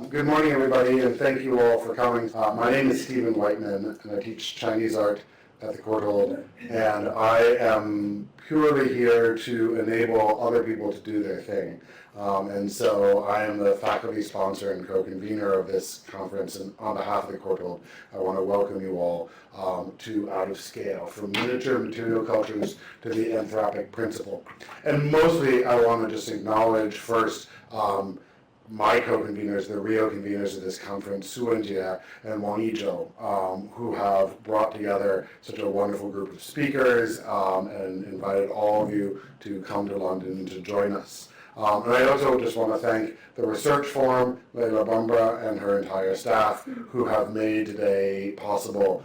Good morning, everybody, and thank you all for coming. My name is Stephen Whiteman, and I teach Chinese art at the Courtauld, and I am purely here to enable other people to do their thing. And so I am the faculty sponsor and co-convener of this conference, and on behalf of the Courtauld, I want to welcome you all to Out of Scale, from miniature material cultures to the Anthropic principle. And mostly I want to just acknowledge first my co-conveners, the real conveners of this conference, Wenjie and Wang, who have brought together such a wonderful group of speakers and invited all of you to come to London to join us. And I also just want to thank the Research Forum, Leila Bambra and her entire staff, who have made today possible.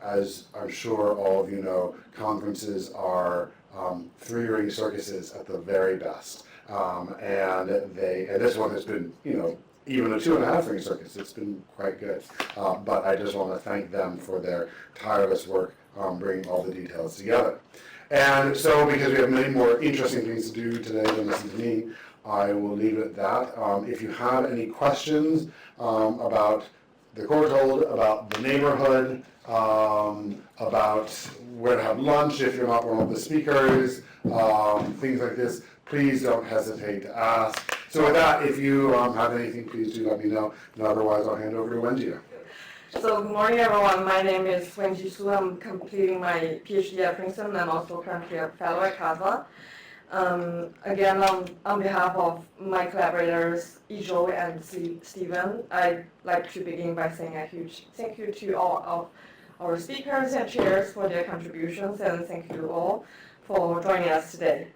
As I'm sure all of you know, conferences are three-ring circuses at the very best. And this one has been, even a 2.5-ring circus. It's been quite good. But I just want to thank them for their tireless work bringing all the details together. And so, because we have many more interesting things to do today than listen to me, I will leave it at that. If you have any questions about the Courtauld, about the neighborhood, about where to have lunch if you're not one of the speakers, things like this, please don't hesitate to ask. So with that, if you have anything, please do let me know. And otherwise, I'll hand over to Wenjie. So good morning, everyone. My name is Wenjie. I'm completing my PhD at Princeton and also currently a fellow at CASVA. Again, on behalf of my collaborators, Yizhou and Stephen, I'd like to begin by saying a huge thank you to all of our speakers and chairs for their contributions, and thank you all for joining us today.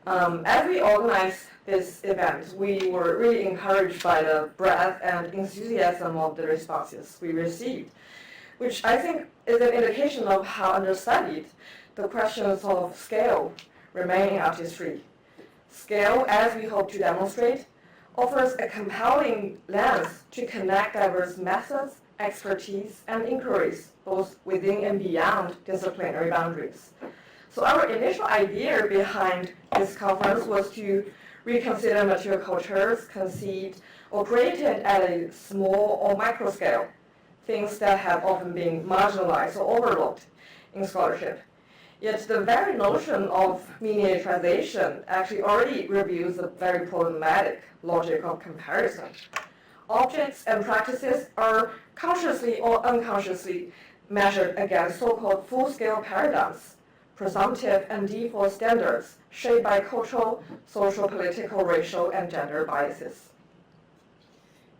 As we organized this event, we were really encouraged by the breadth and enthusiasm of the responses we received, which I think is an indication of how understudied the questions of scale remain in art history. Scale, as we hope to demonstrate, offers a compelling lens to connect diverse methods, expertise, and inquiries, both within and beyond disciplinary boundaries. So our initial idea behind this conference was to reconsider material cultures conceived or created at a small or micro scale, things that have often been marginalized or overlooked in scholarship. Yet the very notion of miniaturization actually already reveals a very problematic logic of comparison. Objects and practices are consciously or unconsciously measured against so-called full-scale paradigms, presumptive and default standards shaped by cultural, social, political, racial, and gender biases.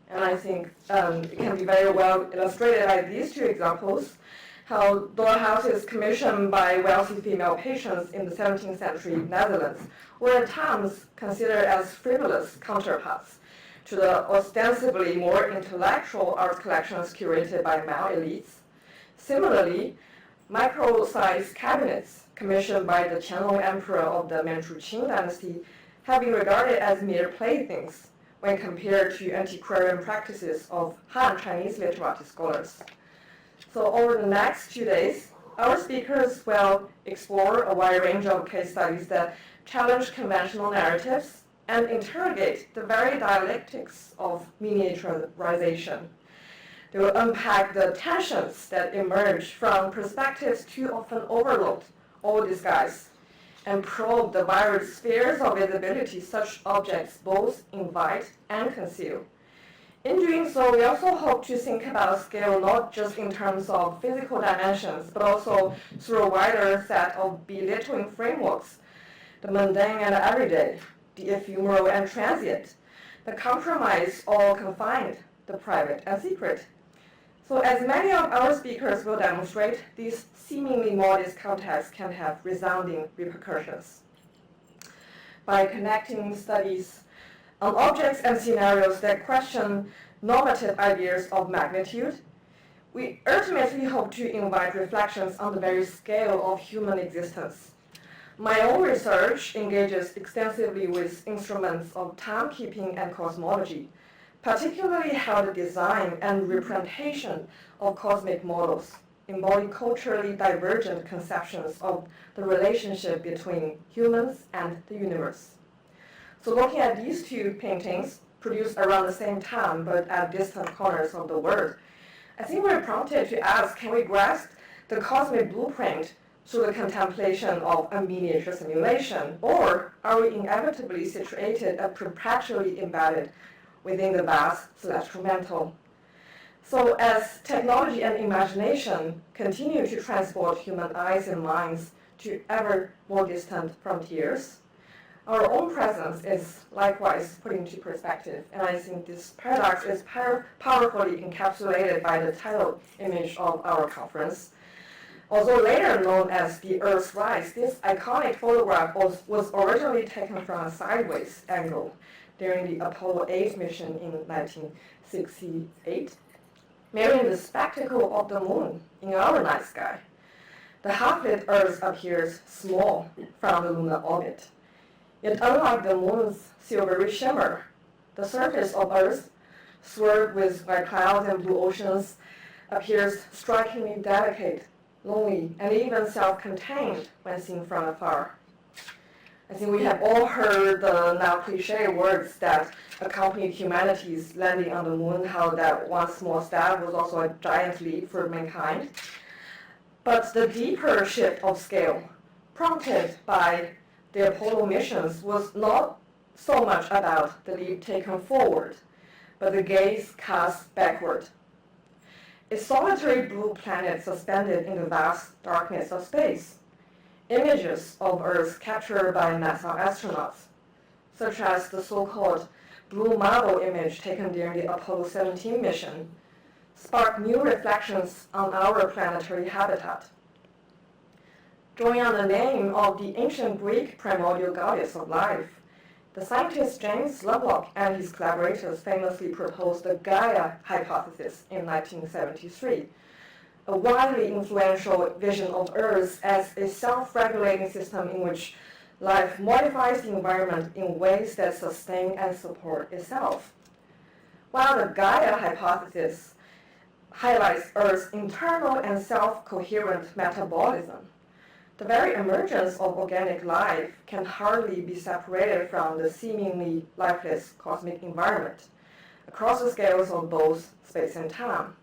And I think it can be very well illustrated by these two examples, how dollhouses commissioned by wealthy female patients in the 17th century Netherlands were at times considered as frivolous counterparts to the ostensibly more intellectual art collections curated by male elites. Similarly, micro-sized cabinets commissioned by the Qianlong Emperor of the Manchu Qing dynasty have been regarded as mere playthings when compared to antiquarian practices of Han Chinese literati scholars. So over the next 2 days, our speakers will explore a wide range of case studies that challenge conventional narratives and interrogate the very dialectics of miniaturization. They will unpack the tensions that emerge from perspectives too often overlooked or disguised, and probe the varied spheres of visibility such objects both invite and conceal. In doing so, we also hope to think about scale not just in terms of physical dimensions, but also through a wider set of belittling frameworks: the mundane and the everyday, the ephemeral and transient, the compromised or confined, the private and secret. So as many of our speakers will demonstrate, these seemingly modest contexts can have resounding repercussions. By connecting studies on objects and scenarios that question normative ideas of magnitude, we ultimately hope to invite reflections on the very scale of human existence. My own research engages extensively with instruments of timekeeping and cosmology, particularly how the design and representation of cosmic models embody culturally divergent conceptions of the relationship between humans and the universe. So looking at these two paintings, produced around the same time but at distant corners of the world, I think we're prompted to ask, can we grasp the cosmic blueprint through the contemplation of a miniature simulation, or are we inevitably situated and perpetually embedded within the vast celestial mantle? So as technology and imagination continue to transport human eyes and minds to ever more distant frontiers, our own presence is likewise put into perspective, and I think this paradox is powerfully encapsulated by the title image of our conference. Although later known as the Earth's Rise, this iconic photograph was originally taken from a sideways angle during the Apollo 8 mission in 1968, mirroring the spectacle of the moon in our night sky. The half-lit Earth appears small from the lunar orbit. Yet unlike the moon's silvery shimmer, the surface of Earth, swirled with white clouds and blue oceans, appears strikingly delicate, lonely, and even self-contained when seen from afar. I think we have all heard the now cliché words that accompanied humanity's landing on the moon, how that one small step was also a giant leap for mankind. But the deeper shift of scale prompted by the Apollo missions was not so much about the leap taken forward, but the gaze cast backward. A solitary blue planet suspended in the vast darkness of space. Images of Earth captured by NASA astronauts, such as the so-called blue marble image taken during the Apollo 17 mission, sparked new reflections on our planetary habitat. Drawing on the name of the ancient Greek primordial goddess of life, the scientist James Lovelock and his collaborators famously proposed the Gaia hypothesis in 1973, a widely influential vision of Earth as a self-regulating system in which life modifies the environment in ways that sustain and support itself. While the Gaia hypothesis highlights Earth's internal and self-coherent metabolism, the very emergence of organic life can hardly be separated from the seemingly lifeless cosmic environment across the scales of both space and time.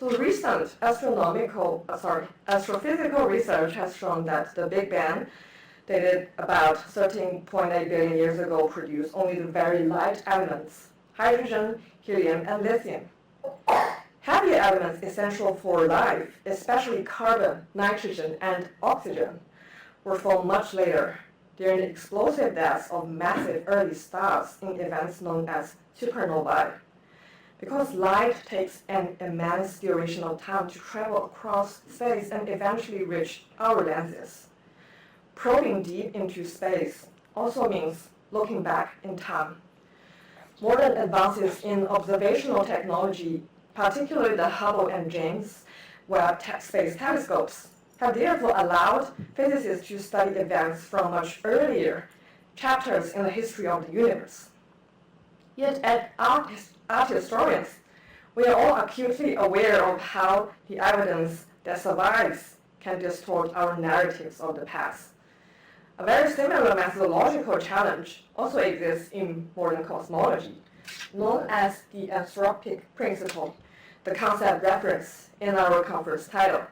So recent astrophysical research has shown that the Big Bang, dated about 13.8 billion years ago, produced only the very light elements, hydrogen, helium, and lithium. Heavier elements essential for life, especially carbon, nitrogen, and oxygen, were formed much later, during the explosive deaths of massive early stars in events known as supernovae. Because light takes an immense duration of time to travel across space and eventually reach our lenses, probing deep into space also means looking back in time. Modern advances in observational technology, particularly the Hubble and James Webb Space Telescopes, have therefore allowed physicists to study events from much earlier chapters in the history of the universe. Yet as art historians, we are all acutely aware of how the evidence that survives can distort our narratives of the past. A very similar methodological challenge also exists in modern cosmology, known as the Anthropic principle, the concept referenced in our conference title.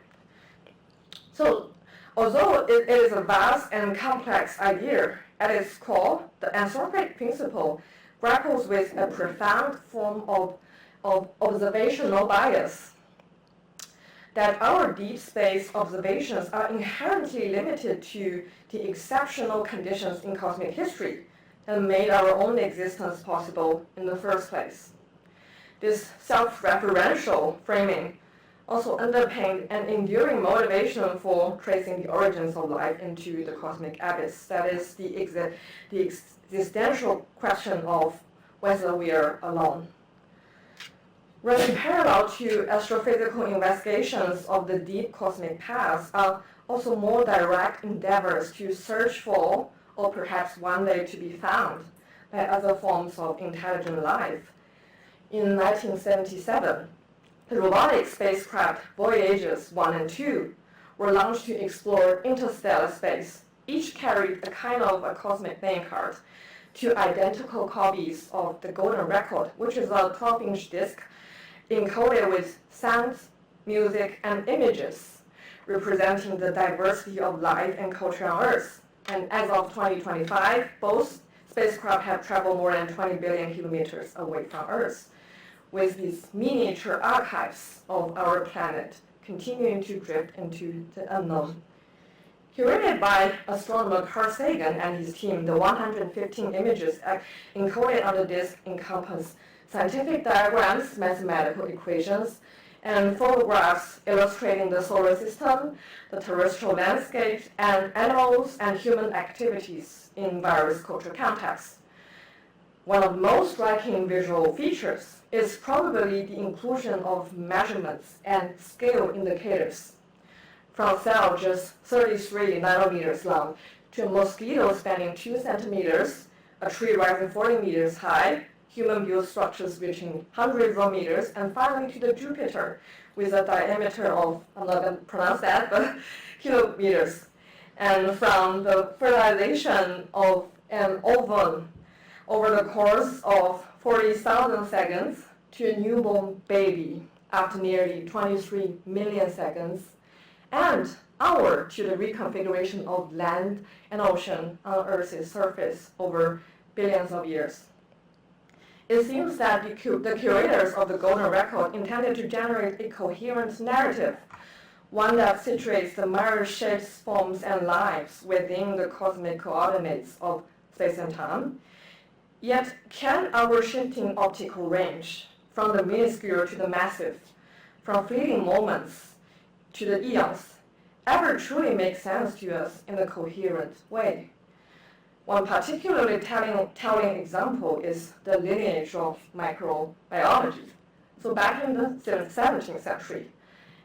So, although it is a vast and complex idea, at its core, the Anthropic principle grapples with a profound form of observational bias, that our deep space observations are inherently limited to the exceptional conditions in cosmic history that made our own existence possible in the first place. This self-referential framing also underpinned an enduring motivation for tracing the origins of life into the cosmic abyss. That is the existential question of whether we are alone. Running parallel to astrophysical investigations of the deep cosmic past are also more direct endeavors to search for, or perhaps one day to be found, by other forms of intelligent life. In 1977, the robotic spacecraft Voyagers 1 and 2 were launched to explore interstellar space. Each carried a kind of a cosmic name card, two identical copies of the golden record, which is a 12-inch disc encoded with sounds, music, and images, representing the diversity of life and culture on Earth. And as of 2025, both spacecraft have traveled more than 20 billion kilometers away from Earth, with these miniature archives of our planet continuing to drift into the unknown. Curated by astronomer Carl Sagan and his team, the 115 images encoded on the disk encompass scientific diagrams, mathematical equations, and photographs illustrating the solar system, the terrestrial landscape, and animals and human activities in various cultural contexts. One of the most striking visual features is probably the inclusion of measurements and scale indicators. From a cell just 33 nanometers long to a mosquito spanning 2 centimeters, a tree rising 40 meters high, human-built structures reaching hundreds of meters, and finally to the Jupiter with a diameter of, I'm not going to pronounce that, but kilometers. And from the fertilization of an ovum over the course of 40,000 seconds to a newborn baby after nearly 23 million seconds, and onward to the reconfiguration of land and ocean on Earth's surface over billions of years. It seems that the curators of the golden record intended to generate a coherent narrative, one that situates the myriad shapes, forms, and lives within the cosmic coordinates of space and time. Yet, can our shifting optical range, from the minuscule to the massive, from fleeting moments to the eons, ever truly make sense to us in a coherent way? One particularly telling example is the lineage of microbiology. So back in the 17th century,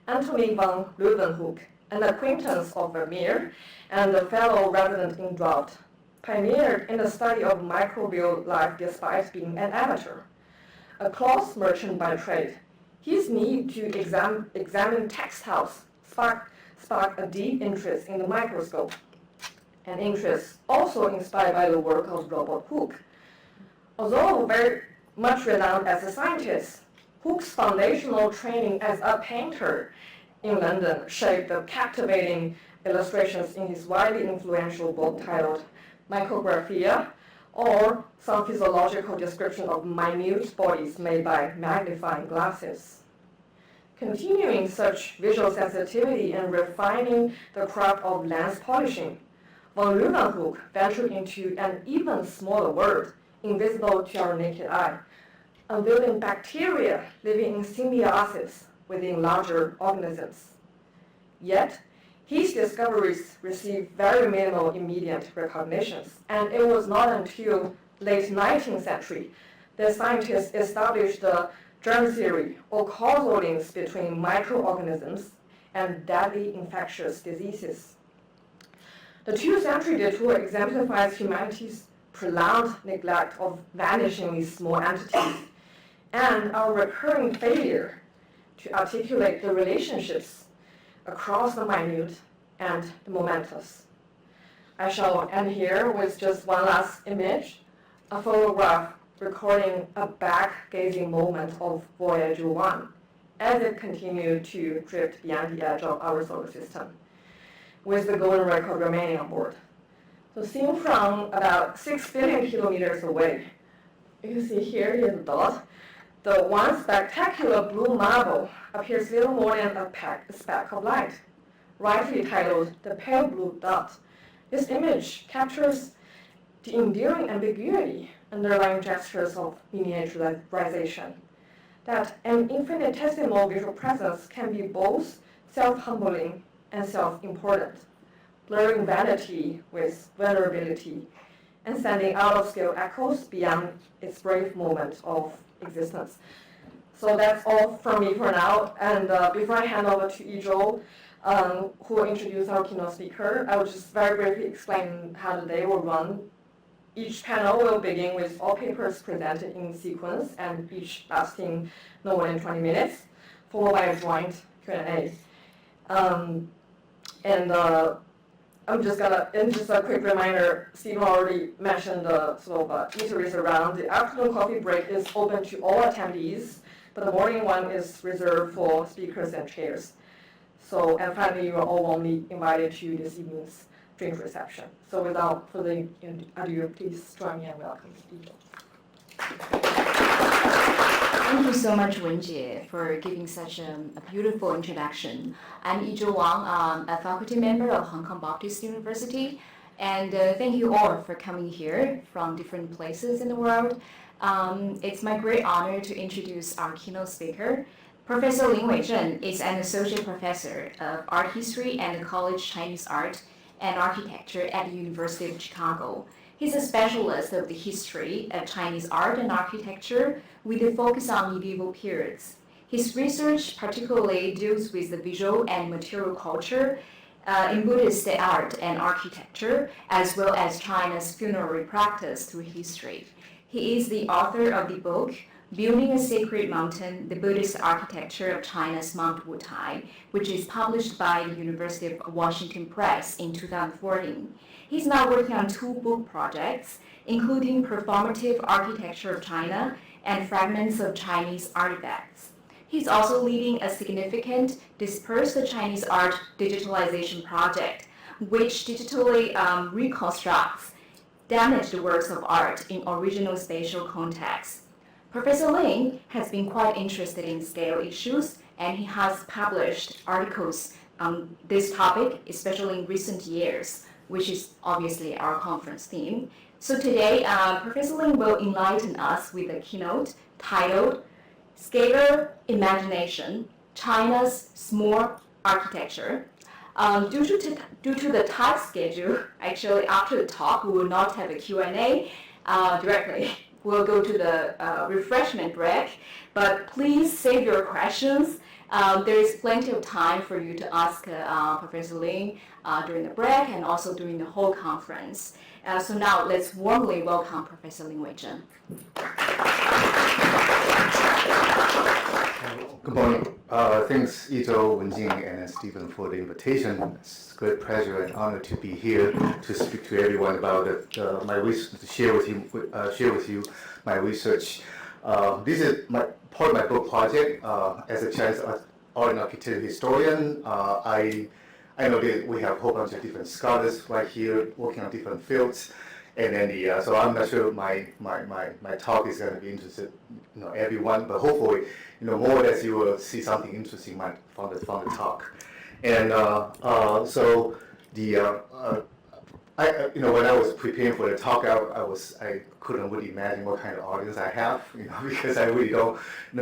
Antony van Leeuwenhoek, an acquaintance of Vermeer and a fellow resident in Delft, pioneered in the study of microbial life despite being an amateur. A cloth merchant by trade, his need to examine textiles sparked a deep interest in the microscope, an interest also inspired by the work of Robert Hooke. Although very much renowned as a scientist, Hooke's foundational training as a painter in London shaped the captivating illustrations in his widely influential book titled Micrographia, or some physiological description of minute bodies made by magnifying glasses. Continuing such visual sensitivity and refining the craft of lens polishing, Van Leeuwenhoek ventured into an even smaller world, invisible to our naked eye, unveiling bacteria living in symbiosis within larger organisms. Yet, his discoveries received very minimal immediate recognitions, and it was not until late 19th century that scientists established the germ theory, or causal links between microorganisms and deadly infectious diseases. The 2-century detour exemplifies humanity's prolonged neglect of vanishingly small entities and our recurring failure to articulate the relationships across the minute and the momentous. I shall end here with just one last image, a photograph recording a back-gazing moment of Voyager 1 as it continued to drift beyond the edge of our solar system, with the golden record remaining on board. So seen from about 6 billion kilometers away, you can see here is the dot. The one spectacular blue marble appears little more than a speck of light, rightly titled the pale blue dot. This image captures the enduring ambiguity underlying gestures of miniaturization, that an infinitesimal visual presence can be both self-humbling and self-important, blurring vanity with vulnerability, and sending out-of-scale echoes beyond its brief moment of existence. So that's all from me for now. And before I hand over to Yizhou, who will introduce our keynote speaker, I will just very briefly explain how the day will run. Each panel will begin with all papers presented in sequence, and each lasting no more than 20 minutes, followed by a joint Q&A. I'm just gonna, and just a quick reminder, Stephen already mentioned the sort of eateries around. The afternoon coffee break is open to all attendees, but the morning one is reserved for speakers and chairs. So, and finally, you are all warmly invited to this evening's drink reception. So without further ado, please join me and welcome Yizhou. Thank you so much, Wenjie, for giving such a beautiful introduction. I'm Yizhou Wang, a faculty member of Hong Kong Baptist University, and thank you all for coming here from different places in the world. It's my great honor to introduce our keynote speaker. Professor Lin Weizhen is an associate professor of art history and college Chinese art and architecture at the University of Chicago. He's a specialist of the history of Chinese art and architecture with a focus on medieval periods. His research particularly deals with the visual and material culture in Buddhist art and architecture, as well as China's funerary practice through history. He is the author of the book, Building a Sacred Mountain, the Buddhist Architecture of China's Mount Wutai, which is published by the University of Washington Press in 2014. He's now working on 2 book projects, including Performative Architecture of China and Fragments of Chinese Artifacts. He's also leading a significant Dispersed Chinese Art digitalization project, which digitally reconstructs damaged works of art in original spatial context. Professor Lin has been quite interested in scale issues, and he has published articles on this topic, especially in recent years, which is obviously our conference theme. So today, Professor Lin will enlighten us with a keynote titled Scalar Imagination, China's Small Architecture. Due to the tight schedule, actually after the talk, we will not have a Q&A directly. We'll go to the refreshment break, but please save your questions. There is plenty of time for you to ask Professor Lin during the break and also during the whole conference. So now let's warmly welcome Professor Lin Weizhen. Good morning. Thanks, Yizhou, Wenjie, and Stephen for the invitation. It's a great pleasure and honor to be here to speak to everyone about my research, to share with you my research. This is part of my book project. As a Chinese art and architecture historian, I know that we have a whole bunch of different scholars right here working on different fields. And then so I'm not sure my talk is going to be interested, everyone, but hopefully, more or less you will see something interesting from the talk. And so when I was preparing for the talk, I couldn't really imagine what kind of audience I have, because I really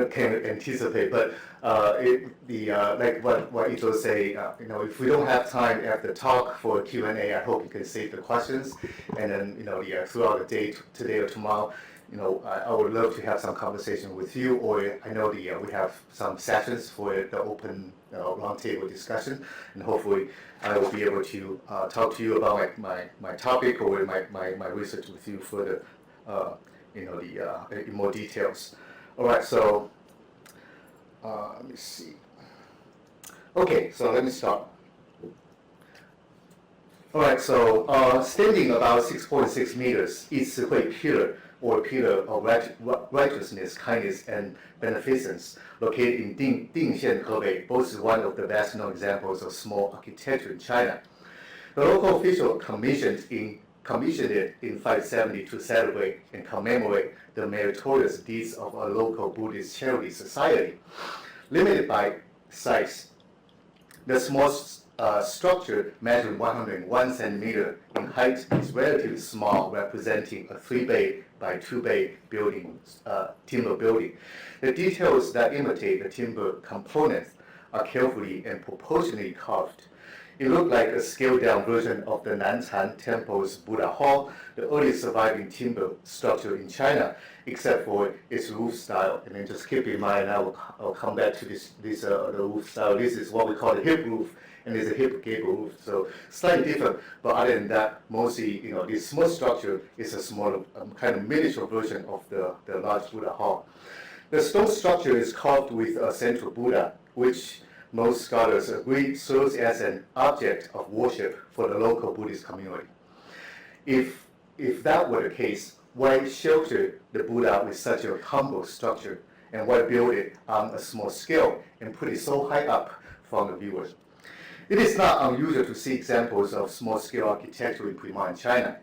can't anticipate. But like what Yizhou say, if we don't have time after the talk for Q&A, I hope you can save the questions, and then throughout the day, today or tomorrow, I would love to have some conversation with you, or I know we have some sessions for the open roundtable discussion, and hopefully I will be able to talk to you about my topic or my research with you further, in more details. All right, so let me see. Okay, so let me start. All right, so standing about 6.6 meters, is a great pillar or pillar of righteousness, kindness, and beneficence, located in Dingxian, Hebei, both one of the best-known examples of small architecture in China. The local official commissioned it in 570 to celebrate and commemorate the meritorious deeds of a local Buddhist charity society. Limited by size, the small structure measuring 101 centimeter in height is relatively small, representing a 3-bay by 2-bay building, timber building. The details that imitate the timber components are carefully and proportionally carved. It looked like a scaled-down version of the Nantan Temple's Buddha Hall, the earliest surviving timber structure in China, except for its roof style. And then just keep in mind, I'll come back to the roof style. This is what we call the hip roof, and there's a hip gable roof, so slightly different. But other than that, mostly, this small structure is a small, kind of miniature version of the large Buddha Hall. The stone structure is carved with a central Buddha, which most scholars agree serves as an object of worship for the local Buddhist community. If that were the case, why shelter the Buddha with such a humble structure, and why build it on a small scale and put it so high up from the viewers? It is not unusual to see examples of small-scale architecture in pre-modern China,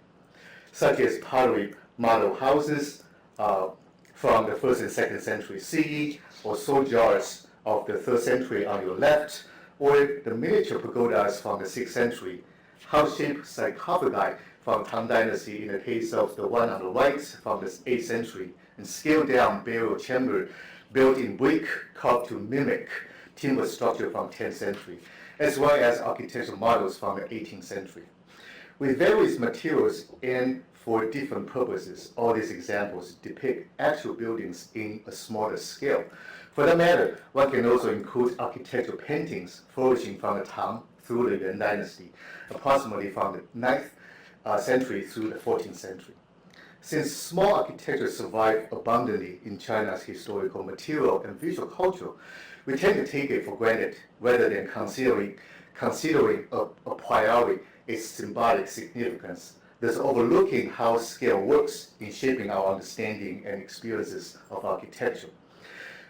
such as pottery model houses from the 1st and 2nd century CE, or soul jars of the 3rd century on your left, or the miniature pagodas from the 6th century, house-shaped sarcophagi from Tang Dynasty in the case of the one on the right from the 8th century, and scaled-down burial chamber built in brick carved to mimic timber structure from 10th century, as well as architectural models from the 18th century. With various materials and for different purposes, all these examples depict actual buildings in a smaller scale. For that matter, one can also include architectural paintings flourishing from the Tang through the Yuan dynasty, approximately from the 9th century through the 14th century. Since small architecture survived abundantly in China's historical, material, and visual culture, we tend to take it for granted rather than considering a priori its symbolic significance, thus overlooking how scale works in shaping our understanding and experiences of architecture.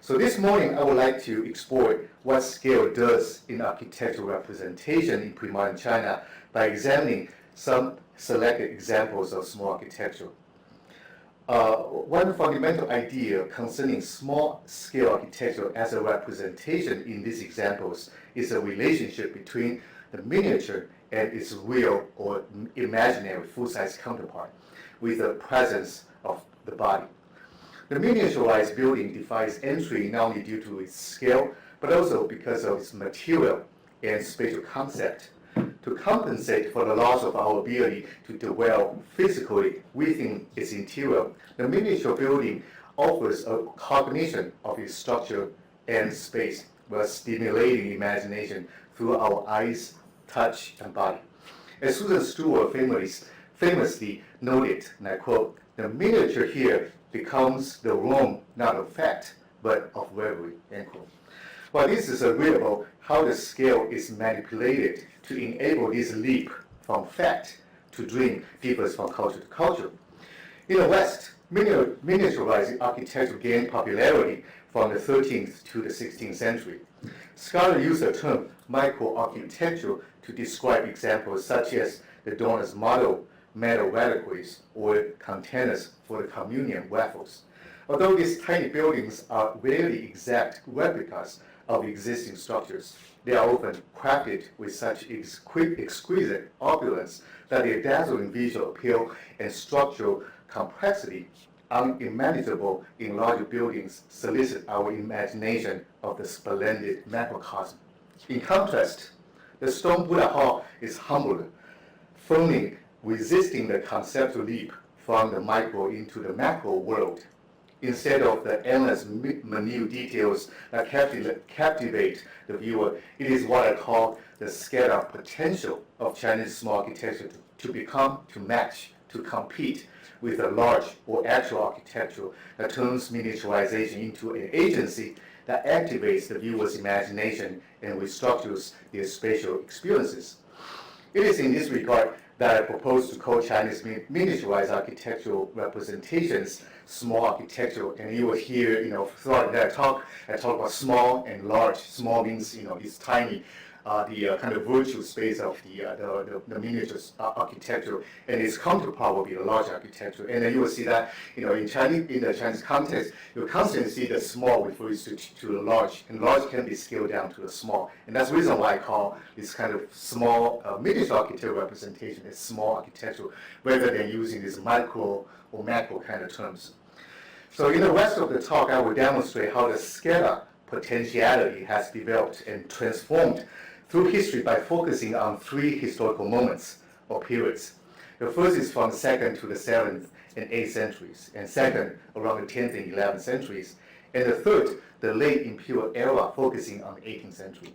So this morning, I would like to explore what scale does in architectural representation in pre-modern China by examining some selected examples of small architecture. One fundamental idea concerning small-scale architecture as a representation in these examples is a relationship between the miniature and its real or imaginary full-size counterpart with the presence of the body. The miniaturized building defies entry not only due to its scale, but also because of its material and spatial concept. To compensate for the loss of our ability to dwell physically within its interior, the miniature building offers a cognition of its structure and space while stimulating imagination through our eyes, touch, and body. As Susan Stewart famously noted, and I quote, "The miniature here becomes the room not of fact, but of reverie," end quote. While this is agreeable, how the scale is manipulated to enable this leap from fact to dream differs from culture to culture. In the West, miniaturized architecture gained popularity from the 13th to the 16th century. Scholars use the term micro-architecture to describe examples such as the donor's model, metal reliquaries, or containers for the communion wafels. Although these tiny buildings are rarely exact replicas of existing structures, they are often crafted with such exquisite opulence that their dazzling visual appeal and structural complexity, unimaginable in larger buildings, solicit our imagination of the splendid macrocosm. In contrast, the stone Buddha Hall is humbler, firmly resisting the conceptual leap from the micro into the macro world. Instead of the endless minute details that captivate the viewer, it is what I call the scale-up potential of Chinese small architecture to match, to compete with a large or actual architecture that turns miniaturization into an agency that activates the viewer's imagination and restructures their spatial experiences. It is in this regard that I propose to call Chinese miniaturized architectural representations small architecture. And you will hear, throughout that talk, I talk about small and large. Small means, it's tiny, the kind of virtual space of the miniature architecture, and its counterpart will be the large architecture. And then you will see that, in the Chinese context, you'll constantly see the small refers to the large, and large can be scaled down to the small. And that's the reason why I call this kind of small miniature architecture representation as small architecture, rather than using these micro or macro kind of terms. So in the rest of the talk, I will demonstrate how the scalar potentiality has developed and transformed through history by focusing on 3 historical moments or periods. The first is from the 2nd to the 7th and 8th centuries, and second, around the 10th and 11th centuries, and the third, the late imperial era, focusing on the 18th century.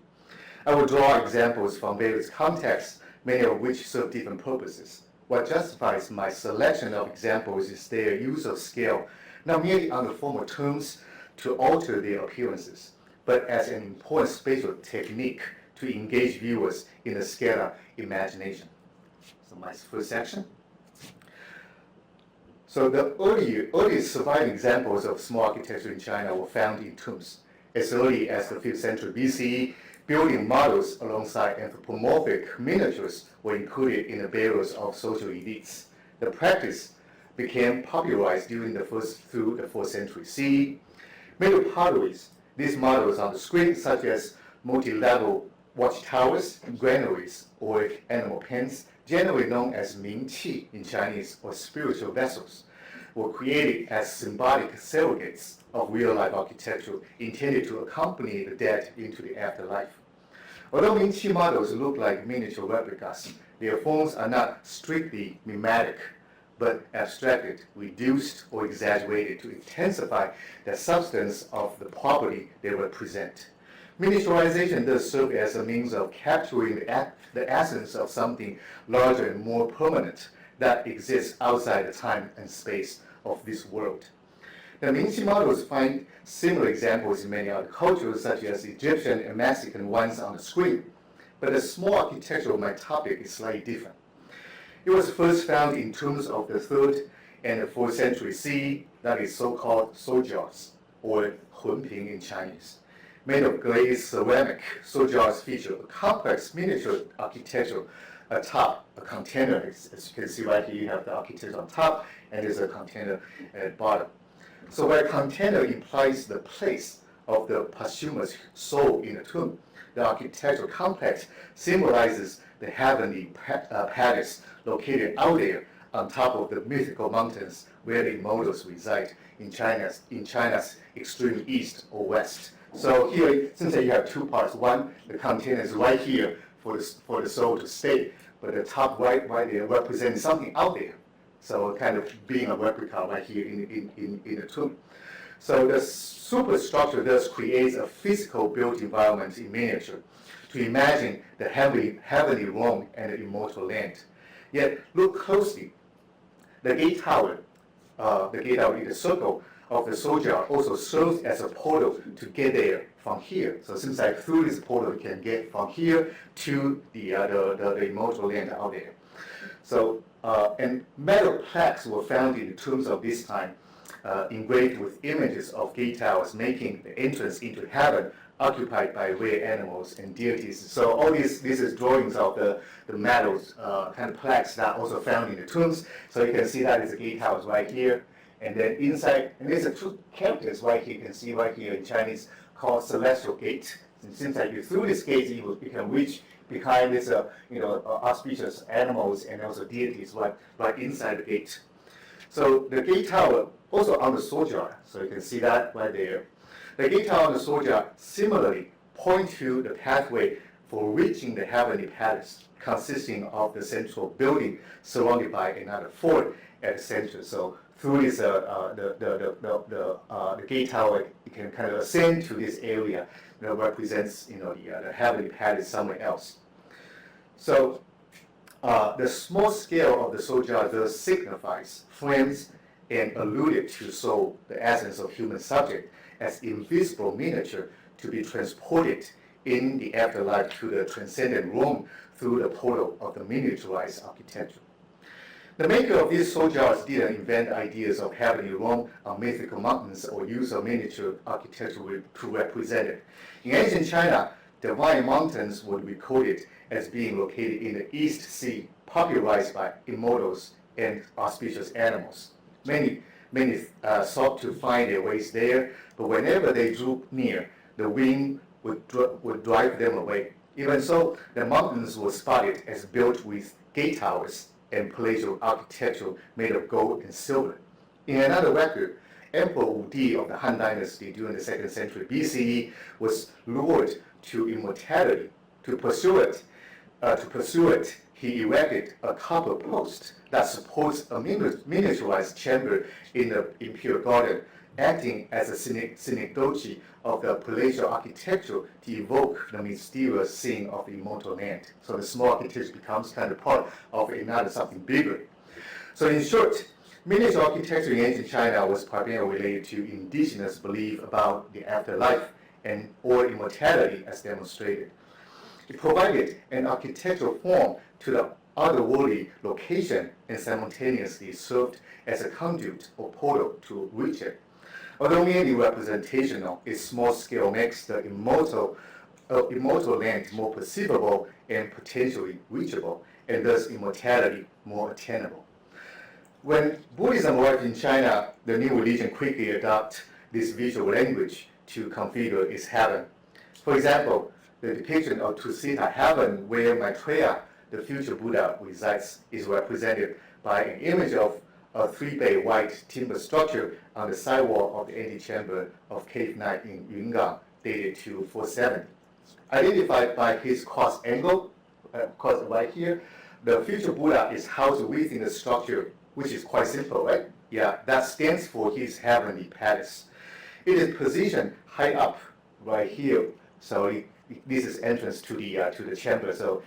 I will draw examples from various contexts, many of which serve different purposes. What justifies my selection of examples is their use of scale, not merely on the formal terms to alter their appearances, but as an important spatial technique to engage viewers in the scalar imagination. So my first section. So the earliest surviving examples of small architecture in China were found in tombs. As early as the 5th century BCE, building models alongside anthropomorphic miniatures were included in the burials of social elites. The practice became popularized during the 1st through the 4th century CE. Middle potteries, these models on the screen, such as multi-level watchtowers, granaries, or animal pens, generally known as mingqi in Chinese, or spiritual vessels, were created as symbolic surrogates of real-life architecture intended to accompany the dead into the afterlife. Although mingqi models look like miniature replicas, their forms are not strictly mimetic, but abstracted, reduced, or exaggerated to intensify the substance of the property they represent. Miniaturization does serve as a means of capturing the essence of something larger and more permanent that exists outside the time and space of this world. The Mingqi models find similar examples in many other cultures, such as Egyptian and Mexican ones on the screen, but the small architecture of my topic is slightly different. It was first found in tombs of the 3rd and the 4th century CE, that is so-called sojars, or hunping in Chinese. Made of glazed ceramic, sojars feature a complex miniature architecture atop a container. As you can see right here, you have the architecture on top, and there's a container at the bottom. So where container implies the place of the posthumous soul in a tomb, the architectural complex symbolizes the heavenly palace located out there on top of the mythical mountains where the immortals reside in China's extreme east or west. So here, since you have two parts, one, the container is right here for the soul to stay, but the top right there represents something out there. So kind of being a replica right here in the tomb. So the superstructure thus creates a physical built environment in miniature to imagine the heavenly realm and the immortal land. Yet look closely. The gate tower in the circle of the soldier also serves as a portal to get there from here. So it seems like through this portal you can get from here to the immortal land out there. So and metal plaques were found in the tombs of this time, engraved with images of gate towers making the entrance into heaven occupied by rare animals and deities. So all this is drawings of the metals kind of plaques that are also found in the tombs. So you can see that is the gate towers right here. And then inside, and there's two characters right here, you can see right here in Chinese, called celestial gate. And it seems like you through this gate, you can reach behind this, auspicious animals and also deities right inside the gate. So the gate tower also on the soldier, so you can see that right there. The gate tower on the soldier similarly point to the pathway for reaching the heavenly palace, consisting of the central building surrounded by another fort at the center. So through this, the gate tower, you can kind of ascend to this area that represents, the heavenly palace somewhere else. So the small scale of the soldier thus signifies, frames, and alluded to soul, the essence of human subject, as invisible miniature to be transported in the afterlife to the transcendent realm through the portal of the miniaturized architecture. The maker of these soldiers didn't invent ideas of heavenly realm on mythical mountains or use of miniature architecture to represent it. In ancient China, divine mountains were recorded as being located in the East Sea, popularized by immortals and auspicious animals. Many sought to find their ways there, but whenever they drew near, the wind would drive them away. Even so, the mountains were spotted as built with gate towers and palatial architecture made of gold and silver. In another record, Emperor Wudi of the Han Dynasty during the 2nd century BCE was lured to immortality. To pursue it, he erected a copper post that supports a miniaturized chamber in the imperial garden, acting as a synecdoche of the palatial architecture to evoke the mysterious scene of the immortal land. So the small architecture becomes kind of part of another something bigger. So in short, miniature architecture in ancient China was primarily related to indigenous belief about the afterlife and or immortality as demonstrated. It provided an architectural form to the otherworldly location and simultaneously served as a conduit or portal to reach it. Although merely representational, its small scale makes the immortal land more perceivable and potentially reachable, and thus immortality more attainable. When Buddhism arrived in China, the new religion quickly adopted this visual language to configure its heaven. For example, the depiction of Tusita heaven, where Maitreya, the future Buddha, resides, is represented by an image of a 3-bay white timber structure on the side wall of the antechamber of Cave 9 in Yungang, dated to 470. Identified by his cross angle, right here, the future Buddha is housed within the structure, which is quite simple, right? Yeah, that stands for his heavenly palace. It is positioned high up right here, so this is entrance to the chamber. So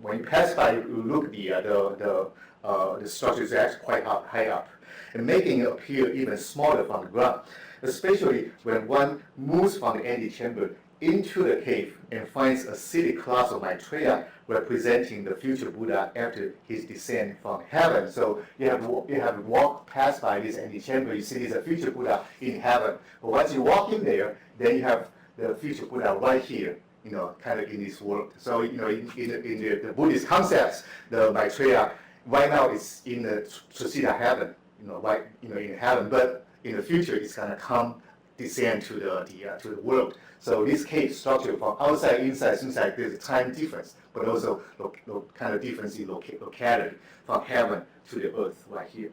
when you pass by, you look the structure is actually quite high up, and making it appear even smaller from the ground, especially when one moves from the antechamber into the cave and finds a seated class of Maitreya representing the future Buddha after his descent from heaven. So you have to walk past by this antechamber, you see this future Buddha in heaven. But once you walk in there, then you have the future Buddha right here, kind of in this world. So, in the Buddhist concepts, the Maitreya right now is in the Tusita heaven, in heaven, but in the future it's gonna descend to the world. So this cave structure from outside, inside, seems like there's a time difference, but also kind of difference in locality from heaven to the earth right here.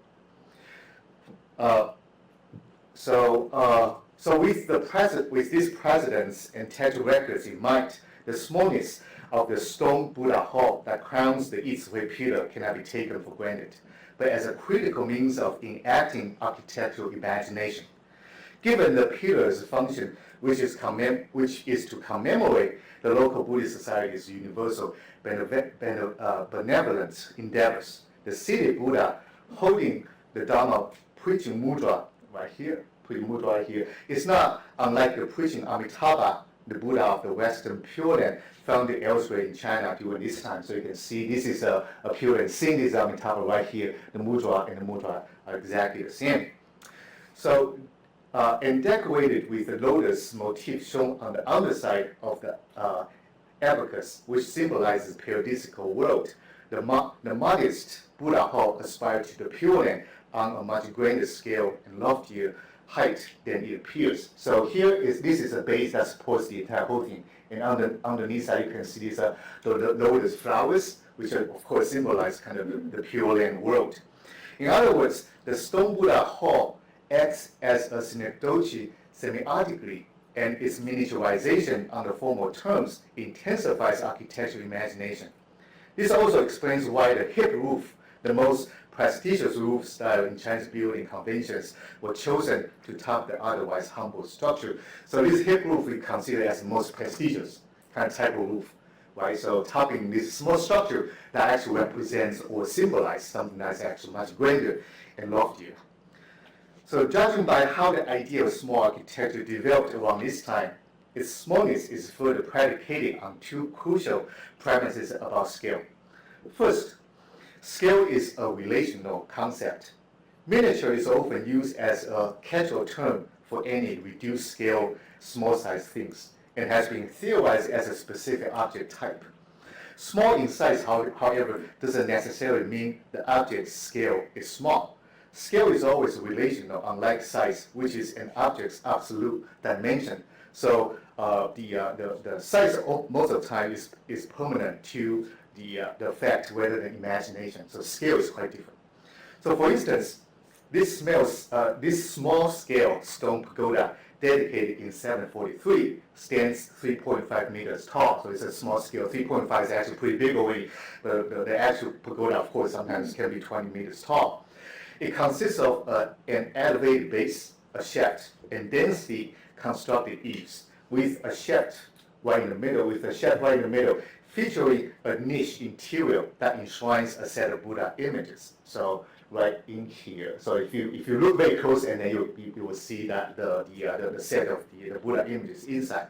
So with these precedents and textual records in mind, the smallness of the stone Buddha hall that crowns the east-way pillar cannot be taken for granted, but as a critical means of enacting architectural imagination. Given the pillar's function, which is to commemorate the local Buddhist society's universal benevolent endeavors, the seated Buddha holding the Dharma preaching mudra right here, is not unlike the preaching Amitabha, the Buddha of the Western Pure Land, founded elsewhere in China during this time. So you can see this is a Pure Land. Seeing this Amitabha right here, the mudra and the mudra are exactly the same. So, and decorated with the lotus motif shown on the underside of the abacus, which symbolizes the paradisical world, the modest Buddha hall aspired to the Pure Land on a much grander scale and loftier height than it appears. So this is a base that supports the entire whole thing. And underneath that, you can see these the lotus flowers, which are, of course, symbolize kind of the Pure Land world. In other words, the stone Buddha hall acts as a synecdoche semiotically, and its miniaturization under formal terms intensifies architectural imagination. This also explains why the hip roof, the most prestigious roof style in Chinese building conventions, were chosen to top the otherwise humble structure. So this hip roof we consider as the most prestigious kind of type of roof, right? So topping this small structure that actually represents or symbolizes something that's actually much grander and loftier. So judging by how the idea of small architecture developed around this time, its smallness is further predicated on two crucial premises about scale. First, scale is a relational concept. Miniature is often used as a catch-all term for any reduced scale, small-sized things, and has been theorized as a specific object type. Small in size, however, doesn't necessarily mean the object's scale is small. Scale is always relational, unlike size, which is an object's absolute dimension. So the size most of the time is permanent to the fact rather than imagination. So scale is quite different. So for instance, this small-scale stone pagoda dedicated in 743 stands 3.5 meters tall. So it's a small scale. 3.5 is actually pretty big already. The actual pagoda, of course, sometimes can be 20 meters tall. It consists of an elevated base, a shaft, and densely constructed eaves, with a shaft right in the middle, featuring a niche interior that enshrines a set of Buddha images. So right in here. So if you look very close, and then you will see that the set of the Buddha images inside.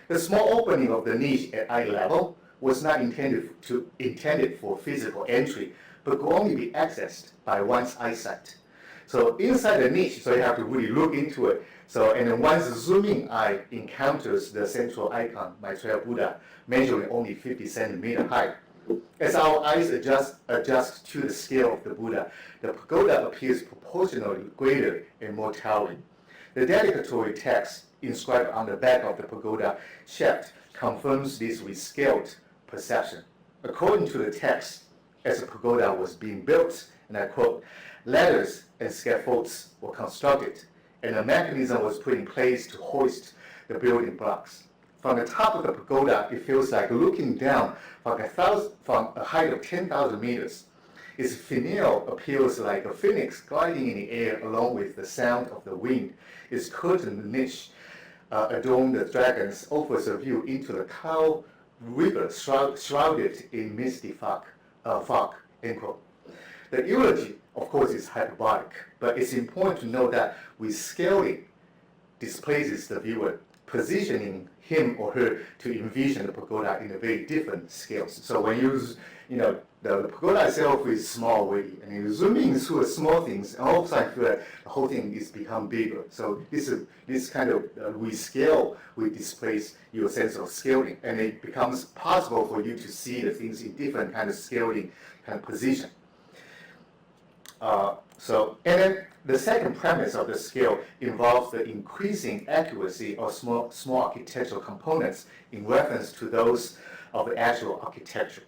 The small opening of the niche at eye level was not intended for physical entry, but could only be accessed by one's eyesight. So inside the niche, so you have to really look into it. So, and then one's zooming eye encounters the central icon, Maitreya Buddha, measuring only 50 centimeter high. As our eyes adjust to the scale of the Buddha, the pagoda appears proportionally greater and more towering. The dedicatory text inscribed on the back of the pagoda shaft confirms this rescaled perception. According to the text, as the pagoda was being built, and I quote, ladders and scaffolds were constructed, and a mechanism was put in place to hoist the building blocks. From the top of the pagoda, it feels like looking down from a height of 10,000 meters. Its finial appears like a phoenix gliding in the air along with the sound of the wind. Its curtained niche adorned the dragons offers a view into the Courtauld river shrouded in misty fog. End quote. The eulogy, of course, is hyperbolic, but it's important to know that rescaling displaces the viewer, positioning him or her to envision the pagoda in a very different scales. So when the pagoda itself is small already, and you zoom in through small things, and all of a sudden feel like the whole thing is become bigger. So this kind of rescale will displace your sense of scaling, and it becomes possible for you to see the things in different kind of scaling kind of position. And then the second premise of the scale involves the increasing accuracy of small architectural components in reference to those of the actual architecture.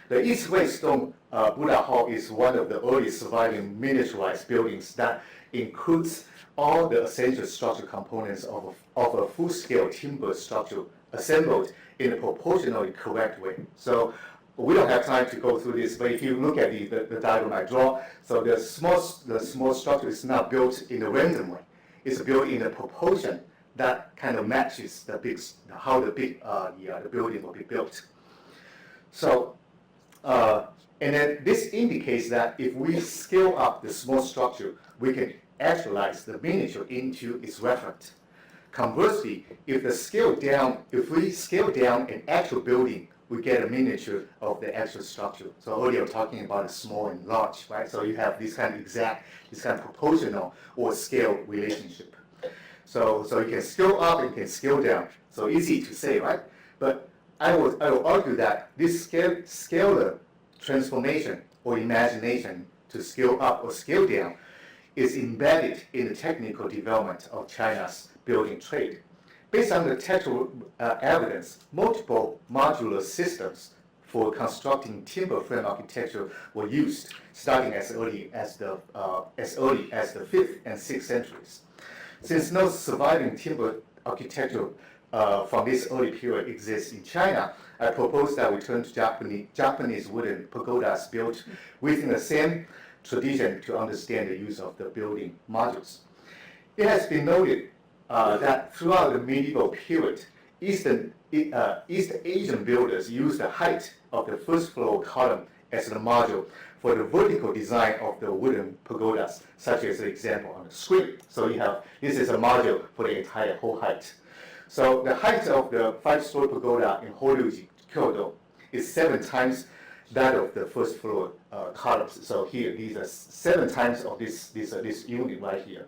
The East-West Stone Buddha Hall is one of the earliest surviving miniaturized buildings that includes all the essential structural components of a full-scale timber structure assembled in a proportionally correct way. So we don't have time to go through this, but if you look at the diagram I draw, so the small structure is not built in a random way. It's built in a proportion that kind of matches how the building will be built. So, and then this indicates that if we scale up the small structure, we can actualize the miniature into its reference. Conversely, if we scale down an actual building, we get a miniature of the actual structure. So earlier talking about the small and large, right? So you have this kind of proportional or scale relationship. So you can scale up and you can scale down. So easy to say, right? But I will argue that this scalar transformation or imagination to scale up or scale down is embedded in the technical development of China's building trade. Based on the textual evidence, multiple modular systems for constructing timber frame architecture were used, starting as early as the 5th and 6th centuries. Since no surviving timber architecture from this early period exists in China, I propose that we turn to Japanese wooden pagodas built within the same tradition to understand the use of the building modules. It has been noted that throughout the medieval period, East Asian builders used the height of the first floor column as the module for the vertical design of the wooden pagodas, such as the example on the screen. So this is a module for the entire whole height. So the height of the 5-story pagoda in Horyuji, Courtauld, is 7 times that of the first floor columns. So here, these are 7 times of this unit right here.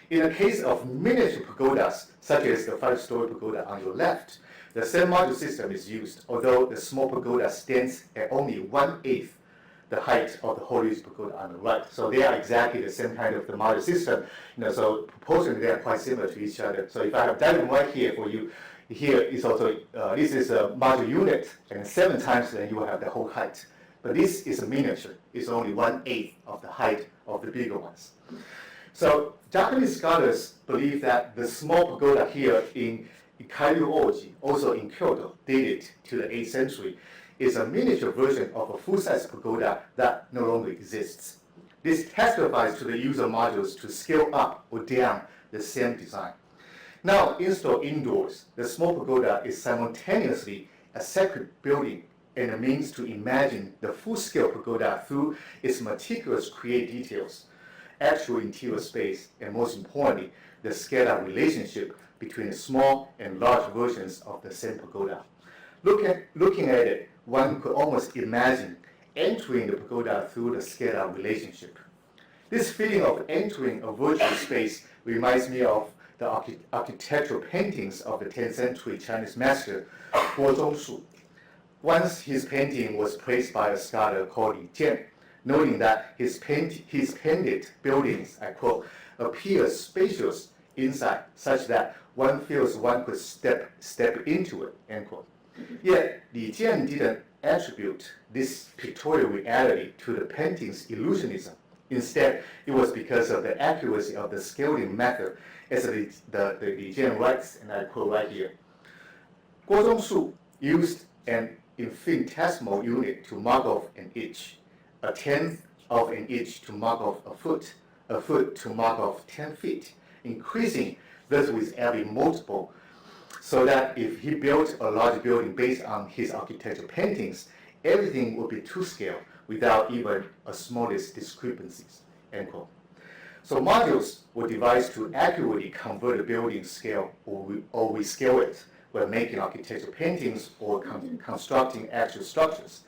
In the case of miniature pagodas, such as the 5-story pagoda on your left, the same module system is used, although the small pagoda stands at only 1/8 the height of the Horyuji pagoda on the right. So they are exactly the same kind of the module system. So proportionally, they are quite similar to each other. So if I have diagram right here for you, here is also this is a module unit, and 7 times then you will have the whole height. But this is a miniature. It's only 1/8 of the height of the bigger ones. So Japanese scholars believe that the small pagoda here in Kairyuoji, also in Kyoto, dated to the 8th century, is a miniature version of a full-size pagoda that no longer exists. This testifies to the use of modules to scale up or down the same design. Now installed indoors, the small pagoda is simultaneously a sacred building and a means to imagine the full-scale pagoda through its meticulous create details, actual interior space, and most importantly, the scalar relationship between small and large versions of the same pagoda. Looking at it, one could almost imagine entering the pagoda through the scalar relationship. This feeling of entering a virtual space reminds me of the architectural paintings of the 10th century Chinese master Guozhongshu. Once his painting was praised by a scholar called Li Jian, noting that his painted buildings, I quote, appear spacious inside, such that one feels one could step into it, end quote. Yet, Li Jian didn't attribute this pictorial reality to the painting's illusionism. Instead, it was because of the accuracy of the scaling method, as the Li Jian writes, and I quote right here. Guozhongshu used an infinitesimal unit to mark off an inch, a tenth of an inch to mark off a foot to mark off 10 feet, increasing thus with every multiple, so that if he built a large building based on his architectural paintings, everything would be to scale without even a smallest discrepancies, end quote. So modules were devised to accurately convert the building scale or rescale it when making architectural paintings or constructing actual structures.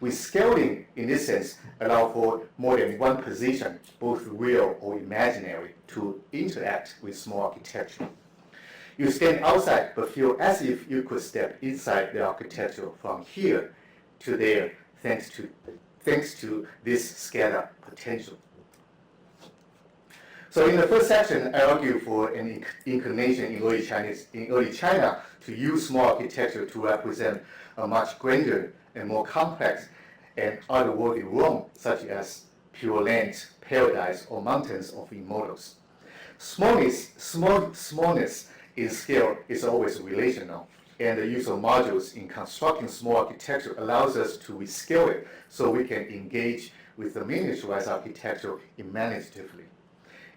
Rescaling, in this sense, allow for more than one position, both real or imaginary, to interact with small architecture. You stand outside but feel as if you could step inside the architecture from here to there, thanks to this scalar potential. So in the first section, I argue for an inclination in early China to use small architecture to represent a much grander and more complex and otherworldly realm, such as pure land, paradise, or mountains of immortals. Smallness in scale is always relational, and the use of modules in constructing small architecture allows us to rescale it so we can engage with the miniaturized architecture imaginatively.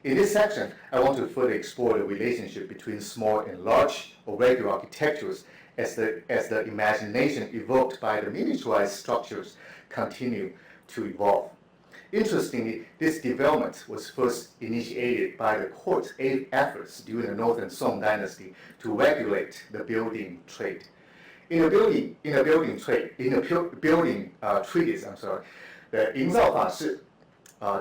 In this section, I want to further explore the relationship between small and large or regular architectures as the imagination evoked by the miniaturized structures continue to evolve. Interestingly, this development was first initiated by the court efforts during the Northern Song dynasty to regulate the building trade. In a building treatise, the 营造法式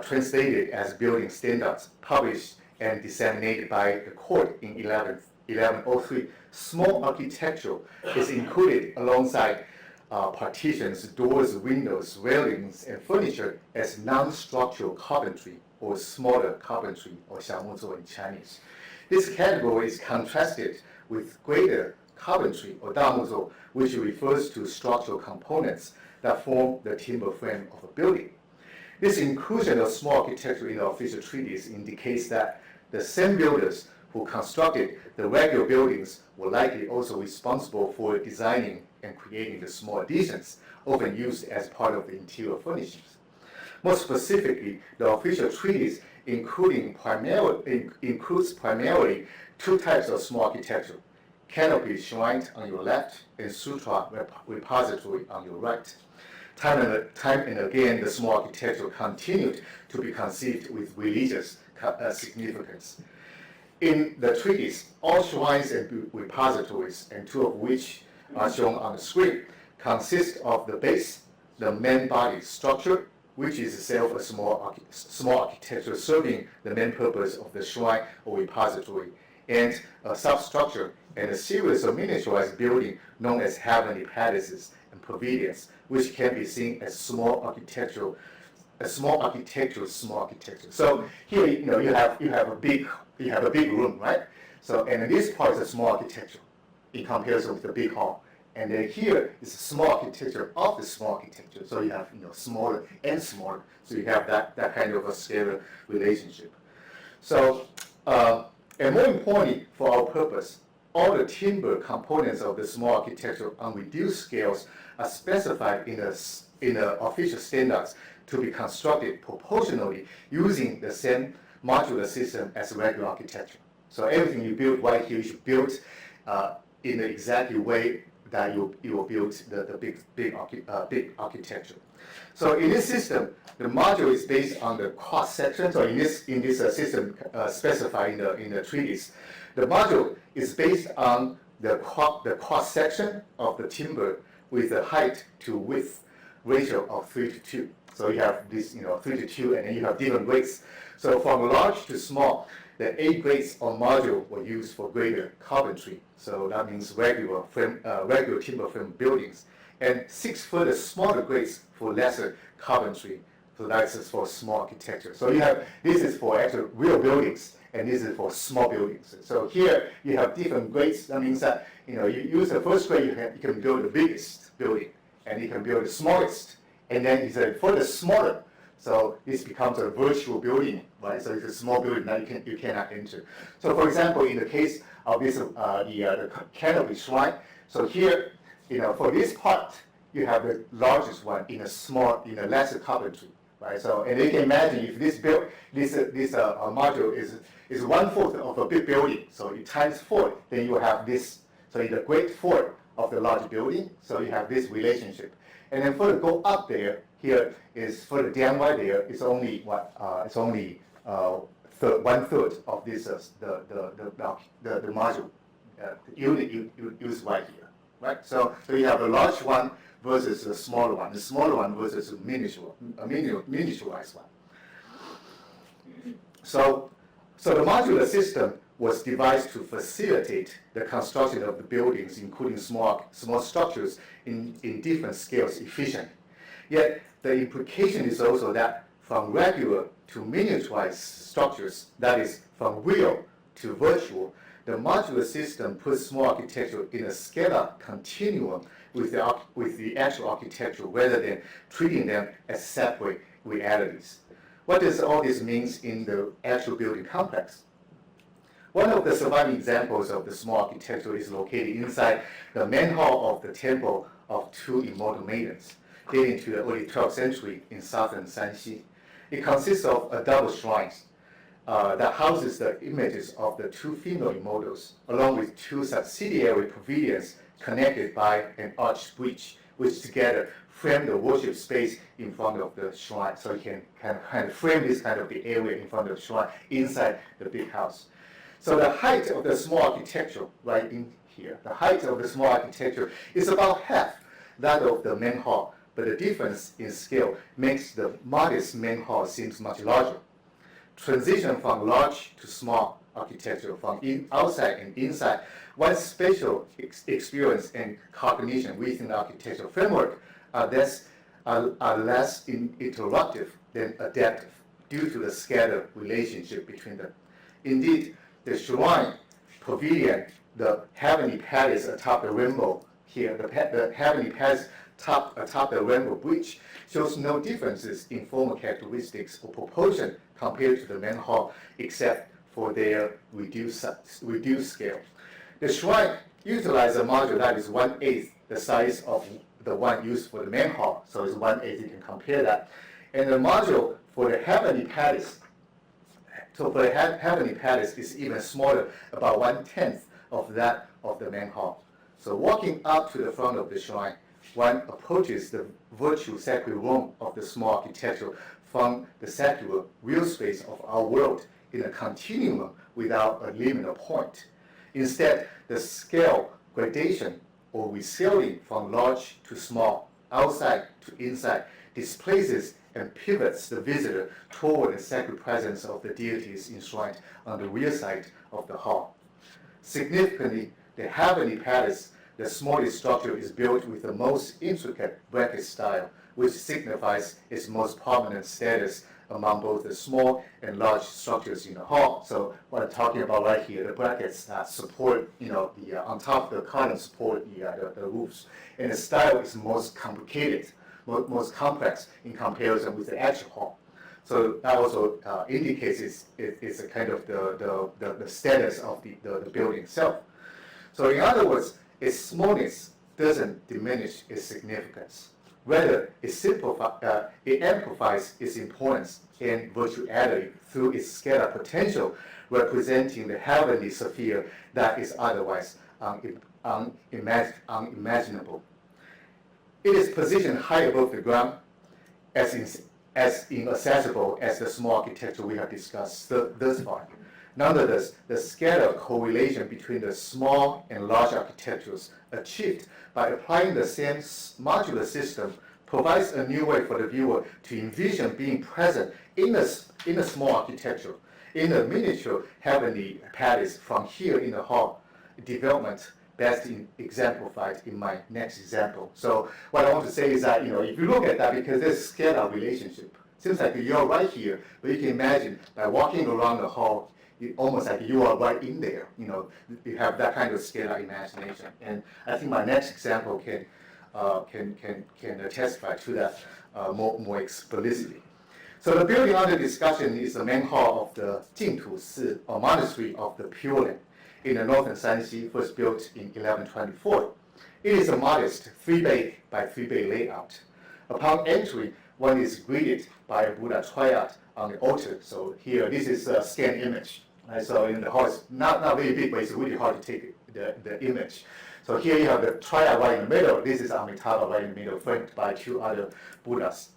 translated as building standards, published and disseminated by the court in 1103, small architecture is included alongside partitions, doors, windows, railings, and furniture as non-structural carpentry, or smaller carpentry, or 小木作 in Chinese. This category is contrasted with greater carpentry, or 大木作, which refers to structural components that form the timber frame of a building. This inclusion of small architecture in the official treatise indicates that the same builders who constructed the regular buildings were likely also responsible for designing and creating the small additions, often used as part of the interior furnishings. More specifically, the official treatise includes primarily two types of small architecture: canopy shrine on your left and sutra repository on your right. Time and again, the small architecture continued to be conceived with religious significance. In the treatise, all shrines and repositories, and two of which are shown on the screen, consist of the base, the main body structure, which is itself a small architecture serving the main purpose of the shrine or repository, and a substructure and a series of miniaturized buildings known as heavenly palaces and pavilions, which can be seen as small architecture. So here, you have a big room, right? So, and this part is a small architecture in comparison with the big hall. And then here is a small architecture of the small architecture. So you have smaller and smaller. So you have that kind of a scalar relationship. So, and more importantly, for our purpose, all the timber components of the small architecture on reduced scales are specified in the official standards to be constructed proportionally using the same modular system as regular architecture. So everything you build right here, you should build in the exact way that you will build the big architecture. So in this system, the module is based on the cross section. So in this system specified in the treatise, the module is based on the cross section of the timber with a height to width ratio of 3:2. So you have this 3:2, and then you have different grades. So from large to small, the 8 grades of module were used for greater carpentry. So that means regular timber frame buildings, and 6 further smaller grades for lesser carpentry. So that's for small architecture. So you have, this is for actual real buildings, and this is for small buildings. So here you have different grades. That means that you use the first grade, you can build the biggest building, and you can build the smallest, and then you say further smaller. So this becomes a virtual building, right? So it's a small building that you cannot enter. So for example, in the case of this the canopy shrine, so here for this part you have the largest one in a lesser carpentry, right? So and you can imagine if this module is 1/4 of a big building, so you times 4, then you have this. So in the great 4 of the large building, so you have this relationship. And then further go up there, here is further downward there, it's only what? It's only 1/3 of this the module unit you use right here, right? So you have a large one versus a smaller one, the smaller one versus a miniaturized one. So the modular system was devised to facilitate the construction of the buildings, including small structures in different scales efficiently. Yet the implication is also that from regular to miniaturized structures, that is, from real to virtual, the modular system puts small architecture in a scalar continuum with the actual architecture rather than treating them as separate realities. What does all this mean in the actual building complex? One of the surviving examples of the small architecture is located inside the main hall of the Temple of Two Immortal Maidens, dating to the early 12th century in southern Shanxi. It consists of a double shrine that houses the images of the 2 female immortals, along with 2 subsidiary pavilions connected by an arched bridge, which together frame the worship space in front of the shrine. So you can kind of frame this kind of the area in front of the shrine inside the big house. So the height of the small architecture, right in here, the height of the small architecture is about half that of the main hall, but the difference in scale makes the modest main hall seems much larger. Transition from large to small architecture, from outside and inside, one's spatial experience and cognition within the architectural framework are less interruptive than adaptive due to the scattered relationship between them. Indeed, the shrine, pavilion, the heavenly palace atop the rainbow here, the heavenly palace atop the rainbow bridge shows no differences in formal characteristics or proportion compared to the main hall, except for their reduced scale. The shrine utilizes a module that is 1/8 the size of the one used for the main hall, so it's 1/8. You can compare that. And the module for the heavenly palace. So for the heavenly palace is even smaller, about 1/10 of that of the main hall. So walking up to the front of the shrine, one approaches the virtual sacred room of the small architecture from the secular real space of our world in a continuum without a liminal point. Instead, the scale gradation or rescaling from large to small, outside to inside, displaces and pivots the visitor toward the sacred presence of the deities enshrined on the rear side of the hall. Significantly, the heavenly palace, the smallest structure, is built with the most intricate bracket style, which signifies its most prominent status among both the small and large structures in the hall. So what I'm talking about right here, the brackets that support, on top of the column support the roofs. And the style is most complicated, most complex in comparison with the actual hall. So that also indicates it's a kind of the status of the building itself. So in other words, its smallness doesn't diminish its significance. Rather, it amplifies its importance and virtuality through its scalar potential, representing the heavenly sphere that is otherwise unimaginable. It is positioned high above the ground, as inaccessible as the small architecture we have discussed thus far. Nonetheless, the scalar correlation between the small and large architectures achieved by applying the same modular system provides a new way for the viewer to envision being present in a small architecture, in a miniature heavenly palace from here in the hall development, best exemplified in my next example. So what I want to say is that, if you look at that, because there's scalar relationship, seems like you're right here, but you can imagine by walking around the hall, almost like you are right in there. You have that kind of scalar imagination. And I think my next example can testify to that more explicitly. So the building under discussion is the main hall of the Jingtu Si, or monastery of the Pure Land, in the northern Shanxi, first built in 1124. It is a modest 3-bay by 3-bay layout. Upon entry, one is greeted by a Buddha triad on the altar. So here, this is a scanned image. Right? So in the hall, it's not very big, but it's really hard to take the image. So here you have the triad right in the middle. This is Amitabha right in the middle, flanked by 2 other Buddhas.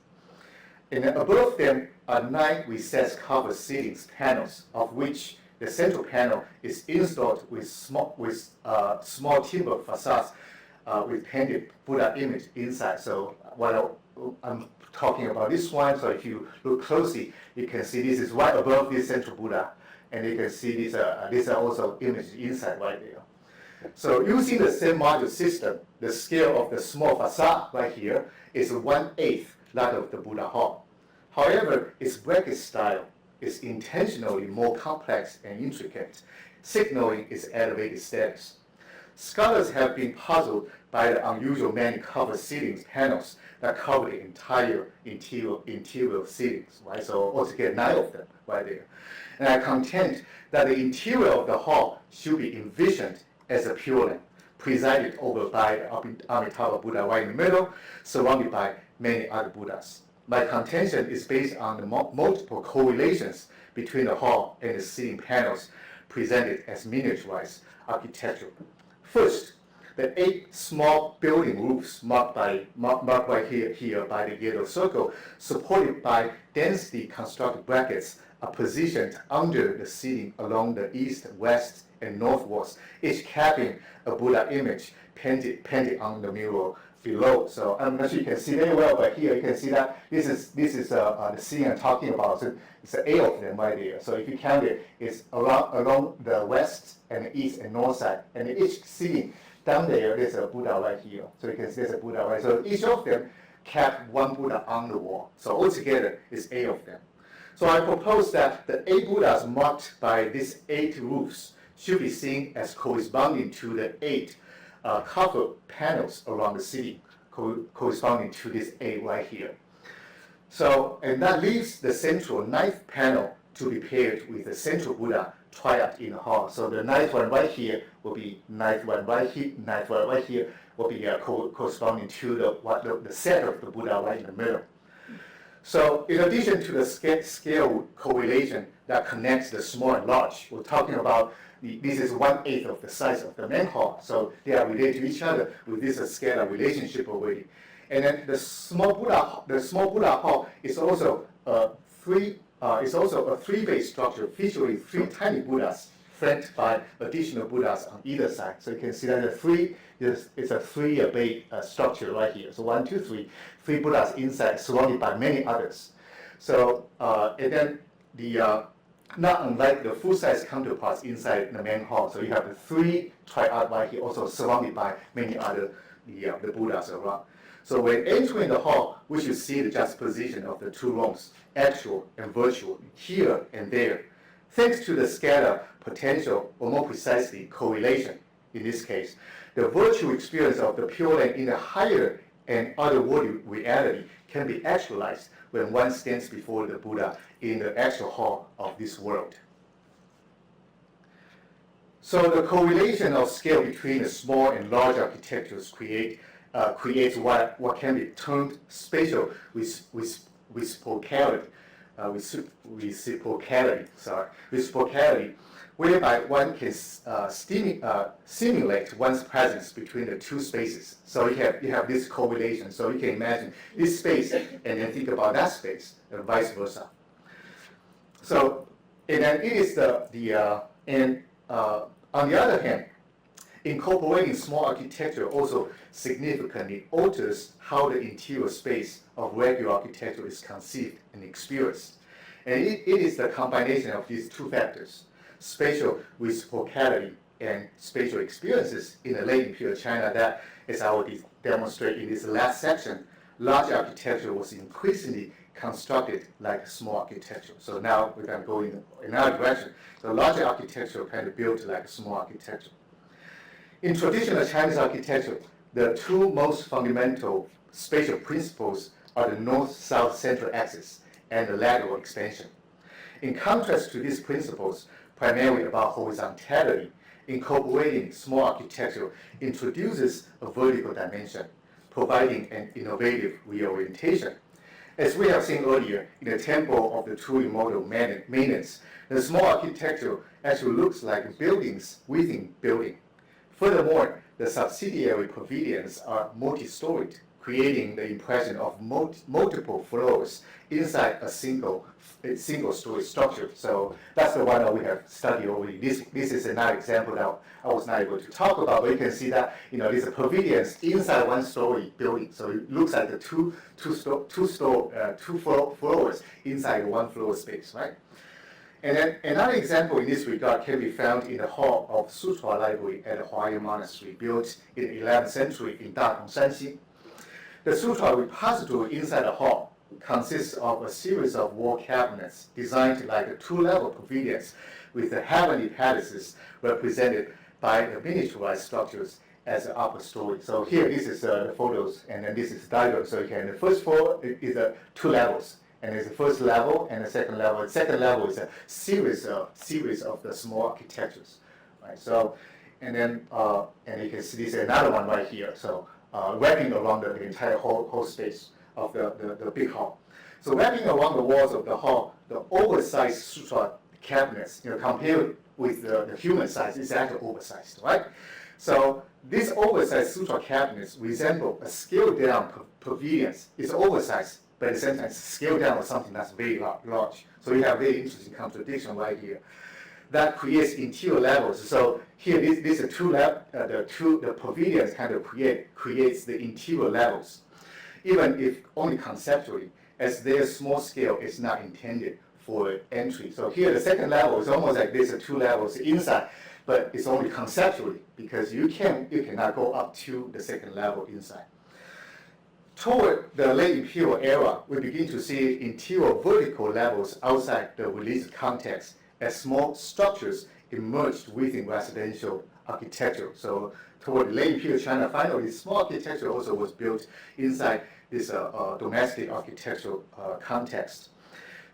And then above them are 9 recessed covered ceilings panels, of which the central panel is installed with small timber facades with painted Buddha image inside. So what I'm talking about this one, so if you look closely, you can see this is right above this central Buddha, and you can see these are also images inside right there. So using the same module system, the scale of the small facade right here is 1/8 that of the Buddha hall. However, its bracket style is intentionally more complex and intricate, signaling its elevated status. Scholars have been puzzled by the unusual many covered ceilings panels that cover the entire interior ceilings, right? So altogether 9 of them right there. And I contend that the interior of the hall should be envisioned as a Pure Land, presided over by the Amitabha Buddha right in the middle, surrounded by many other Buddhas. My contention is based on the multiple correlations between the hall and the ceiling panels presented as miniaturized architecture. First, the 8 small building roofs marked right here by the yellow circle, supported by densely constructed brackets, are positioned under the ceiling along the east, west, and north walls, each carrying a Buddha image painted on the mural below. So I'm not sure you can see very well, but here you can see that this is the scene I'm talking about. So it's 8 of them right there. So if you count it, it's along the west and the east and north side, and each ceiling down there's a Buddha right here. So you can see there's a Buddha right. So each of them kept 1 Buddha on the wall. So altogether, it's 8 of them. So I propose that the 8 Buddhas marked by these 8 roofs should be seen as corresponding to the 8 covered panels around the ceiling, corresponding to this 8 right here. So, and that leaves the central 9th panel to be paired with the central Buddha triad in the hall. So the 9th one right here will be 9th one right here, 9th one right here will be corresponding to the set of the Buddha right in the middle. So in addition to the scale correlation that connects the small and large, we're talking about this is 1/8 of the size of the main hall. So they are related to each other with this scalar relationship already. And then the small Buddha hall is also a 3-bay structure featuring 3 tiny Buddhas flanked by additional Buddhas on either side. So you can see that it's a 3-bay structure right here. So 1, 2, 3, 3 Buddhas inside, surrounded by many others. So and then not unlike the full-size counterparts inside the main hall. So you have the 3 triad right here, also surrounded by many other the Buddhas around. So when entering the hall, we should see the juxtaposition of the 2 rooms, actual and virtual, here and there. Thanks to the scalar potential, or more precisely, correlation, in this case, the virtual experience of the Pure Land in the higher and otherworldly reality can be actualized when one stands before the Buddha in the actual hall of this world. So the correlation of scale between the small and large architectures creates what can be termed spatial reciprocality, whereby one can simulate one's presence between the two spaces. So you have this correlation. So you can imagine this space and then think about that space, and vice versa. So, and then it is on the other hand, incorporating small architecture also significantly alters how the interior space of regular architecture is conceived and experienced. And it is the combination of these two factors, spatial reciprocality and spatial experiences in the late imperial China, that, as I will demonstrate in this last section, large architecture was increasingly constructed like small architecture. So now we're going to go in another direction. So larger architecture kind of built like a small architecture. In traditional Chinese architecture, the two most fundamental spatial principles are the north-south central axis and the lateral expansion. In contrast to these principles, primarily about horizontality, incorporating small architecture introduces a vertical dimension, providing an innovative reorientation. As we have seen earlier in the temple of the two immortal maintenance, the small architecture actually looks like buildings within building. Furthermore, the subsidiary pavilions are multi-storied, creating the impression of multiple floors inside a single story structure. So that's the one that we have studied already. This is another example that I was not able to talk about, but you can see that these are pavilions inside one story building. So it looks like the two floors inside one floor space, right? And then another example in this regard can be found in the hall of Sutra Library at the Huayan Monastery, built in the 11th century in Datong, Shanxi. The Sutra repository inside the hall consists of a series of wall cabinets designed like two-level pavilions with the heavenly palaces represented by the miniaturized structures as the upper story. So here, this is the photos, and then this is the diagram. So the first floor is two levels. And there's the first level and the second level. The second level is a series of the small architectures, right? So, and then and you can see this is another one right here. So wrapping around the entire whole space of the big hall. So wrapping around the walls of the hall, the oversized sutra cabinets, compared with the human size, is actually oversized, right? So these oversized sutra cabinets resemble a scaled down pavilions. It's oversized, but at the same time, it's scaled down to something that's very large. So you have very interesting contradiction right here. That creates interior levels. So here, this is the pavilions kind of creates the interior levels, even if only conceptually, as their small scale is not intended for entry. So here, the second level is almost like there's two levels inside, but it's only conceptually because you cannot go up to the second level inside. Toward the late imperial era, we begin to see interior vertical levels outside the religious context as small structures emerged within residential architecture. So toward the late imperial China, finally, small architecture also was built inside this domestic architectural context.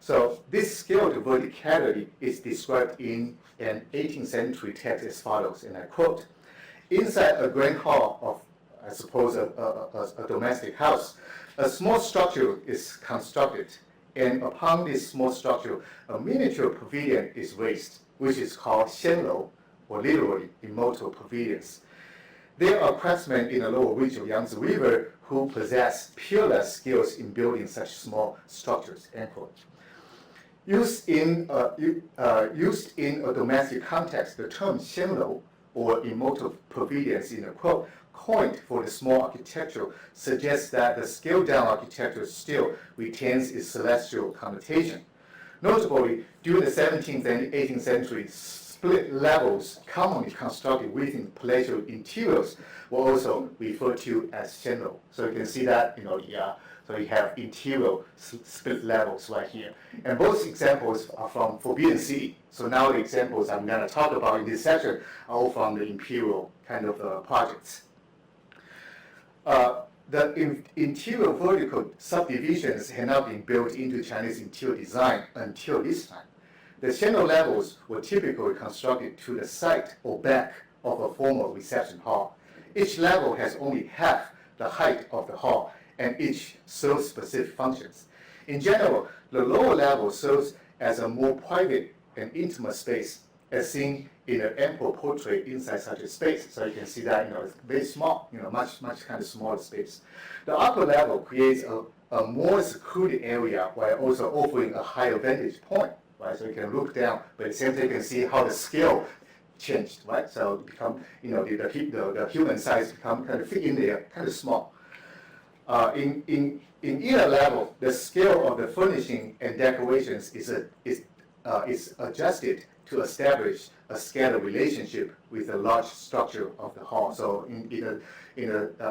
So this scaled verticality is described in an 18th century text as follows, and I quote, "Inside a grand hall of, I suppose, a domestic house, a small structure is constructed, and upon this small structure, a miniature pavilion is raised, which is called xianlou, or literally immortal pavilions. There are craftsmen in the lower reach of Yangtze River who possess peerless skills in building such small structures," end quote. Used in a domestic context, the term xianlou, or immortal pavilions in a quote, coined for the small architecture, suggests that the scaled-down architecture still retains its celestial connotation. Notably, during the 17th and 18th centuries, split levels commonly constructed within palatial interiors were also referred to as xianlou. So you can see that, so you have interior split levels right here. And both examples are from Forbidden City. So now the examples I'm going to talk about in this section are all from the imperial kind of projects. The interior vertical subdivisions had not been built into Chinese interior design until this time. The xianlou levels were typically constructed to the side or back of a formal reception hall. Each level has only half the height of the hall, and each serves specific functions. In general, the lower level serves as a more private and intimate space, as seen in an ample portrait inside such a space. So you can see that, it's very small, much kind of smaller space. The upper level creates a more secluded area while also offering a higher vantage point, right? So you can look down, but at the same time you can see how the scale changed, right? So it become, the human size become kind of fit in there, kind of small. In either level, the scale of the furnishing and decorations is adjusted to establish a scalar relationship with the large structure of the hall. So in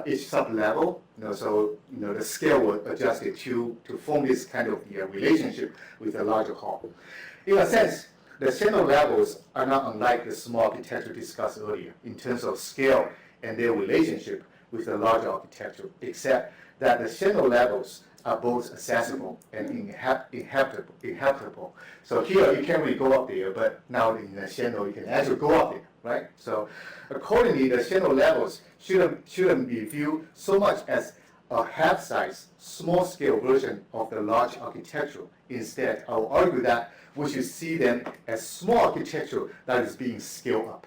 each sub-level, the scale was adjusted to form this kind of relationship with the larger hall. In a sense, the channel levels are not unlike the small architecture discussed earlier in terms of scale and their relationship with the larger architecture, except that the channel levels are both accessible and inhabitable. So here you can't really go up there, but now in the channel you can actually go up there, right? So accordingly, the channel levels shouldn't be viewed so much as a half-size, small-scale version of the large architecture. Instead, I will argue that we should see them as small architecture that is being scaled up.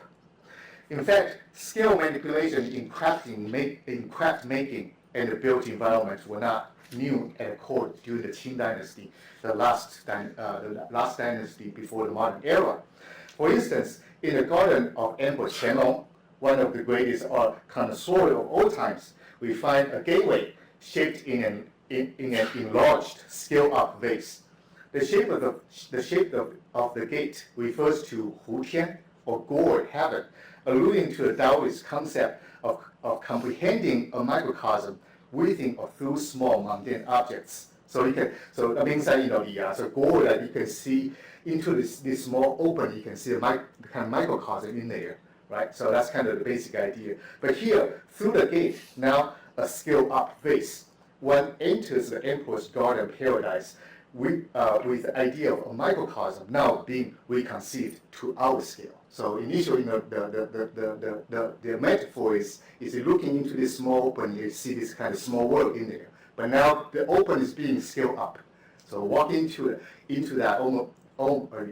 In fact, scale manipulation in craft making and the built environment were not new at court during the Qing dynasty, the last dynasty before the modern era. For instance, in the garden of Emperor Qianlong, one of the greatest art connoisseurs of all times, we find a gateway shaped in an enlarged, scale-up vase. The shape of the gate refers to Hu Tian, or gourd heaven, alluding to the Taoist concept of comprehending a microcosm within or through small mundane objects. So that means that so gourd that you can see into this small opening, you can see the kind of microcosm in there, right? So that's kind of the basic idea. But here, through the gate, now a scale-up vase. One enters the emperor's garden paradise with the idea of a microcosm now being reconceived to our scale. So initially, the metaphor is looking into this small opening, you see this kind of small world in there. But now the open is being scaled up. So walk into that,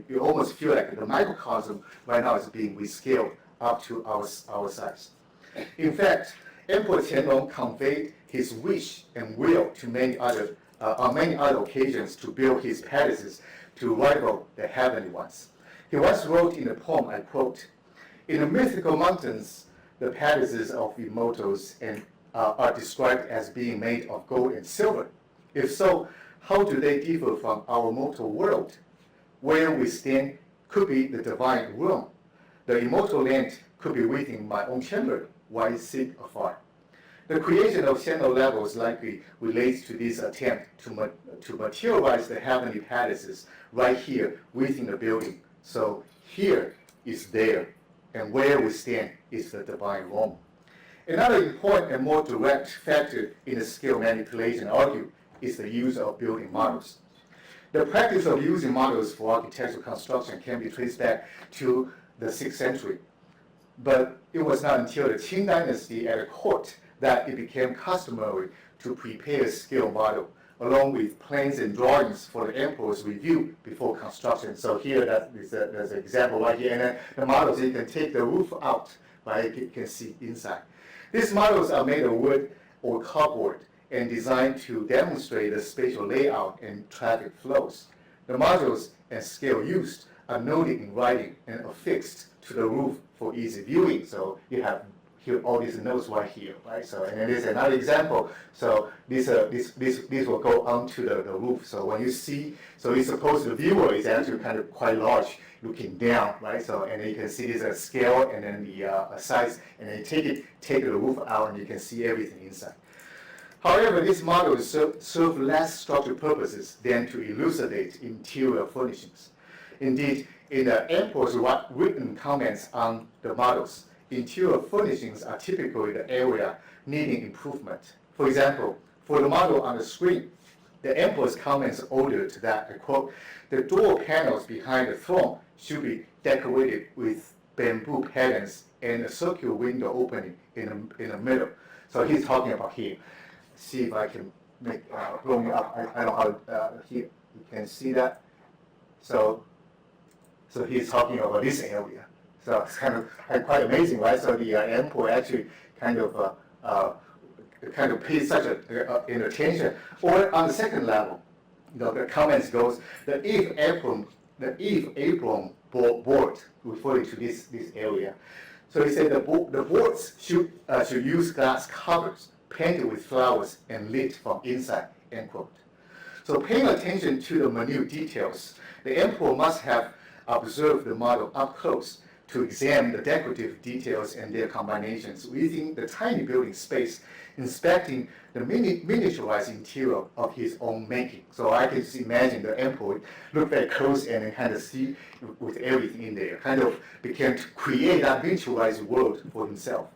you almost feel like the microcosm right now is being rescaled up to our size. In fact, Emperor Qianlong conveyed his wish and will to on many other occasions to build his palaces to rival the heavenly ones. He once wrote in a poem, I quote, "In the mythical mountains, the palaces of immortals are described as being made of gold and silver. If so, how do they differ from our mortal world? Where we stand could be the divine realm. The immortal land could be within my own chamber. Why sit afar?" The creation of channel levels likely relates to this attempt to materialize the heavenly palaces right here within the building. So here is there, and where we stand is the divine realm. Another important and more direct factor in the scale manipulation argued is the use of building models. The practice of using models for architectural construction can be traced back to the 6th century. But it was not until the Qing dynasty at the court that it became customary to prepare a scale model along with plans and drawings for the emperor's review before construction. So here there's an example right here, and then the models, you can take the roof out, right? You can see inside. These models are made of wood or cardboard and designed to demonstrate the spatial layout and traffic flows. The modules and scale used are noted in writing and affixed to the roof for easy viewing. So you have here all these notes right here, right? So and then there's another example. So this will go onto the roof. So when you see, so it's supposed the viewer is actually kind of quite large, looking down, right? So and then you can see this a scale and then the size, and then you take the roof out, and you can see everything inside. However, these models serve less structural purposes than to elucidate interior furnishings. Indeed, in the emperor's written comments on the models, interior furnishings are typically the area needing improvement. For example, for the model on the screen, the emperor's comments ordered that, I quote, "The door panels behind the throne should be decorated with bamboo patterns and a circular window opening in the middle." So he's talking about here. See if I can make blowing up. I don't know how here you can see that. So So he's talking about this area. So it's kind of quite amazing, right? So the emperor actually kind of pays such an attention. Or on the second level, the comments goes that if Abram board, referring to this area, so he said the boards should use glass covers painted with flowers and lit from inside, end quote. So paying attention to the minute details, the emperor must have observed the model up close to examine the decorative details and their combinations within the tiny building space, inspecting the miniaturized interior of his own making. So I can just imagine the emperor look very close and then kind of see with everything in there, kind of began to create that miniaturized world for himself.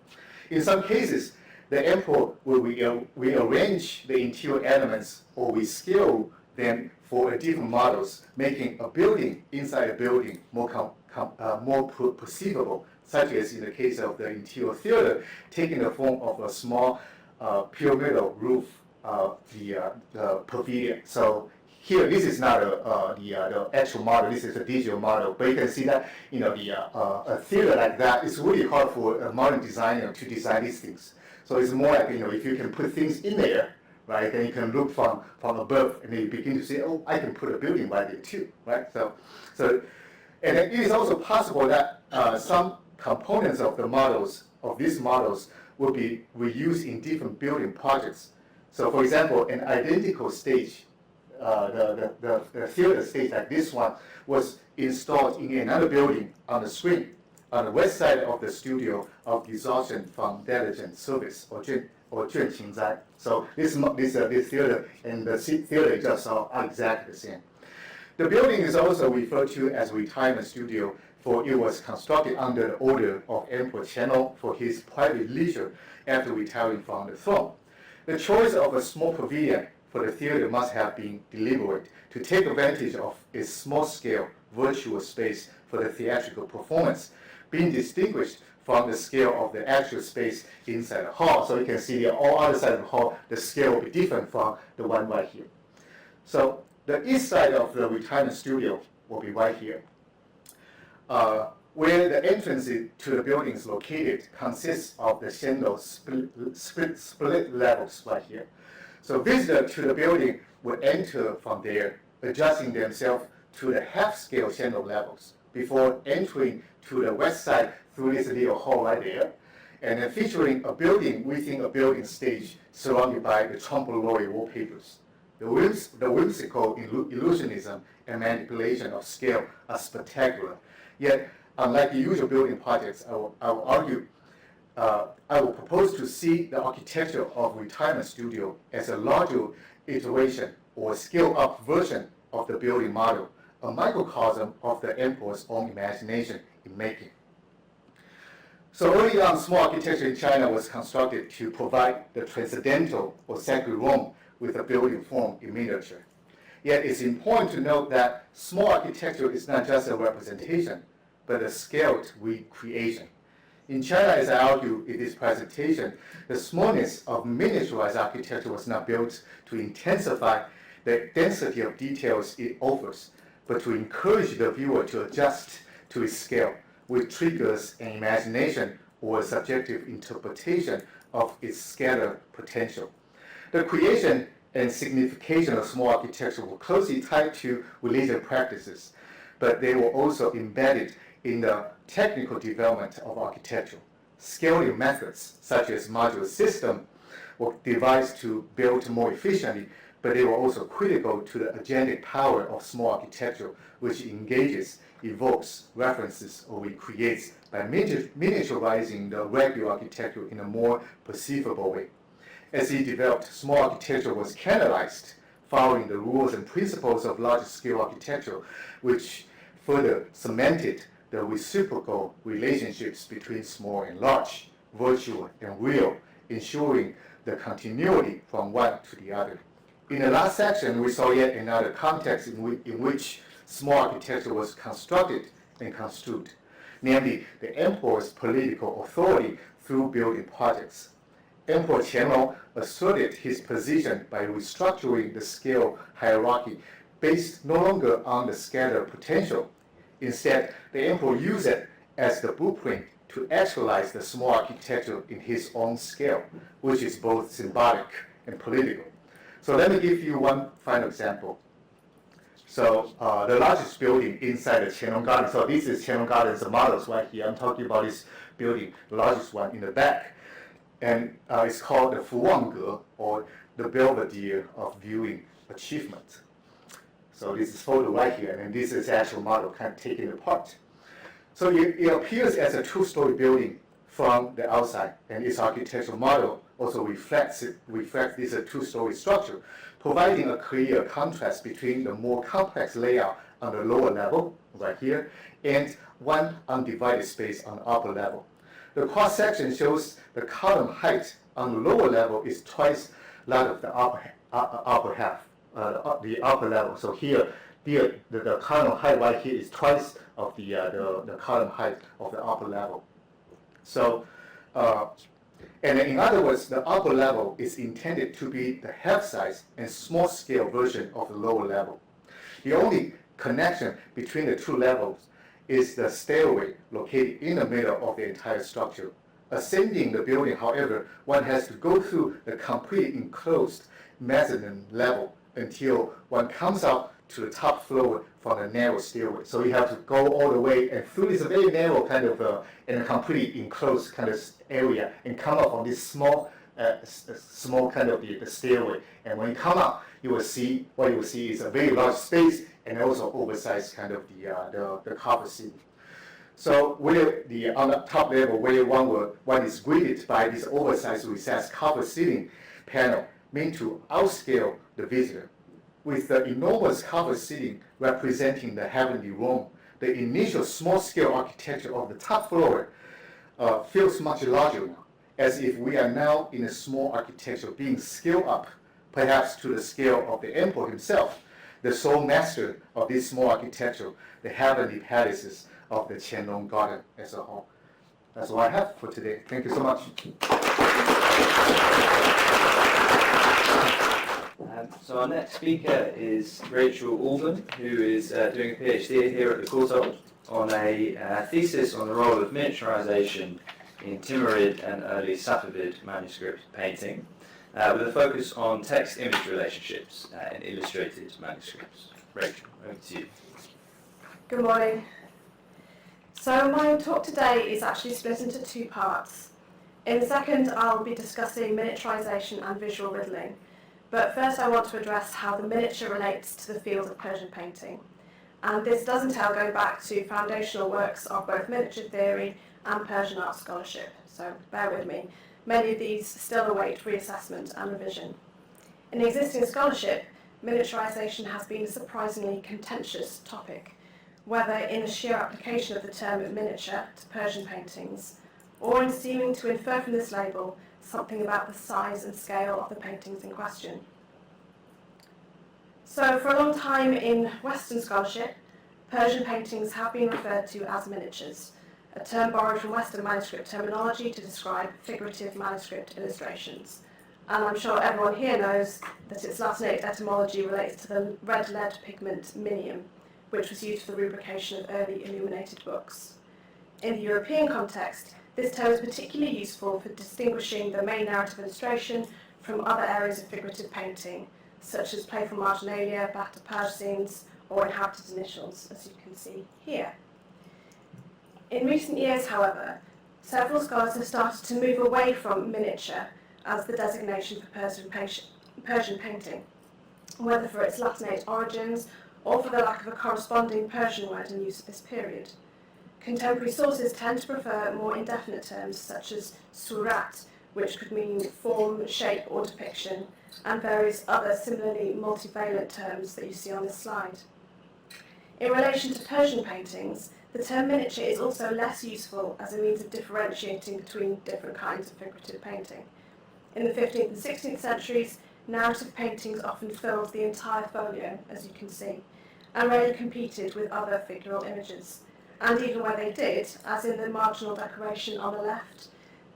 In some cases, the emperor will rearrange the interior elements or rescale them for different models, making a building inside a building more perceivable, such as in the case of the interior theater, taking the form of a small pyramidal roof, the pavilion. So here, this is not the actual model. This is a digital model. But you can see that a theater like that, it's really hard for a modern designer to design these things. So it's more like if you can put things in there, right? Then you can look from above, and then you begin to say, oh, I can put a building right there too, right? So and it is also possible that some components of these models will be reused in different building projects. So for example, an identical stage, the theater stage like this one, was installed in another building on the screen on the west side of the studio of exhaustion from diligent service or 倦勤灾. So this theater and the theater just are exactly the same. The building is also referred to as retirement studio, for it was constructed under the order of Emperor Qianlong for his private leisure after retiring from the throne. The choice of a small pavilion for the theater must have been deliberate to take advantage of its small-scale virtual space for the theatrical performance, being distinguished from the scale of the actual space inside the hall. So you can see the all other side of the hall, the scale will be different from the one right here. So the east side of the retirement studio will be right here. Where the entrance to the building is located consists of the shingle split levels right here. So visitors to the building will enter from there, adjusting themselves to the half-scale shingle levels before entering to the west side through this little hall right there, and then featuring a building within a building stage surrounded by the trompe-l'oeil wallpapers. The whimsical illusionism and manipulation of scale are spectacular. Yet, unlike the usual building projects, I will argue, I will propose to see the architecture of retirement studio as a larger iteration or scale-up version of the building model, a microcosm of the emperor's own imagination in making. So early on, small architecture in China was constructed to provide the transcendental or sacred realm with a building form in miniature. Yet it's important to note that small architecture is not just a representation, but a scaled recreation. In China, as I argue in this presentation, the smallness of miniaturized architecture was not built to intensify the density of details it offers, but to encourage the viewer to adjust to its scale, which triggers an imagination or a subjective interpretation of its scattered potential. The creation and signification of small architecture were closely tied to religious practices, but they were also embedded in the technical development of architecture. Scaling methods, such as modular system, were devised to build more efficiently, but they were also critical to the agentic power of small architecture, which engages, evokes, references, or recreates by miniaturizing the regular architecture in a more perceivable way. As it developed, small architecture was canalized, following the rules and principles of large-scale architecture, which further cemented the reciprocal relationships between small and large, virtual and real, ensuring the continuity from one to the other. In the last section, we saw yet another context in which small architecture was constructed and construed, namely the emperor's political authority through building projects. Emperor Qianlong asserted his position by restructuring the scale hierarchy based no longer on the scattered potential. Instead, the emperor used it as the blueprint to actualize the small architecture in his own scale, which is both symbolic and political. So let me give you one final example. So the largest building inside the Qianlong Garden, so this is Qianlong Garden's models right here. I'm talking about this building, the largest one in the back. And it's called the Fuwangge, or the Belvedere of Viewing Achievement. So this is photo right here, and this is actual model kind of taken apart. So it appears as a two-story building from the outside, and its architectural model also reflects this two-story structure, providing a clear contrast between the more complex layout on the lower level, right here, and one undivided space on the upper level. The cross-section shows the column height on the lower level is twice that of the upper half, the upper level. So here, the column height right here is twice of the column height of the upper level. So, and in other words, the upper level is intended to be the half-size and small-scale version of the lower level. The only connection between the two levels is the stairway located in the middle of the entire structure. Ascending the building, however, one has to go through the complete enclosed mezzanine level until one comes up to the top floor from the narrow stairway. So you have to go all the way and through this very narrow kind of and a complete enclosed kind of area and come up on this small kind of the stairway. And when you come up, you will see what you will see is a very large space and also oversized kind of the carpet ceiling. So where on the top level, where one is greeted by this oversized recessed carpet ceiling panel, meant to outscale the visitor. With the enormous carpet ceiling representing the heavenly realm, the initial small-scale architecture of the top floor feels much larger now, as if we are now in a small architecture being scaled up, perhaps to the scale of the emperor himself, the sole master of this small architecture, the heavenly palaces of the Qianlong Garden as a whole. That's all I have for today. Thank you so much. So our next speaker is Rachel Alban, who is doing a PhD here at the Courtauld on a thesis on the role of miniaturization in Timurid and early Safavid manuscript painting, with a focus on text-image relationships in illustrated manuscripts. Rachel, over to you. Good morning. So my talk today is actually split into two parts. In the second, I'll be discussing miniaturization and visual riddling. But first I want to address how the miniature relates to the field of Persian painting. And this does entail going back to foundational works of both miniature theory and Persian art scholarship. So bear with me. Many of these still await reassessment and revision. In existing scholarship, miniaturization has been a surprisingly contentious topic, whether in a sheer application of the term miniature to Persian paintings, or in seeming to infer from this label something about the size and scale of the paintings in question. So for a long time in Western scholarship, Persian paintings have been referred to as miniatures, a term borrowed from Western manuscript terminology to describe figurative manuscript illustrations. And I'm sure everyone here knows that its Latinate etymology relates to the red lead pigment minium, which was used for the rubrication of early illuminated books. In the European context, this term is particularly useful for distinguishing the main narrative illustration from other areas of figurative painting, such as playful marginalia, battle page scenes, or inhabited initials, as you can see here. In recent years, however, several scholars have started to move away from miniature as the designation for Persian painting, whether for its Latinate origins or for the lack of a corresponding Persian word in use at this period. Contemporary sources tend to prefer more indefinite terms such as surat, which could mean form, shape or depiction, and various other similarly multivalent terms that you see on this slide. In relation to Persian paintings, the term miniature is also less useful as a means of differentiating between different kinds of figurative painting. In the 15th and 16th centuries, narrative paintings often filled the entire folio, as you can see, and rarely competed with other figural images. And even where they did, as in the marginal decoration on the left,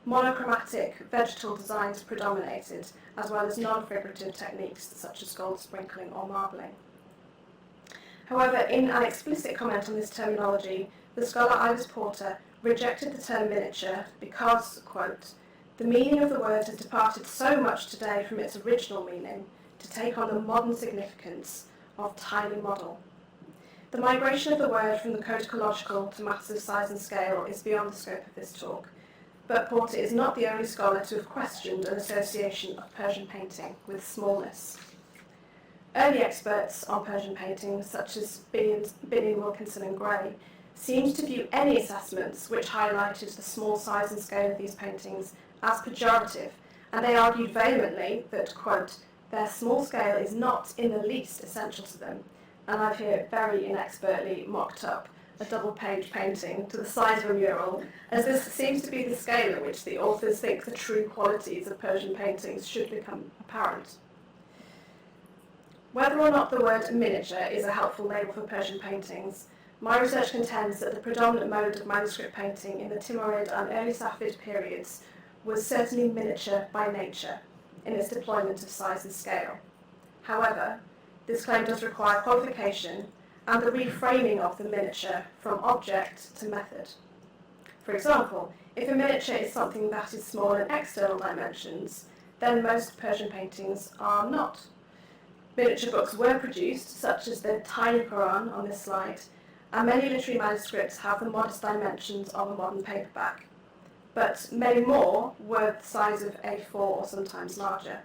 monochromatic vegetal designs predominated, as well as non-figurative techniques such as gold sprinkling or marbling. However, in an explicit comment on this terminology, the scholar Iris Porter rejected the term miniature because, quote, "the meaning of the word has departed so much today from its original meaning to take on the modern significance of tiny model." The migration of the word from the codicological to matters of size and scale is beyond the scope of this talk, but Porter is not the only scholar to have questioned an association of Persian painting with smallness. Early experts on Persian painting, such as Binning, Wilkinson and Gray, seemed to view any assessments which highlighted the small size and scale of these paintings as pejorative, and they argued vehemently that, quote, "their small scale is not in the least essential to them," and I've here very inexpertly mocked up a double-page painting to the size of a mural, as this seems to be the scale at which the authors think the true qualities of Persian paintings should become apparent. Whether or not the word miniature is a helpful label for Persian paintings, my research contends that the predominant mode of manuscript painting in the Timurid and early Safavid periods was certainly miniature by nature in its deployment of size and scale. However, this claim does require qualification and the reframing of the miniature from object to method. For example, if a miniature is something that is small in external dimensions, then most Persian paintings are not. Miniature books were produced, such as the tiny Quran on this slide, and many literary manuscripts have the modest dimensions of a modern paperback, but many more were the size of A4 or sometimes larger.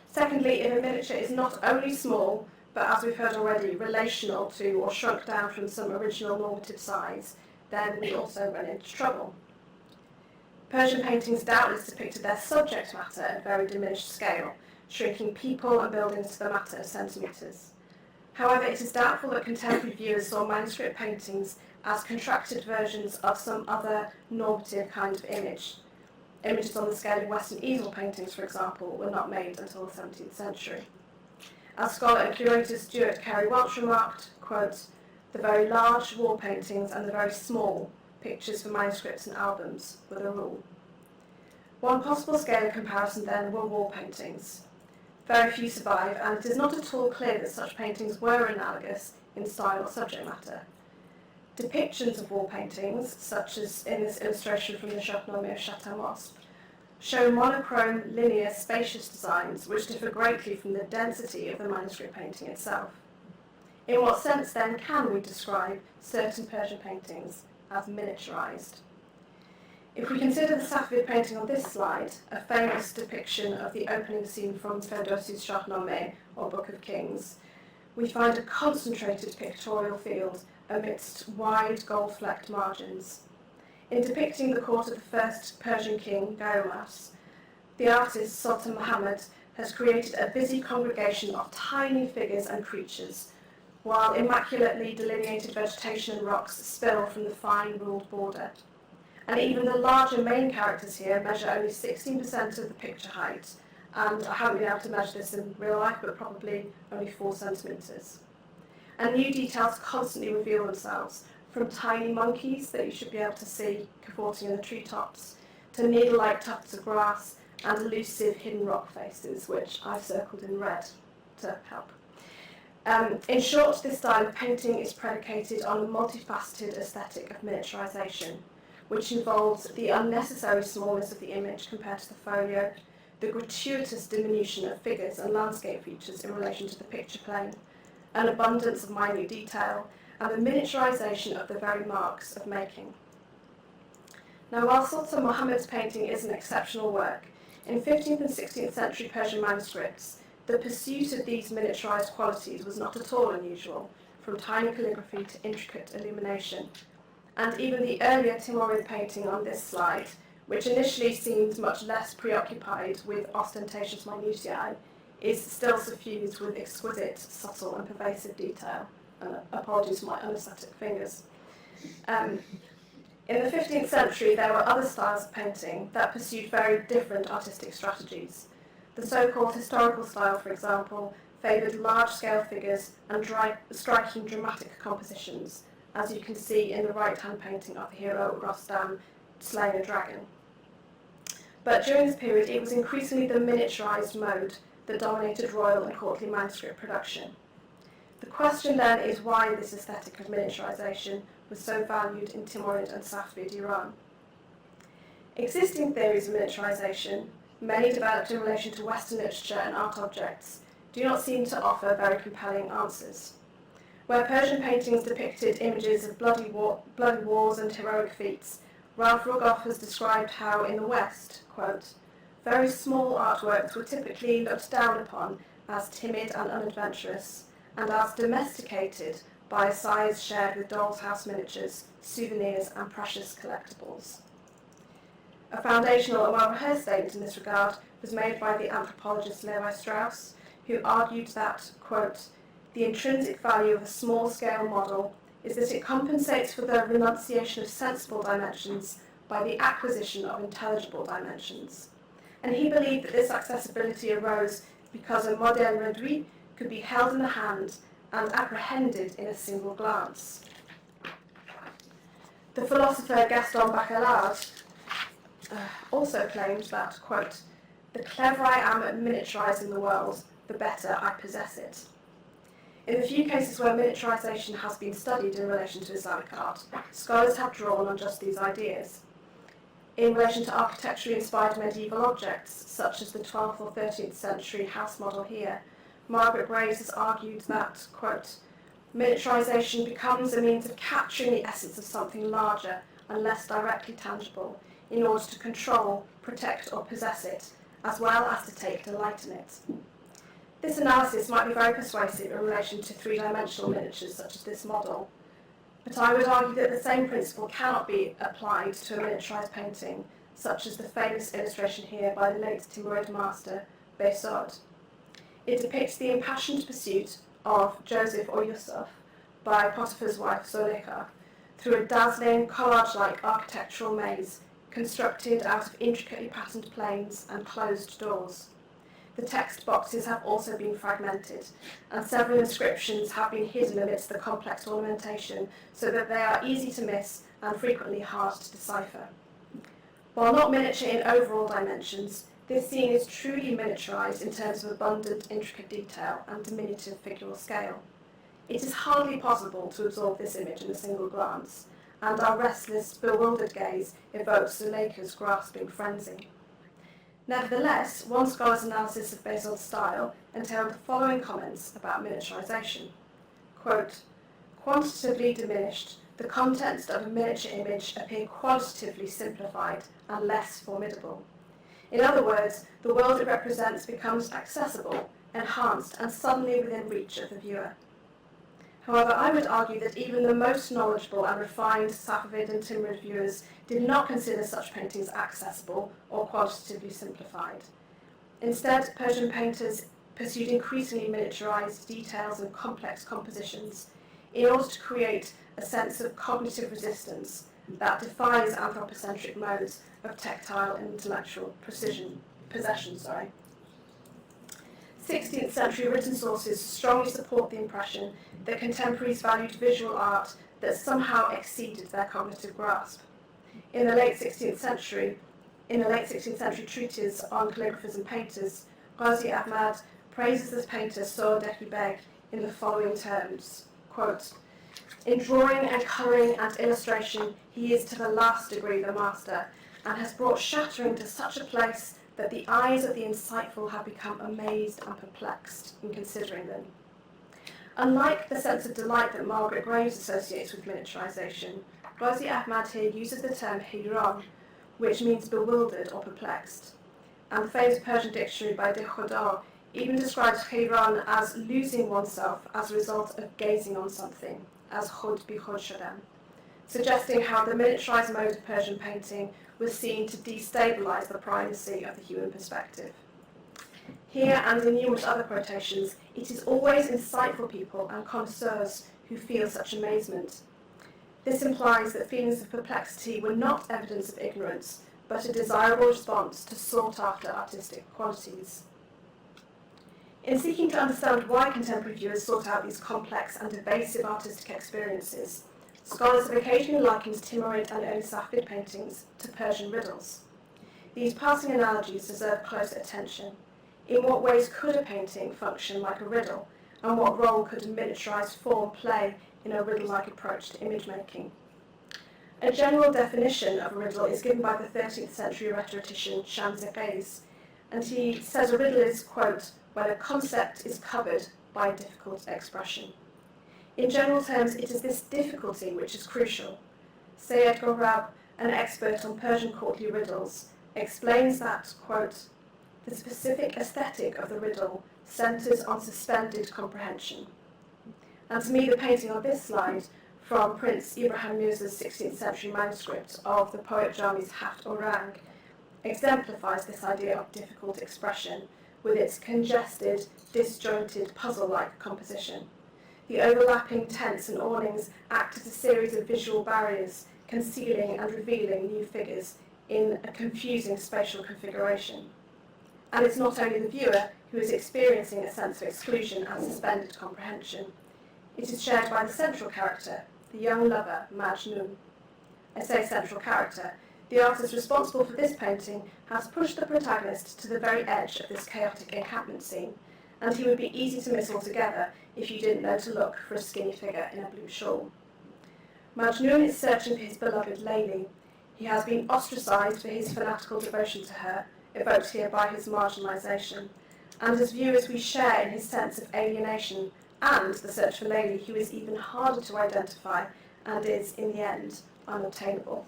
Secondly, if a miniature is not only small, but as we've heard already, relational to or shrunk down from some original normative size, then we also run into trouble. Persian paintings doubtless depicted their subject matter at very diminished scale, shrinking people and buildings to the matter of centimetres. However, it is doubtful that contemporary viewers saw manuscript paintings as contracted versions of some other normative kind of image. Images on the scale of Western easel paintings, for example, were not made until the 17th century. As scholar and curator Stuart Carey Welch remarked, quote, "the very large wall paintings and the very small pictures for manuscripts and albums were the rule." One possible scale of comparison then were wall paintings. Very few survive, and it is not at all clear that such paintings were analogous in style or subject matter. Depictions of wall paintings, such as in this illustration from the Shahnameh of Chateau Mosque, show monochrome, linear, spacious designs which differ greatly from the density of the manuscript painting itself. In what sense, then, can we describe certain Persian paintings as miniaturized? If we consider the Safavid painting on this slide, a famous depiction of the opening scene from Ferdowsi's Shahnameh, or Book of Kings, we find a concentrated pictorial field amidst wide gold-flecked margins. In depicting the court of the first Persian king, Gayumas, the artist Sultan Muhammad has created a busy congregation of tiny figures and creatures, while immaculately delineated vegetation and rocks spill from the fine ruled border. And even the larger main characters here measure only 16% of the picture height, and I haven't been able to measure this in real life, but probably only 4 centimetres. And new details constantly reveal themselves, from tiny monkeys that you should be able to see cavorting in the treetops, to needle-like tufts of grass and elusive hidden rock faces, which I've circled in red to help. In short, this style of painting is predicated on a multifaceted aesthetic of miniaturisation, which involves the unnecessary smallness of the image compared to the folio, the gratuitous diminution of figures and landscape features in relation to the picture plane, an abundance of minute detail, and the miniaturisation of the very marks of making. Now, while Sultan Muhammad's painting is an exceptional work, in 15th and 16th century Persian manuscripts, the pursuit of these miniaturised qualities was not at all unusual, from tiny calligraphy to intricate illumination. And even the earlier Timurid painting on this slide, which initially seems much less preoccupied with ostentatious minutiae, is still suffused with exquisite, subtle and pervasive detail. And apologies for my unaesthetic fingers. In the 15th century, there were other styles of painting that pursued very different artistic strategies. The so-called historical style, for example, favoured large-scale figures and striking dramatic compositions, as you can see in the right-hand painting of the hero Rostam slaying a dragon. But during this period, it was increasingly the miniaturised mode that dominated royal and courtly manuscript production. The question then is why this aesthetic of miniaturization was so valued in Timurid and Safavid Iran. Existing theories of miniaturization, many developed in relation to Western literature and art objects, do not seem to offer very compelling answers. Where Persian paintings depicted images of bloody wars and heroic feats, Ralph Rogoff has described how in the West, quote, very small artworks were typically looked down upon as timid and unadventurous, and as domesticated by a size shared with doll's house miniatures, souvenirs and precious collectibles. A foundational and well-rehearsed statement in this regard was made by the anthropologist Levi Strauss, who argued that, quote, the intrinsic value of a small-scale model is that it compensates for the renunciation of sensible dimensions by the acquisition of intelligible dimensions. And he believed that this accessibility arose because a modèle réduit could be held in the hand and apprehended in a single glance. The philosopher Gaston Bachelard also claimed that, quote, the cleverer I am at miniaturizing the world, the better I possess it. In the few cases where miniaturization has been studied in relation to Islamic art, scholars have drawn on just these ideas. In relation to architecturally inspired medieval objects, such as the 12th or 13th century house model here, Margaret Graves has argued that, quote, miniaturization becomes a means of capturing the essence of something larger and less directly tangible in order to control, protect or possess it, as well as to take delight in it. This analysis might be very persuasive in relation to three-dimensional miniatures such as this model, but I would argue that the same principle cannot be applied to a miniaturized painting, such as the famous illustration here by the late Timurid master, Besod. It depicts the impassioned pursuit of Joseph or Yusuf by Potiphar's wife Zuleika through a dazzling, collage-like architectural maze constructed out of intricately patterned planes and closed doors. The text boxes have also been fragmented, and several inscriptions have been hidden amidst the complex ornamentation so that they are easy to miss and frequently hard to decipher. While not miniature in overall dimensions, this scene is truly miniaturized in terms of abundant, intricate detail and diminutive figural scale. It is hardly possible to absorb this image in a single glance, and our restless, bewildered gaze evokes Zuleika's grasping frenzy. Nevertheless, one scholar's analysis of Besod's style entailed the following comments about miniaturization. Quote, quantitatively diminished, the contents of a miniature image appear qualitatively simplified and less formidable. In other words, the world it represents becomes accessible, enhanced, and suddenly within reach of the viewer. However, I would argue that even the most knowledgeable and refined Safavid and Timurid viewers did not consider such paintings accessible or qualitatively simplified. Instead, Persian painters pursued increasingly miniaturized details and complex compositions in order to create a sense of cognitive resistance that defies anthropocentric modes of tactile and intellectual possession. 16th century written sources strongly support the impression that contemporaries valued visual art that somehow exceeded their cognitive grasp. In the late 16th century treatise on calligraphers and painters, Ghazi Ahmad praises the painter Sorodeki Beg in the following terms, quote, in drawing and colouring and illustration, he is to the last degree the master, and has brought shattering to such a place that the eyes of the insightful have become amazed and perplexed in considering them. Unlike the sense of delight that Margaret Graves associates with miniaturization, Ghazi Ahmad here uses the term hayran, which means bewildered or perplexed. And the famous Persian dictionary by de Khodar even describes hayran as losing oneself as a result of gazing on something, as khud bi khud shadam, suggesting how the miniaturized mode of Persian painting was seen to destabilize the primacy of the human perspective. Here and in numerous other quotations, it is always insightful people and connoisseurs who feel such amazement. This implies that feelings of perplexity were not evidence of ignorance, but a desirable response to sought-after artistic qualities. In seeking to understand why contemporary viewers sought out these complex and evasive artistic experiences, scholars have occasionally likened Timurid and early Safavid paintings to Persian riddles. These passing analogies deserve closer attention. In what ways could a painting function like a riddle, and what role could a miniaturized form play in a riddle-like approach to image making. A general definition of a riddle is given by the 13th century rhetorician Shamsakais, and he says a riddle is, quote, when a concept is covered by a difficult expression. In general terms, it is this difficulty which is crucial. Sayed Gorab, an expert on Persian courtly riddles, explains that, quote, the specific aesthetic of the riddle centres on suspended comprehension. And to me, the painting on this slide from Prince Ibrahim Mirza's 16th century manuscript of the poet Jami's Haft Orang exemplifies this idea of difficult expression with its congested, disjointed, puzzle-like composition. The overlapping tents and awnings act as a series of visual barriers, concealing and revealing new figures in a confusing spatial configuration. And it's not only the viewer who is experiencing a sense of exclusion and suspended comprehension. It is shared by the central character, the young lover, Majnun. I say central character. The artist responsible for this painting has pushed the protagonist to the very edge of this chaotic encampment scene, and he would be easy to miss altogether if you didn't know to look for a skinny figure in a blue shawl. Majnun is searching for his beloved Layli. He has been ostracised for his fanatical devotion to her, evoked here by his marginalisation, and as viewers we share in his sense of alienation and the search for Layli, who is even harder to identify and is, in the end, unobtainable.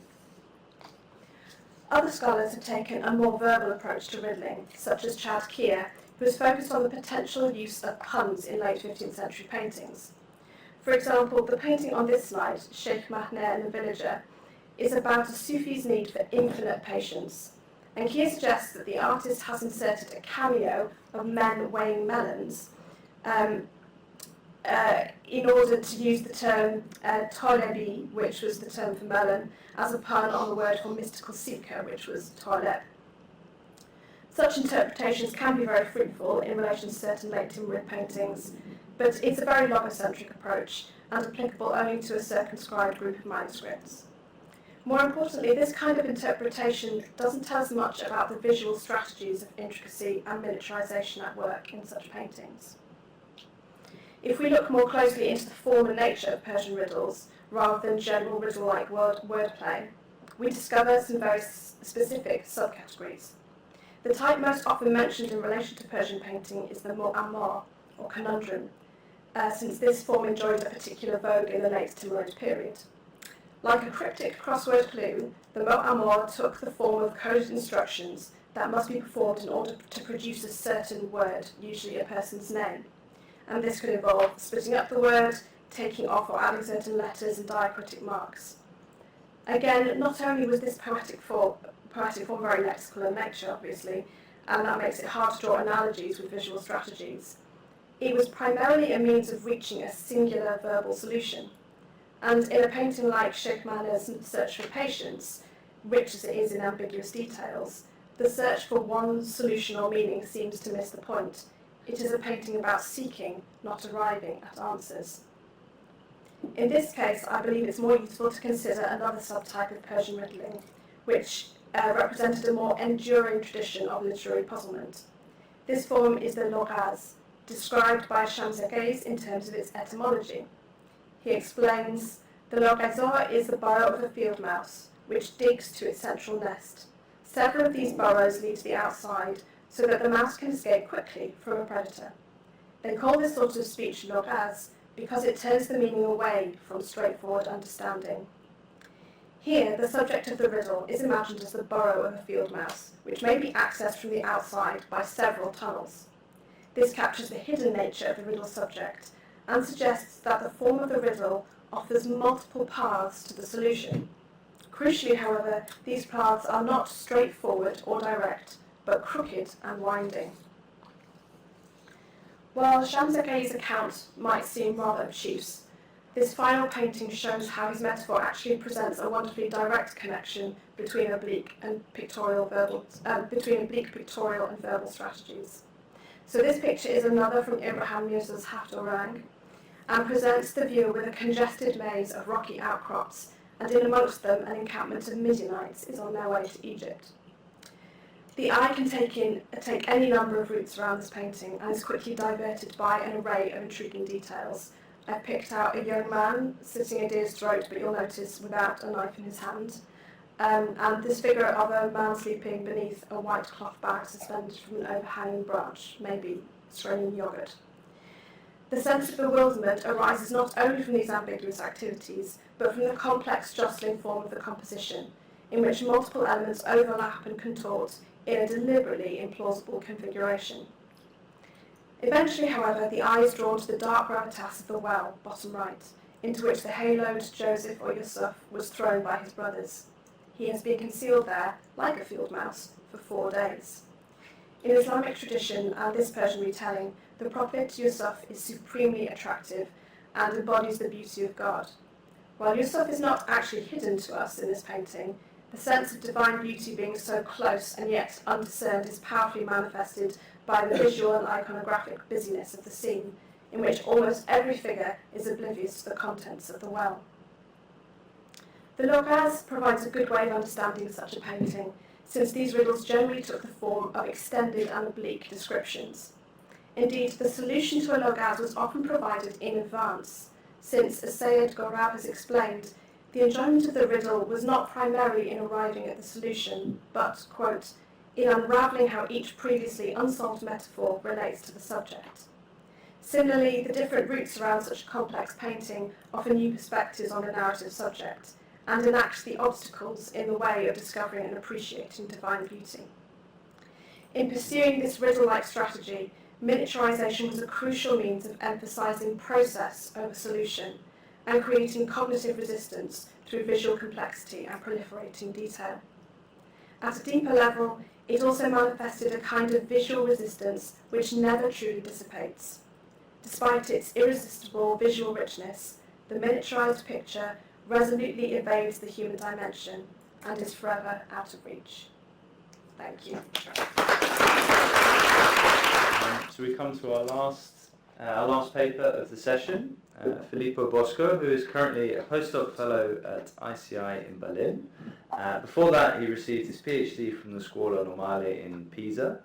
Other scholars have taken a more verbal approach to riddling, such as Chad Keir, who has focused on the potential use of puns in late 15th century paintings. For example, the painting on this slide, Sheikh Mahner and the Villager, is about a Sufi's need for infinite patience, and Keir suggests that the artist has inserted a cameo of men weighing melons in order to use the term tolebi, which was the term for melon, as a pun on the word for mystical seeker, which was toileb. Such interpretations can be very fruitful in relation to certain late Timurid paintings, but it's a very logocentric approach and applicable only to a circumscribed group of manuscripts. More importantly, this kind of interpretation doesn't tell us much about the visual strategies of intricacy and miniaturization at work in such paintings. If we look more closely into the form and nature of Persian riddles, rather than general riddle-like wordplay, we discover some very specific subcategories. The type most often mentioned in relation to Persian painting is the mu'ammar, or conundrum, since this form enjoyed a particular vogue in the late Timurid period. Like a cryptic crossword clue, the mu'ammar took the form of coded instructions that must be performed in order to produce a certain word, usually a person's name. And this could involve splitting up the word, taking off or adding certain letters and diacritic marks. Again, not only was this poetic form very lexical in nature, obviously, and that makes it hard to draw analogies with visual strategies, it was primarily a means of reaching a singular verbal solution. And in a painting like Sheikh Mahner's Search for Patience, rich as it is in ambiguous details, the search for one solution or meaning seems to miss the point. It is a painting about seeking, not arriving at answers. In this case, I believe it's more useful to consider another subtype of Persian riddling, which represented a more enduring tradition of literary puzzlement. This form is the logaz, described by Shamsakais in terms of its etymology. He explains, the logazor is the burrow of a field mouse, which digs to its central nest. Several of these burrows lead to the outside, so that the mouse can escape quickly from a predator. They call this sort of speech logaz because it turns the meaning away from straightforward understanding. Here, the subject of the riddle is imagined as the burrow of a field mouse, which may be accessed from the outside by several tunnels. This captures the hidden nature of the riddle subject and suggests that the form of the riddle offers multiple paths to the solution. Crucially, however, these paths are not straightforward or direct, but crooked and winding. While Shamsakai's account might seem rather obtuse, this final painting shows how his metaphor actually presents a wonderfully direct connection between oblique pictorial and verbal strategies. So this picture is another from Ibrahim Mirza's Haft Orang, and presents the viewer with a congested maze of rocky outcrops, and in amongst them an encampment of Midianites is on their way to Egypt. The eye can take any number of routes around this painting and is quickly diverted by an array of intriguing details. I've picked out a young man sitting at deer's throat, but you'll notice without a knife in his hand, and this figure of a man sleeping beneath a white cloth bag suspended from an overhanging branch, maybe straining yogurt. The sense of bewilderment arises not only from these ambiguous activities, but from the complex jostling form of the composition, in which multiple elements overlap and contort in a deliberately implausible configuration. Eventually, however, the eye is drawn to the dark gravitas of the well, bottom right, into which the haloed Joseph or Yusuf was thrown by his brothers. He has been concealed there, like a field mouse, for 4 days. In Islamic tradition and this Persian retelling, the prophet Yusuf is supremely attractive and embodies the beauty of God. While Yusuf is not actually hidden to us in this painting, the sense of divine beauty being so close and yet undiscerned is powerfully manifested by the visual and iconographic busyness of the scene, in which almost every figure is oblivious to the contents of the well. The logaz provides a good way of understanding such a painting, since these riddles generally took the form of extended and oblique descriptions. Indeed, the solution to a logaz was often provided in advance, since, as Sayed Gorab has explained, the enjoyment of the riddle was not primarily in arriving at the solution, but, quote, in unravelling how each previously unsolved metaphor relates to the subject. Similarly, the different routes around such a complex painting offer new perspectives on a narrative subject, and enact the obstacles in the way of discovering and appreciating divine beauty. In pursuing this riddle-like strategy, miniaturization was a crucial means of emphasizing process over solution and creating cognitive resistance through visual complexity and proliferating detail. At a deeper level, it also manifested a kind of visual resistance which never truly dissipates. Despite its irresistible visual richness, the miniaturized picture resolutely evades the human dimension and is forever out of reach. Thank you. So we come to our last paper of the session. Filippo Bosco, who is currently a postdoc fellow at ICI in Berlin. Before that, he received his PhD from the Scuola Normale in Pisa,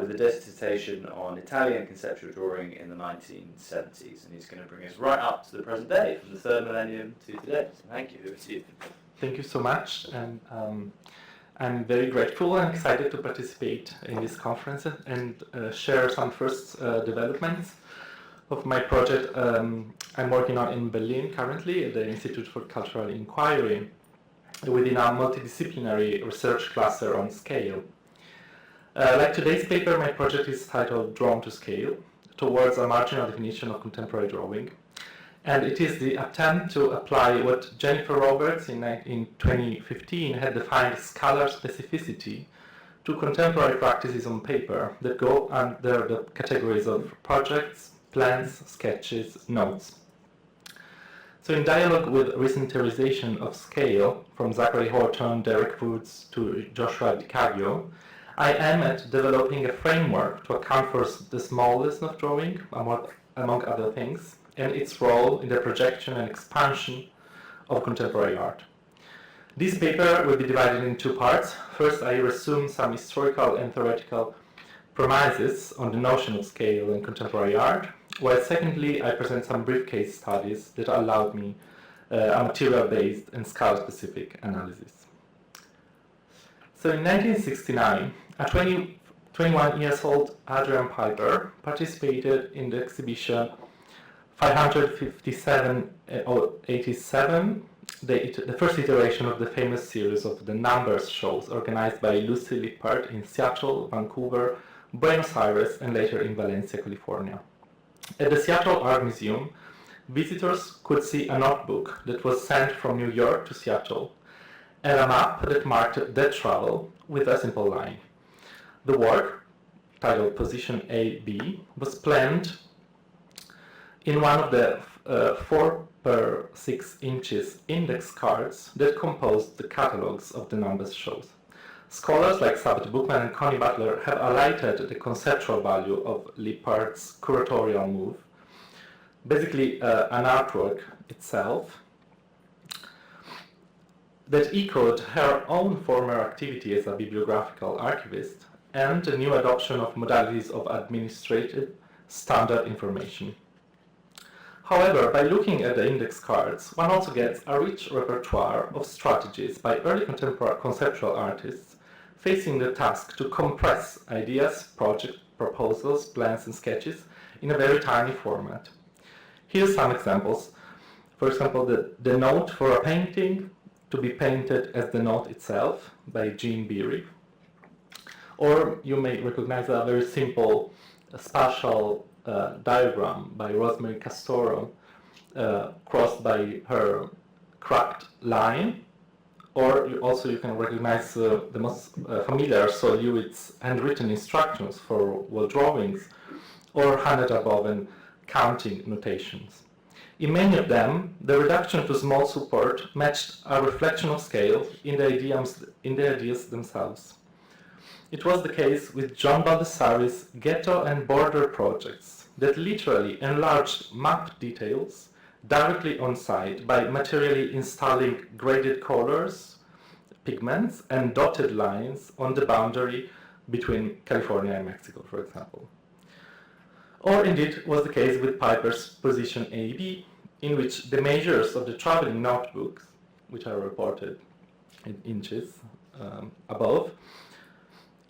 with a dissertation on Italian conceptual drawing in the 1970s, and he's going to bring us right up to the present day, from the third millennium to today. So thank you. Over to you. Thank you so much, and I'm very grateful and excited to participate in this conference and share some first developments of my project I'm working on in Berlin currently at the Institute for Cultural Inquiry within our multidisciplinary research cluster on scale. Like today's paper, my project is titled Drawn to Scale, towards a marginal definition of contemporary drawing. And it is the attempt to apply what Jennifer Roberts in 2015 had defined as scalar specificity to contemporary practices on paper that go under the categories of projects, plans, sketches, notes. So in dialogue with recentterization of scale, from Zachary Horton, Derek Woods to Joshua DiCavio, I am at developing a framework to account for the smallness of drawing, among other things, and its role in the projection and expansion of contemporary art. This paper will be divided in 2 parts. First, I resume some historical and theoretical premises on the notion of scale in contemporary art, while secondly, I present some brief case studies that allowed me a material-based and scale-specific analysis. So in 1969, a 21-year-old Adrian Piper participated in the exhibition 557-87, the first iteration of the famous series of the Numbers shows organized by Lucy Lippard in Seattle, Vancouver, Buenos Aires, and later in Valencia, California. At the Seattle Art Museum, visitors could see a notebook that was sent from New York to Seattle, and a map that marked that travel with a simple line. The work, titled Position A-B, was planned in one of the 4x6 inches index cards that composed the catalogs of the Numbers shows. Scholars like Sabbath Bookman and Connie Butler have highlighted the conceptual value of Lippard's curatorial move, basically an artwork itself, that echoed her own former activity as a bibliographical archivist and the new adoption of modalities of administrative standard information. However, by looking at the index cards, one also gets a rich repertoire of strategies by early contemporary conceptual artists facing the task to compress ideas, project proposals, plans, and sketches in a very tiny format. Here's some examples. For example, the note for a painting to be painted as the note itself by Jean Beery. Or you may recognize a very simple spatial diagram by Rosemary Castoro, crossed by her cracked line. Or you can recognize the most familiar Sol Lewitt's handwritten instructions for wall drawings, or handed above and counting notations. In many of them, the reduction to small support matched a reflection of scale in the ideas themselves. It was the case with John Baldessari's ghetto and border projects that literally enlarged map details directly on site by materially installing graded colors, pigments, and dotted lines on the boundary between California and Mexico, for example. Or indeed was the case with Piper's position AB, in which the measures of the traveling notebooks, which are reported in inches above,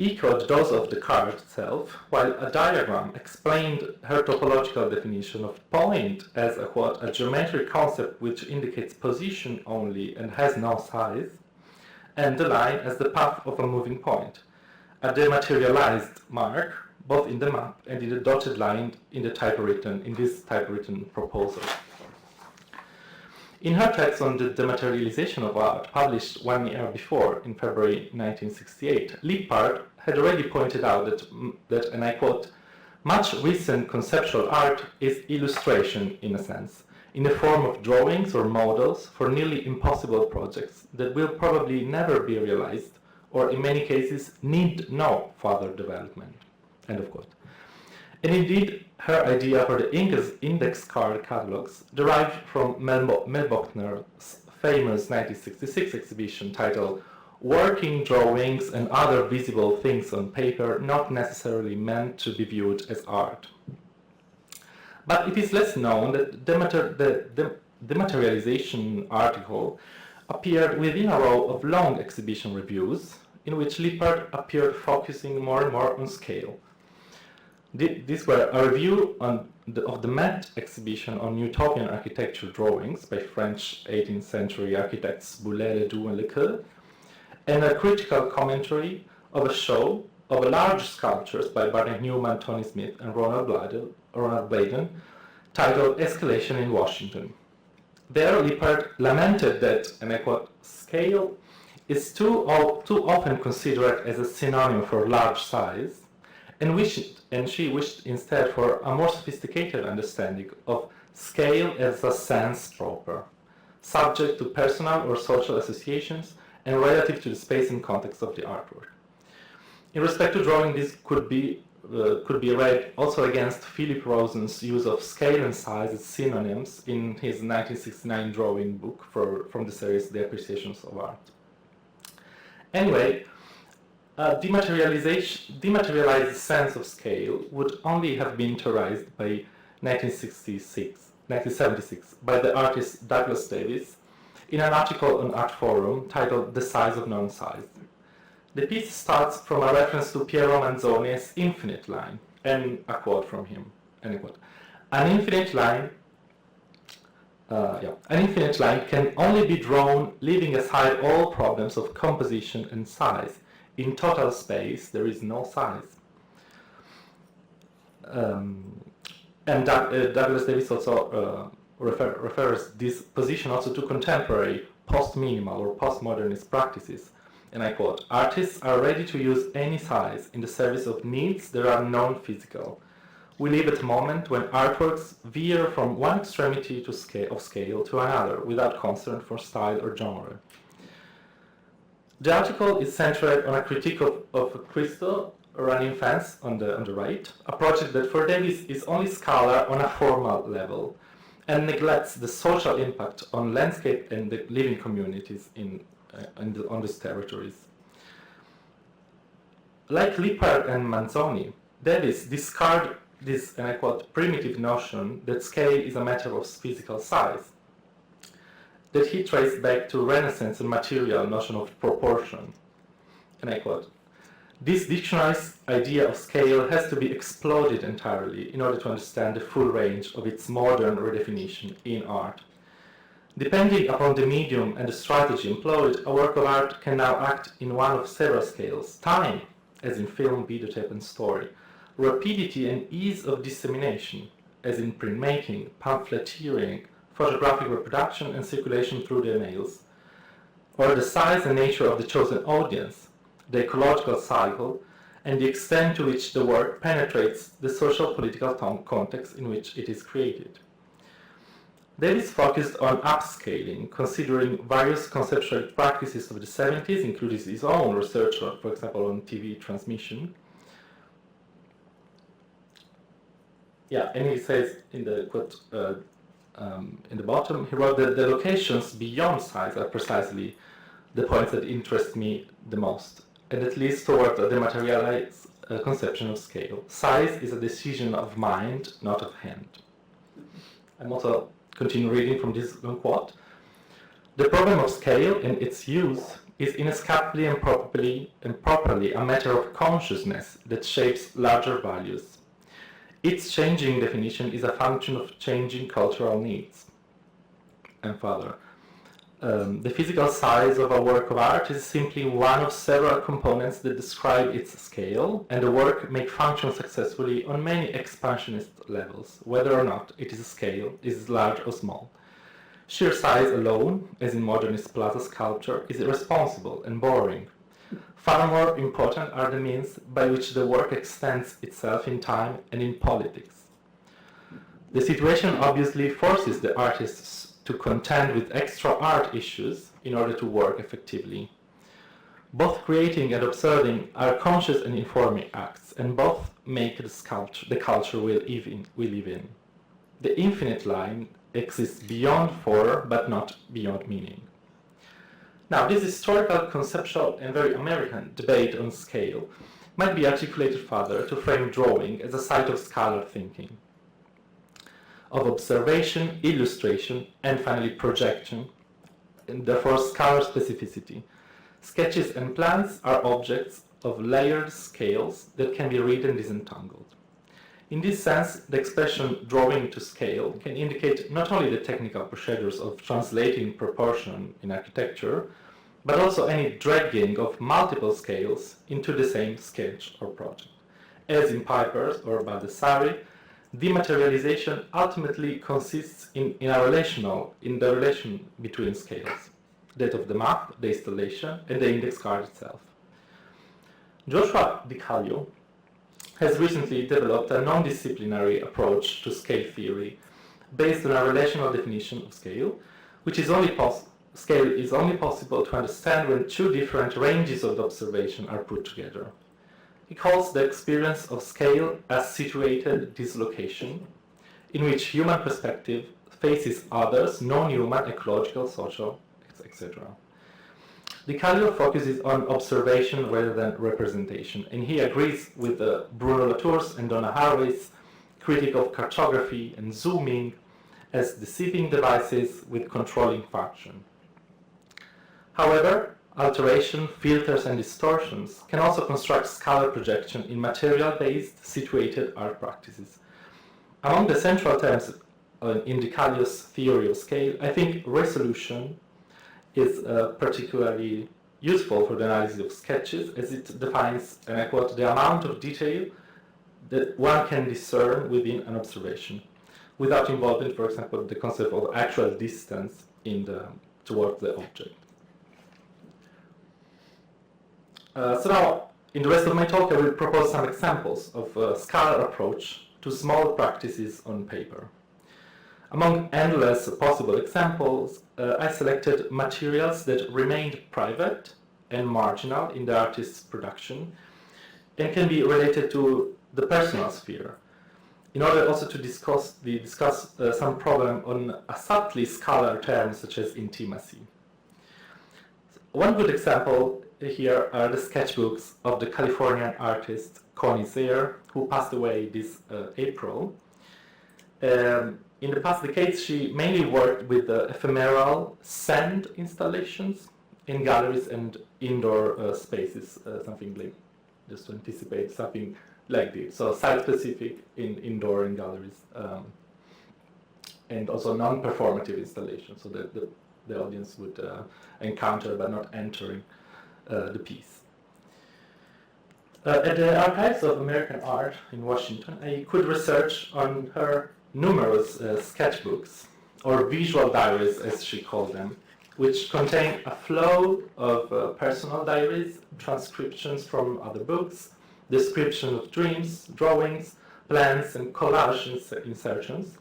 echoed those of the card itself, while a diagram explained her topological definition of point as a, quote, a geometric concept which indicates position only and has no size, and the line as the path of a moving point, a dematerialized mark, both in the map and in the dotted line in this typewritten proposal. In her text on the dematerialization of art, published 1 year before, in February 1968, Lippard had already pointed out that, and I quote, much recent conceptual art is illustration, in a sense, in the form of drawings or models for nearly impossible projects that will probably never be realized, or in many cases need no further development, end of quote. And indeed, her idea for the index card catalogs derived from Mel Bochner's famous 1966 exhibition titled Working Drawings and Other Visible Things on Paper Not Necessarily Meant to be Viewed as Art. But it is less known that the dematerialization article appeared within a row of long exhibition reviews in which Lippard appeared focusing more and more on scale. These were a review of the Met exhibition on Utopian architecture drawings by French 18th century architects Boulet, Ledoux, and Lequeux, and a critical commentary of a show of large sculptures by Barnett Newman, Tony Smith, and Ronald Bladen, titled Escalation in Washington. There, Lippard lamented that, and I quote, scale is too often considered as a synonym for large size, and she wished instead for a more sophisticated understanding of scale as a sense proper, subject to personal or social associations and relative to the space and context of the artwork. In respect to drawing, this could be read also against Philip Rosen's use of scale and size as synonyms in his 1969 drawing book from the series The Appreciations of Art. Anyway, dematerialized sense of scale would only have been theorized by 1976 by the artist Douglas Davis in an article on Art Forum titled The Size of Non-Size. The piece starts from a reference to Piero Manzoni's infinite line, and a quote from him, end quote. An infinite line can only be drawn leaving aside all problems of composition and size. In total space, there is no size. And Douglas Davis also refers this position also to contemporary post-minimal or postmodernist practices. And I quote, artists are ready to use any size in the service of needs that are non-physical. We live at a moment when artworks veer from one extremity of scale to another without concern for style or genre. The article is centered on a critique of Cristo running fence on the right, a project that for Davis is only scalar on a formal level and neglects the social impact on landscape and the living communities in on these territories. Like Lippard and Manzoni, Davis discard this, and I quote, primitive notion that scale is a matter of physical size, that he traced back to Renaissance and material notion of proportion. And I quote, this dictionary's idea of scale has to be exploded entirely in order to understand the full range of its modern redefinition in art. Depending upon the medium and the strategy employed, a work of art can now act in one of several scales: time, as in film, videotape, and story; rapidity and ease of dissemination, as in printmaking, pamphleteering, photographic reproduction, and circulation through the mails; or the size and nature of the chosen audience, the ecological cycle, and the extent to which the work penetrates the social political context in which it is created. Davis focused on upscaling, considering various conceptual practices of the 70s, including his own research, for example, on TV transmission. Yeah, and he says in the quote in the bottom, he wrote that the locations beyond size are precisely the points that interest me the most, and that leads toward the materialized conception of scale. Size is a decision of mind, not of hand. I'm also continue reading from this long quote. The problem of scale and its use is inescapably and properly a matter of consciousness that shapes larger values. Its changing definition is a function of changing cultural needs. And further, the physical size of a work of art is simply one of several components that describe its scale, and the work may function successfully on many expansionist levels, whether or not it is a scale, is large or small. Sheer size alone, as in modernist plaza sculpture, is irresponsible and boring. Far more important are the means by which the work extends itself in time and in politics. The situation obviously forces the artists to contend with extra art issues in order to work effectively. Both creating and observing are conscious and informing acts, and both make the culture we live in. The infinite line exists beyond form, but not beyond meaning. Now, this historical, conceptual, and very American debate on scale might be articulated further to frame drawing as a site of scholar thinking, of observation, illustration, and finally projection, and therefore scholar specificity. Sketches and plans are objects of layered scales that can be read and disentangled. In this sense, the expression drawing to scale can indicate not only the technical procedures of translating proportion in architecture, but also any dragging of multiple scales into the same sketch or project. As in Pipers or Baldessari, dematerialization ultimately consists in the relation between scales, that of the map, the installation, and the index card itself. Joshua DiCallio has recently developed a non-disciplinary approach to scale theory based on a relational definition of scale, which is scale is only possible to understand when two different ranges of observation are put together. He calls the experience of scale as situated dislocation, in which human perspective faces others, non-human, ecological, social, etc. DiCallio focuses on observation rather than representation, and he agrees with Bruno Latour's and Donna Haraway's critique of cartography and zooming as deceiving devices with controlling function. However, alteration, filters, and distortions can also construct scalar projection in material-based situated art practices. Among the central terms in DiCallio's theory of scale, I think resolution is particularly useful for the analysis of sketches, as it defines, and I quote, the amount of detail that one can discern within an observation, without involving, for example, the concept of actual distance towards the object. So now, in the rest of my talk, I will propose some examples of a scalar approach to small practices on paper. Among endless possible examples, I selected materials that remained private and marginal in the artist's production and can be related to the personal sphere, in order also to discuss some problem on a subtly scalar term such as intimacy. One good example here are the sketchbooks of the Californian artist Connie Zare, who passed away this April. In the past decades, she mainly worked with the ephemeral sand installations in galleries and indoor spaces, something like, just to anticipate, something like this. So site-specific in indoor in galleries, and also non-performative installations, so that the audience would encounter but not entering the piece. At the Archives of American Art in Washington, I could research on her numerous sketchbooks, or visual diaries as she called them, which contain a flow of personal diaries, transcriptions from other books, description of dreams, drawings, plans, and collage insertions,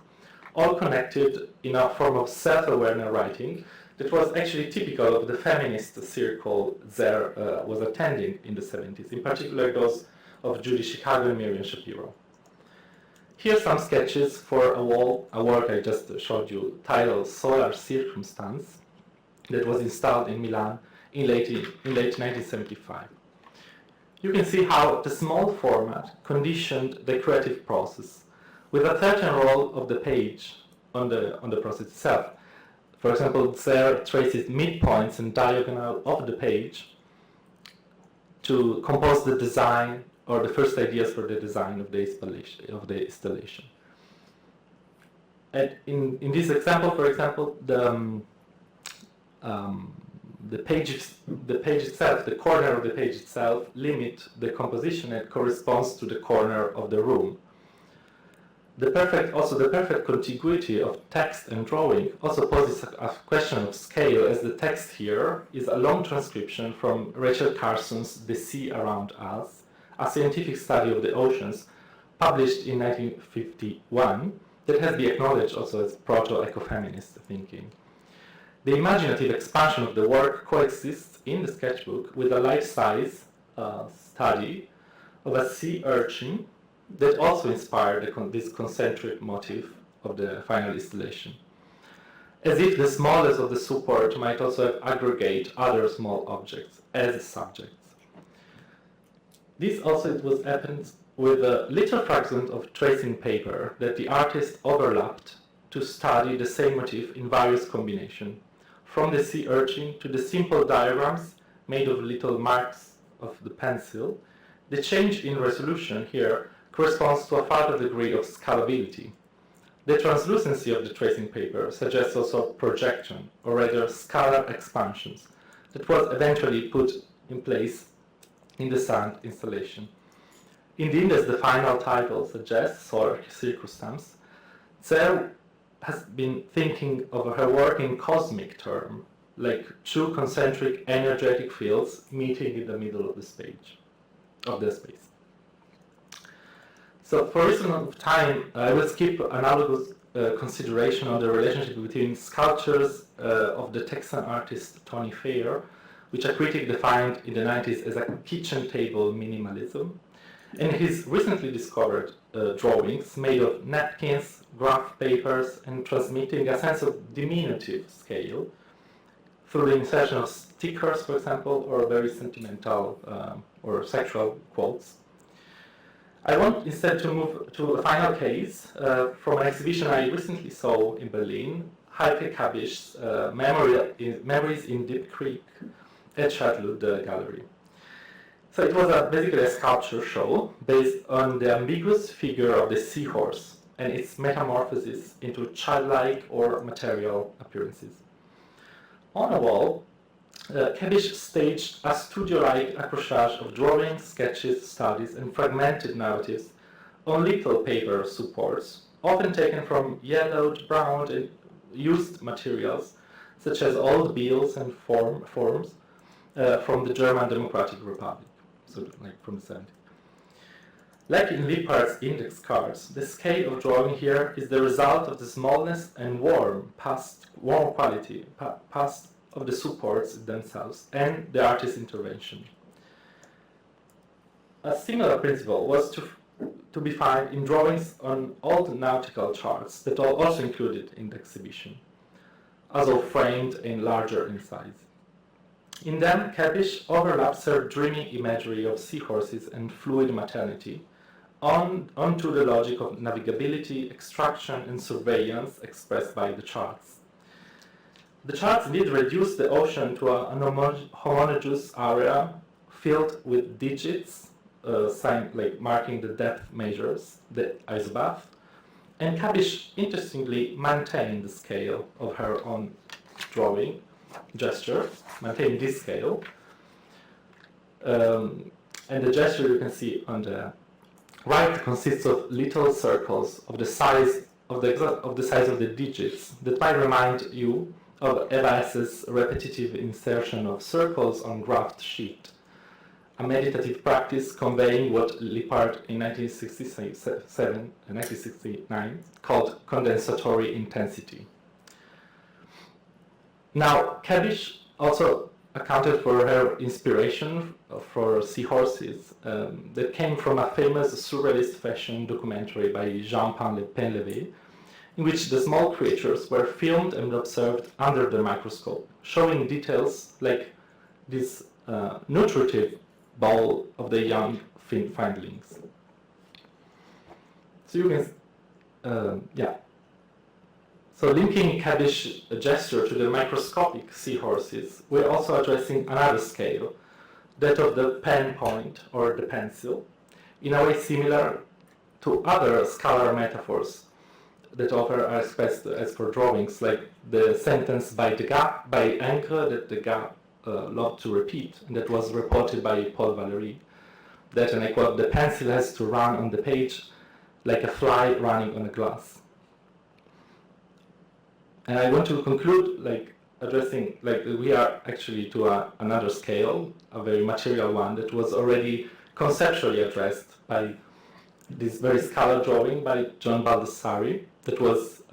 all connected in a form of self-aware writing that was actually typical of the feminist circle Zare was attending in the 70s, in particular those of Judy Chicago and Miriam Shapiro. Here are some sketches for a work I just showed you, titled Solar Circumstance, that was installed in Milan in late 1975. You can see how the small format conditioned the creative process, with a certain role of the page on the process itself. For example, Zare traces midpoints and diagonal of the page to compose the design or the first ideas for the design of the installation. And in this example, for example, the page itself, the corner of the page itself, limit the composition and corresponds to the corner of the room. The perfect contiguity of text and drawing also poses a question of scale, as the text here is a long transcription from Rachel Carson's The Sea Around Us, a scientific study of the oceans, published in 1951, that has been acknowledged also as proto-ecofeminist thinking. The imaginative expansion of the work coexists in the sketchbook with a life-size study of a sea urchin that also inspired this concentric motif of the final installation, as if the smallest of the support might also aggregate other small objects as subjects. This also was happened with a little fragment of tracing paper that the artist overlapped to study the same motif in various combinations, from the sea urchin to the simple diagrams made of little marks of the pencil. The change in resolution here corresponds to a further degree of scalability. The translucency of the tracing paper suggests also projection, or rather scalar expansions, that was eventually put in place in the sand installation. Indeed, as the final title suggests, Solar Circumstance, Zare has been thinking of her work in cosmic terms, like two concentric energetic fields meeting in the middle of the space. So for reason of time, I will skip analogous consideration on the relationship between sculptures of the Texan artist Tony Fair, which a critic defined in the 90s as a kitchen table minimalism, and his recently discovered drawings made of napkins, graph papers, and transmitting a sense of diminutive scale through the insertion of stickers, for example, or very sentimental or sexual quotes. I want instead to move to a final case from an exhibition I recently saw in Berlin, Heike Kabisch's Memories in Deep Creek at Charlotte Gallery. So it was basically a sculpture show based on the ambiguous figure of the seahorse and its metamorphosis into childlike or material appearances. On a wall, Kabisch staged a studio-like accrochage of drawings, sketches, studies, and fragmented narratives on little paper supports, often taken from yellowed, browned, and used materials, such as old bills and forms from the German Democratic Republic, so like from the 70s. Like in Lippard's index cards, the scale of drawing here is the result of the smallness and warm quality of the supports themselves and the artist's intervention. A similar principle was to be found in drawings on old nautical charts that are also included in the exhibition, although framed and larger in size. In them, Kabish overlaps her dreaming imagery of seahorses and fluid maternity onto the logic of navigability, extraction, and surveillance expressed by the charts. The charts indeed reduce the ocean to an homogeneous area filled with digits, like marking the depth measures, the isobath, and Kabish interestingly maintained the scale of her own drawing gesture, maintain this scale. And the gesture you can see on the right consists of little circles of the size of the digits that might remind you of Eva S's repetitive insertion of circles on graphed sheet, a meditative practice conveying what Lippard in 1969 called condensatory intensity. Now, Kabish also accounted for her inspiration for seahorses that came from a famous surrealist fashion documentary by Jean-Paul Penlevé, in which the small creatures were filmed and observed under the microscope, showing details like this nutritive bowl of the young finelings. So you can, So linking Kabish's gesture to the microscopic seahorses, we're also addressing another scale, that of the pen point or the pencil, in a way similar to other scalar metaphors that often are expressed as for drawings, like the sentence by Ingres that Degas loved to repeat, and that was reported by Paul Valéry, that, and I quote, "The pencil has to run on the page like a fly running on a glass." And I want to conclude, addressing, we are actually to another scale, a very material one, that was already conceptually addressed by this very scalar drawing by John Baldessari, that was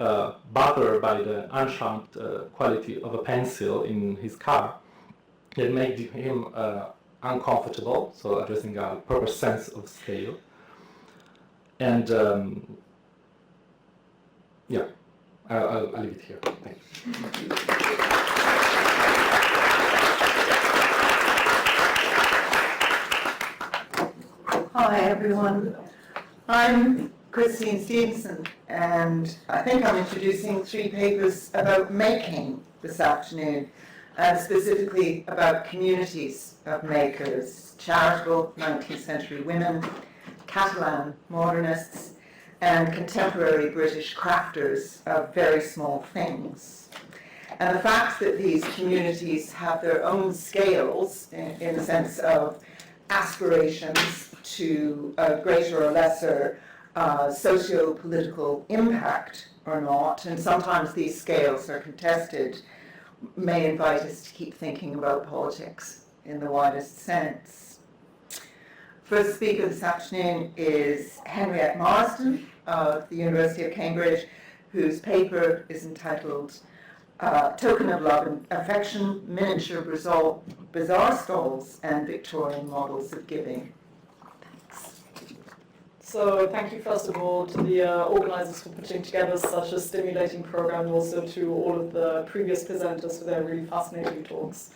bothered by the unsharp quality of a pencil in his car, that made him uncomfortable, so addressing a proper sense of scale. And I'll leave it here. Thank you. Hi everyone, I'm Christine Stevenson, and I think I'm introducing 3 papers about making this afternoon, and specifically about communities of makers, charitable 19th century women, Catalan modernists, and contemporary British crafters of very small things. And the fact that these communities have their own scales, in the sense of aspirations to a greater or lesser socio-political impact or not, and sometimes these scales are contested, may invite us to keep thinking about politics in the widest sense. First speaker this afternoon is Henriette Marsden of the University of Cambridge, whose paper is entitled Token of Love and Affection, Miniature Bazaar Stalls and Victorian Models of Giving. Thanks. So thank you first of all to the organisers for putting together such a stimulating program, and also to all of the previous presenters for their really fascinating talks.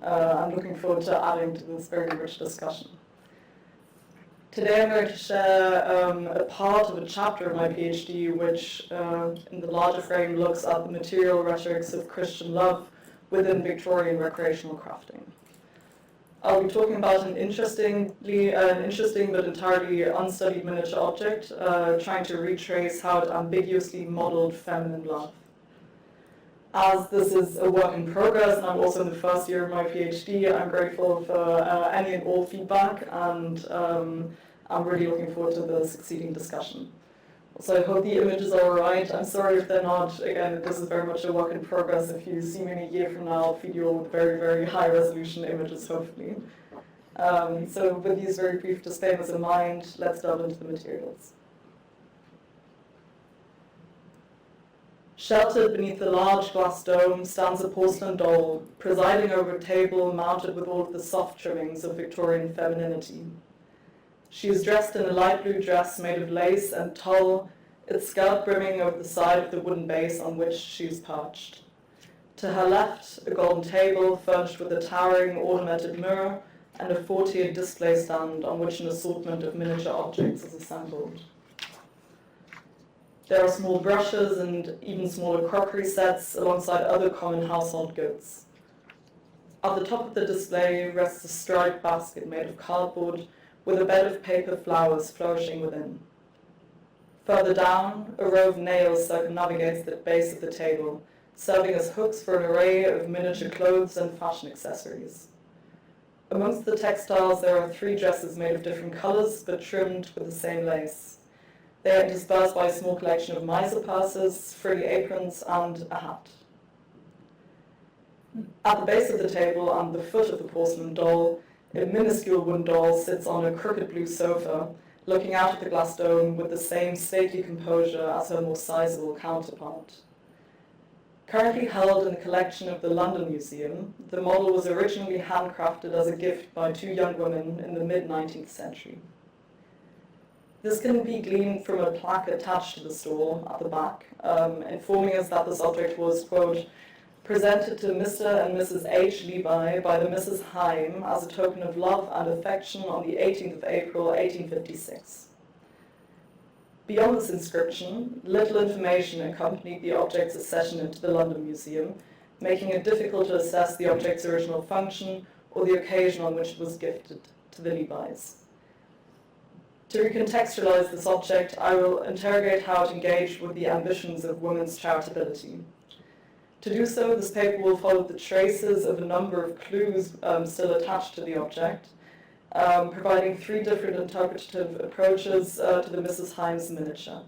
I'm looking forward to adding to this very rich discussion. Today I'm going to share a part of a chapter of my PhD which, in the larger frame, looks at the material rhetorics of Christian love within Victorian recreational crafting. I'll be talking about an interesting but entirely unstudied miniature object, trying to retrace how it ambiguously modeled feminine love. As this is a work in progress, and I'm also in the first year of my PhD, I'm grateful for any and all feedback, and I'm really looking forward to the succeeding discussion. So I hope the images are alright. I'm sorry if they're not. Again, this is very much a work in progress. If you see me in a year from now, I'll feed you all with very, very high resolution images, hopefully. So with these very brief disclaimers in mind, let's delve into the materials. Sheltered beneath the large glass dome stands a porcelain doll, presiding over a table mounted with all of the soft trimmings of Victorian femininity. She is dressed in a light blue dress made of lace and tulle, its skirt brimming over the side of the wooden base on which she is perched. To her left, a golden table furnished with a towering ornamented mirror and a 4-tiered display stand on which an assortment of miniature objects is assembled. There are small brushes and even smaller crockery sets alongside other common household goods. At the top of the display rests a striped basket made of cardboard with a bed of paper flowers flourishing within. Further down, a row of nails circumnavigates the base of the table, serving as hooks for an array of miniature clothes and fashion accessories. Amongst the textiles there are 3 dresses made of different colors but trimmed with the same lace. They are interspersed by a small collection of mitre purses, frilly aprons, and a hat. At the base of the table and the foot of the porcelain doll, a minuscule wooden doll sits on a crooked blue sofa, looking out at the glass dome with the same stately composure as her more sizable counterpart. Currently held in a collection of the London Museum, the model was originally handcrafted as a gift by 2 young women in the mid-19th century. This can be gleaned from a plaque attached to the store at the back, informing us that this object was, quote, presented to Mr. and Mrs. H. Levi by the Mrs. Heim as a token of love and affection on the 18th of April, 1856. Beyond this inscription, little information accompanied the object's accession into the London Museum, making it difficult to assess the object's original function or the occasion on which it was gifted to the Levis. To recontextualize this object, I will interrogate how it engaged with the ambitions of women's charitability. To do so, this paper will follow the traces of a number of clues still attached to the object, providing 3 different interpretative approaches to the Mrs. Heim's miniature.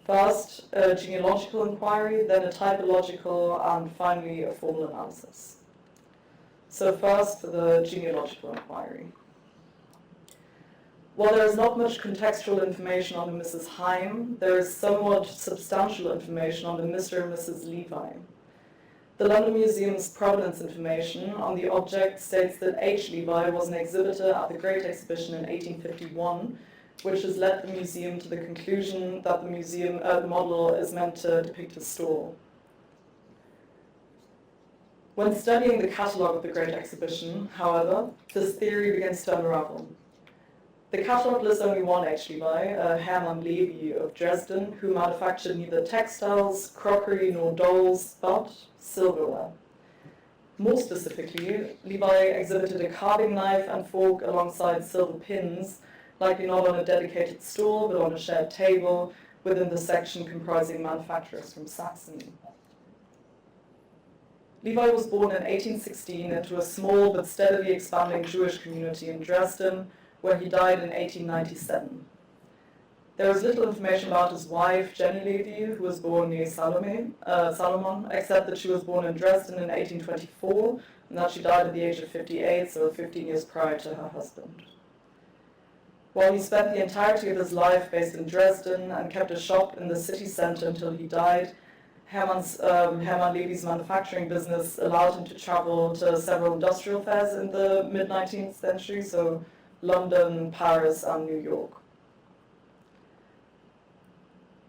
First, a genealogical inquiry, then a typological, and finally a formal analysis. So first, for the genealogical inquiry. While there is not much contextual information on the Mrs. Heim, there is somewhat substantial information on the Mr. and Mrs. Levi. The London Museum's provenance information on the object states that H. Levi was an exhibitor at the Great Exhibition in 1851, which has led the museum to the conclusion that the model is meant to depict a store. When studying the catalogue of the Great Exhibition, however, this theory begins to unravel. The catalogue lists only one H. Levi, Hermann Levy of Dresden, who manufactured neither textiles, crockery, nor dolls, but silverware. More specifically, Levi exhibited a carving knife and fork alongside silver pins, likely not on a dedicated store, but on a shared table within the section comprising manufacturers from Saxony. Levi was born in 1816 into a small but steadily expanding Jewish community in Dresden, where he died in 1897. There is little information about his wife, Jenny Levy, who was born near Salomon, except that she was born in Dresden in 1824 and that she died at the age of 58, so 15 years prior to her husband. While he spent the entirety of his life based in Dresden and kept a shop in the city centre until he died, Hermann Levy's manufacturing business allowed him to travel to several industrial fairs in the mid-19th century, so London, Paris, and New York.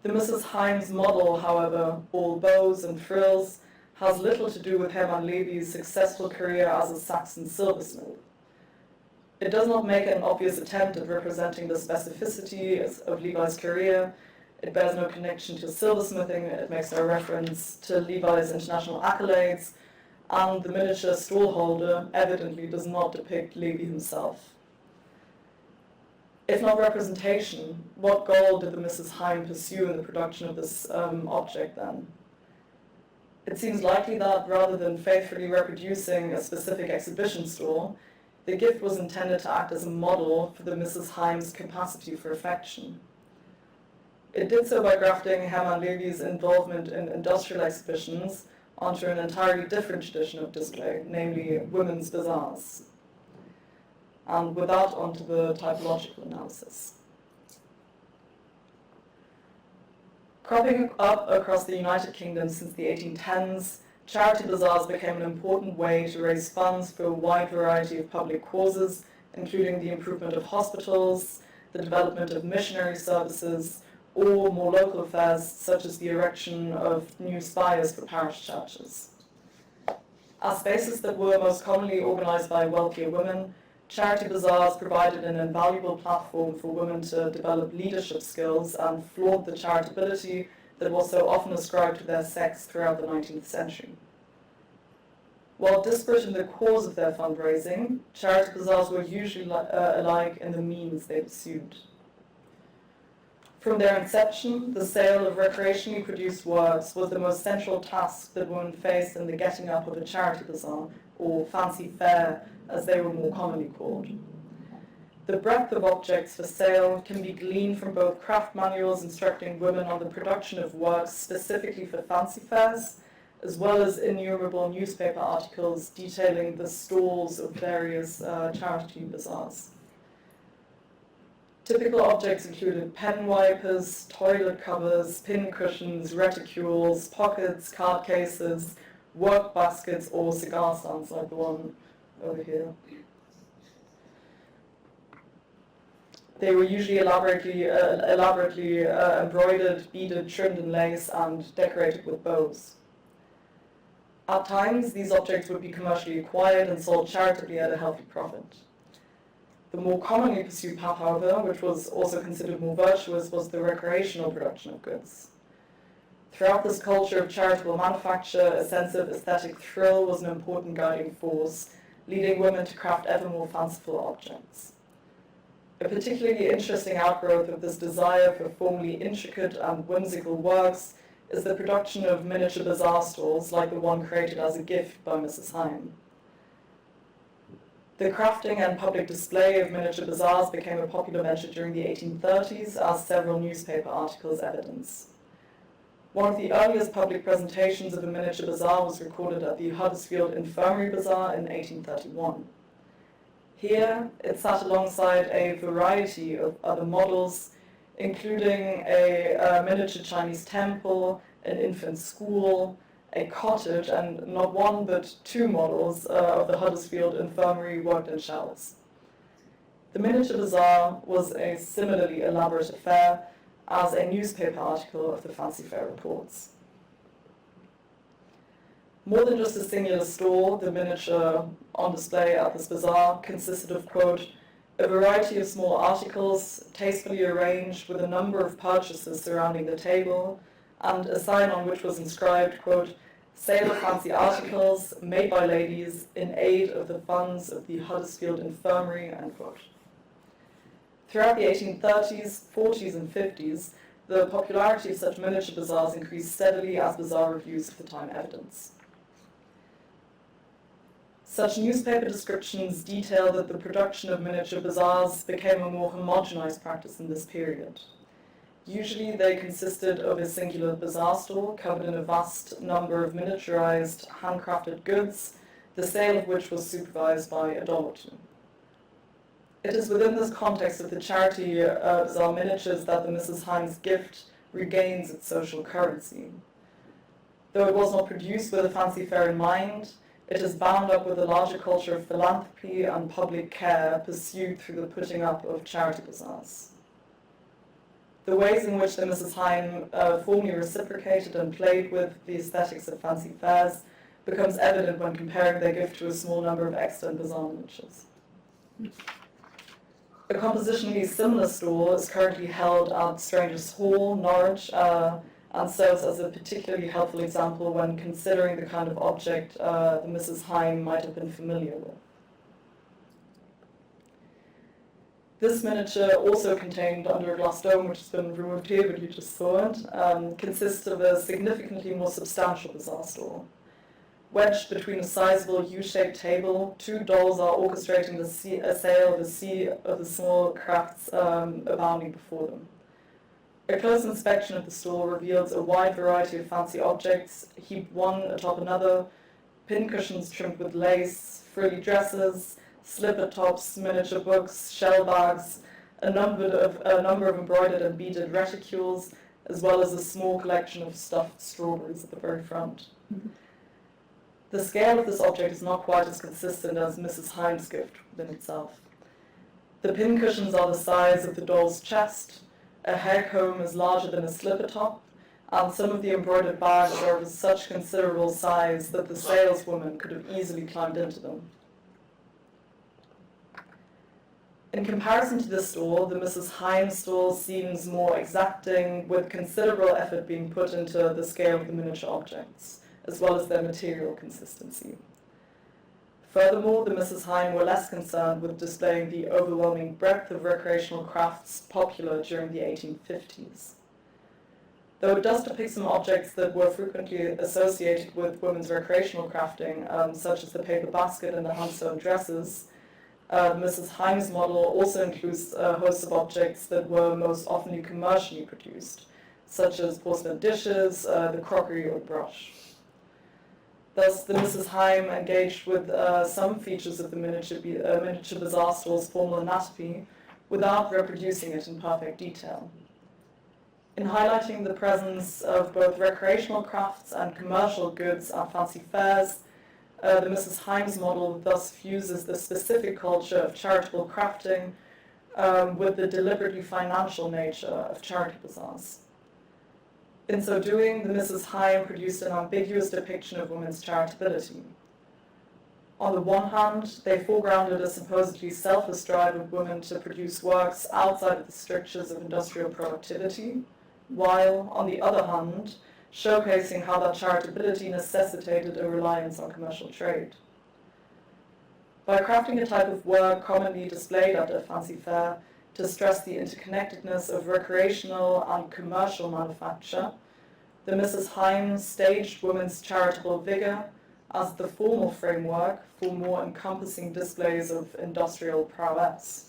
The Mrs. Heim's model, however, all bows and frills, has little to do with Hermann Levy's successful career as a Saxon silversmith. It does not make an obvious attempt at representing the specificity of Levi's career. It bears no connection to silversmithing, it makes no reference to Levi's international accolades, and the miniature stallholder evidently does not depict Levy himself. If not representation, what goal did the Mrs. Heim pursue in the production of this object then? It seems likely that rather than faithfully reproducing a specific exhibition store, the gift was intended to act as a model for the Mrs. Heim's capacity for affection. It did so by grafting Hermann Levy's involvement in industrial exhibitions onto an entirely different tradition of display, namely women's bazaars, and with that onto the typological analysis. Cropping up across the United Kingdom since the 1810s, charity bazaars became an important way to raise funds for a wide variety of public causes, including the improvement of hospitals, the development of missionary services, or more local affairs such as the erection of new spires for parish churches. As spaces that were most commonly organised by wealthier women, charity bazaars provided an invaluable platform for women to develop leadership skills and flaunt the charitability that was so often ascribed to their sex throughout the 19th century. While disparate in the cause of their fundraising, charity bazaars were usually alike in the means they pursued. From their inception, the sale of recreationally produced works was the most central task that women faced in the getting up of a charity bazaar, or fancy fair, as they were more commonly called. The breadth of objects for sale can be gleaned from both craft manuals instructing women on the production of works specifically for fancy fairs, as well as innumerable newspaper articles detailing the stalls of various charity bazaars. Typical objects included pen wipers, toilet covers, pin cushions, reticules, pockets, card cases, work baskets, or cigar stands like the one over here. They were usually elaborately embroidered, beaded, trimmed in lace, and decorated with bows. At times, these objects would be commercially acquired and sold charitably at a healthy profit. The more commonly pursued path, however, which was also considered more virtuous, was the recreational production of goods. Throughout this culture of charitable manufacture, a sense of aesthetic thrill was an important guiding force, leading women to craft ever more fanciful objects. A particularly interesting outgrowth of this desire for formally intricate and whimsical works is the production of miniature bazaar stalls like the one created as a gift by Mrs. Heim. The crafting and public display of miniature bazaars became a popular venture during the 1830s, as several newspaper articles evidence. One of the earliest public presentations of a miniature bazaar was recorded at the Huddersfield Infirmary Bazaar in 1831. Here, it sat alongside a variety of other models, including a miniature Chinese temple, an infant school, a cottage, and not one but two models of the Huddersfield Infirmary worked in shells. The miniature bazaar was a similarly elaborate affair, as a newspaper article of the Fancy Fair reports. More than just a singular stall, the miniature on display at this bazaar consisted of, quote, a variety of small articles tastefully arranged with a number of purchases surrounding the table, and a sign on which was inscribed, quote, sale of fancy articles made by ladies in aid of the funds of the Huddersfield Infirmary, end quote. Throughout the 1830s, 40s, and 50s, the popularity of such miniature bazaars increased steadily as bazaar reviews of the time evidence. Such newspaper descriptions detail that the production of miniature bazaars became a more homogenized practice in this period. Usually they consisted of a singular bazaar stall covered in a vast number of miniaturized, handcrafted goods, the sale of which was supervised by a doll or two. It is within this context of the charity bazaar miniatures that the Mrs. Heim's gift regains its social currency. Though it was not produced with a fancy fair in mind, it is bound up with a larger culture of philanthropy and public care pursued through the putting up of charity bazaars. The ways in which the Mrs. Heim formally reciprocated and played with the aesthetics of fancy fairs becomes evident when comparing their gift to a small number of extant bazaar miniatures. A compositionally similar stall is currently held at Strangers' Hall, Norwich, and serves as a particularly helpful example when considering the kind of object the Mrs. Heim might have been familiar with. This miniature, also contained under a glass dome, which has been removed here, but you just saw it, consists of a significantly more substantial bazaar stall. Wedged between a sizable U-shaped table, two dolls are orchestrating a sale of the sea of the small crafts abounding before them. A close inspection of the stall reveals a wide variety of fancy objects, heaped one atop another, pincushions trimmed with lace, frilly dresses, slipper tops, miniature books, shell bags, a number of embroidered and beaded reticules, as well as a small collection of stuffed strawberries at the very front. The scale of this object is not quite as consistent as Mrs. Heim's gift within itself. The pincushions are the size of the doll's chest, a hair comb is larger than a slipper top, and some of the embroidered bags are of such considerable size that the saleswoman could have easily climbed into them. In comparison to this stall, the Mrs. Heim stall seems more exacting, with considerable effort being put into the scale of the miniature objects, as well as their material consistency. Furthermore, the Mrs. Heim were less concerned with displaying the overwhelming breadth of recreational crafts popular during the 1850s. Though it does depict some objects that were frequently associated with women's recreational crafting, such as the paper basket and the hand-sewn dresses, Mrs. Heim's model also includes a host of objects that were most often commercially produced, such as porcelain dishes, the crockery, or brush. Thus, the Mrs. Heim engaged with some features of the miniature bazaar stall's formal anatomy without reproducing it in perfect detail. In highlighting the presence of both recreational crafts and commercial goods at fancy fairs, the Mrs. Heim's model thus fuses the specific culture of charitable crafting with the deliberately financial nature of charity bazaars. In so doing, the Mrs. Heim produced an ambiguous depiction of women's charitability. On the one hand, they foregrounded a supposedly selfless drive of women to produce works outside of the strictures of industrial productivity, while, on the other hand, showcasing how that charitability necessitated a reliance on commercial trade. By crafting a type of work commonly displayed at a fancy fair to stress the interconnectedness of recreational and commercial manufacture, the Mrs. Heim staged women's charitable vigor as the formal framework for more encompassing displays of industrial prowess.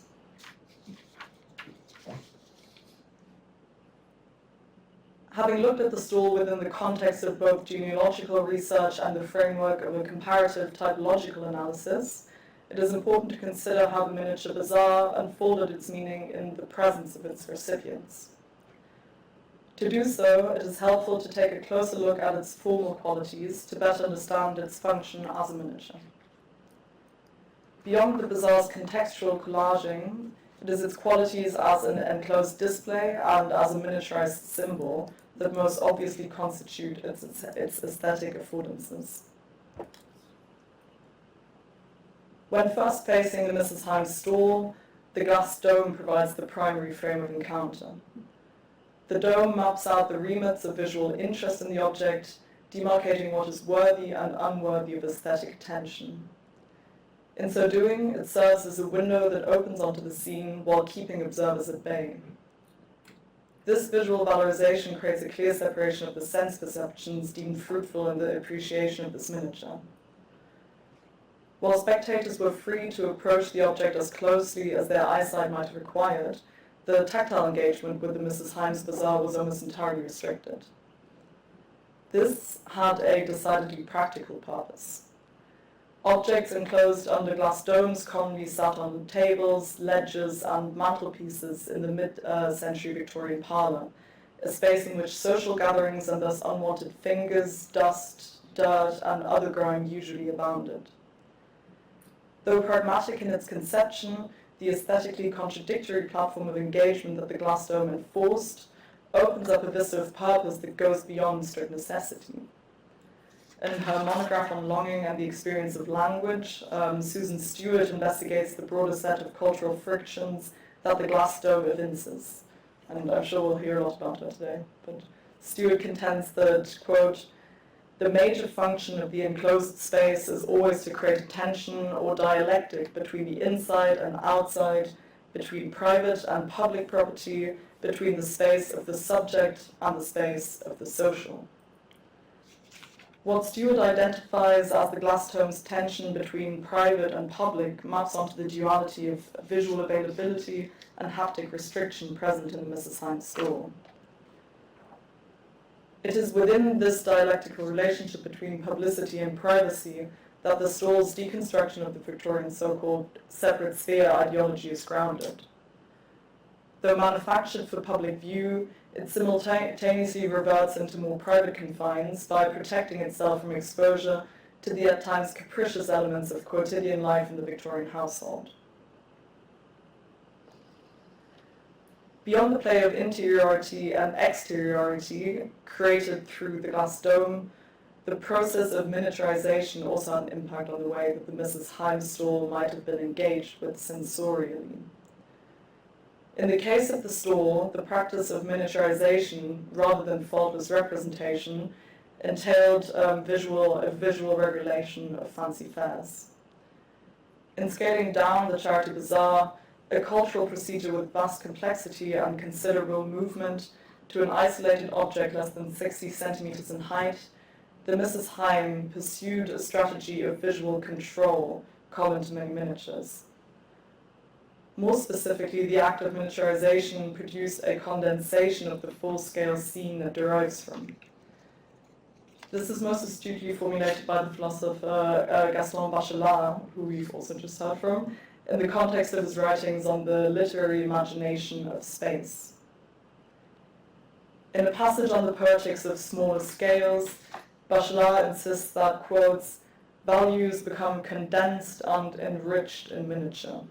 Having looked at the stall within the context of both genealogical research and the framework of a comparative typological analysis, it is important to consider how the miniature bazaar unfolded its meaning in the presence of its recipients. To do so, it is helpful to take a closer look at its formal qualities to better understand its function as a miniature. Beyond the bazaar's contextual collaging, it is its qualities as an enclosed display and as a miniaturized symbol that most obviously constitute its aesthetic affordances. When first facing the Mrs. Heim's stall, the glass dome provides the primary frame of encounter. The dome maps out the remits of visual interest in the object, demarcating what is worthy and unworthy of aesthetic attention. In so doing, it serves as a window that opens onto the scene while keeping observers at bay. This visual valorization creates a clear separation of the sense perceptions deemed fruitful in the appreciation of this miniature. While spectators were free to approach the object as closely as their eyesight might have required, the tactile engagement with the Mrs. Heim's bazaar was almost entirely restricted. This had a decidedly practical purpose. Objects enclosed under glass domes commonly sat on tables, ledges, and mantelpieces in the mid-century Victorian parlour, a space in which social gatherings and thus unwanted fingers, dust, dirt, and other grime usually abounded. Though pragmatic in its conception, the aesthetically contradictory platform of engagement that the glass dome enforced opens up a vista of purpose that goes beyond strict necessity. In her monograph on longing and the experience of language, Susan Stewart investigates the broader set of cultural frictions that the glass dome evinces. And I'm sure we'll hear a lot about her today. But Stewart contends that, quote, the major function of the enclosed space is always to create a tension or dialectic between the inside and outside, between private and public property, between the space of the subject and the space of the social. What Stewart identifies as the glass dome's tension between private and public maps onto the duality of visual availability and haptic restriction present in the Mrs. Heim's stall. It is within this dialectical relationship between publicity and privacy that the stall's deconstruction of the Victorian so-called separate sphere ideology is grounded. Though manufactured for public view, it simultaneously reverts into more private confines by protecting itself from exposure to the at times capricious elements of quotidian life in the Victorian household. Beyond the play of interiority and exteriority created through the glass dome, the process of miniaturization also had an impact on the way that the Mrs. Heim stall might have been engaged with sensorially. In the case of the stall, the practice of miniaturization, rather than faultless representation, entailed a visual regulation of fancy fairs. In scaling down the charity bazaar, a cultural procedure with vast complexity and considerable movement to an isolated object less than 60 centimeters in height, the Mrs. Heim pursued a strategy of visual control common to many miniatures. More specifically, the act of miniaturization produced a condensation of the full-scale scene it derives from. This is most astutely formulated by the philosopher Gaston Bachelard, who we've also just heard from, in the context of his writings on the literary imagination of space. In a passage on the poetics of smaller scales, Bachelard insists that, quotes, values become condensed and enriched in miniature.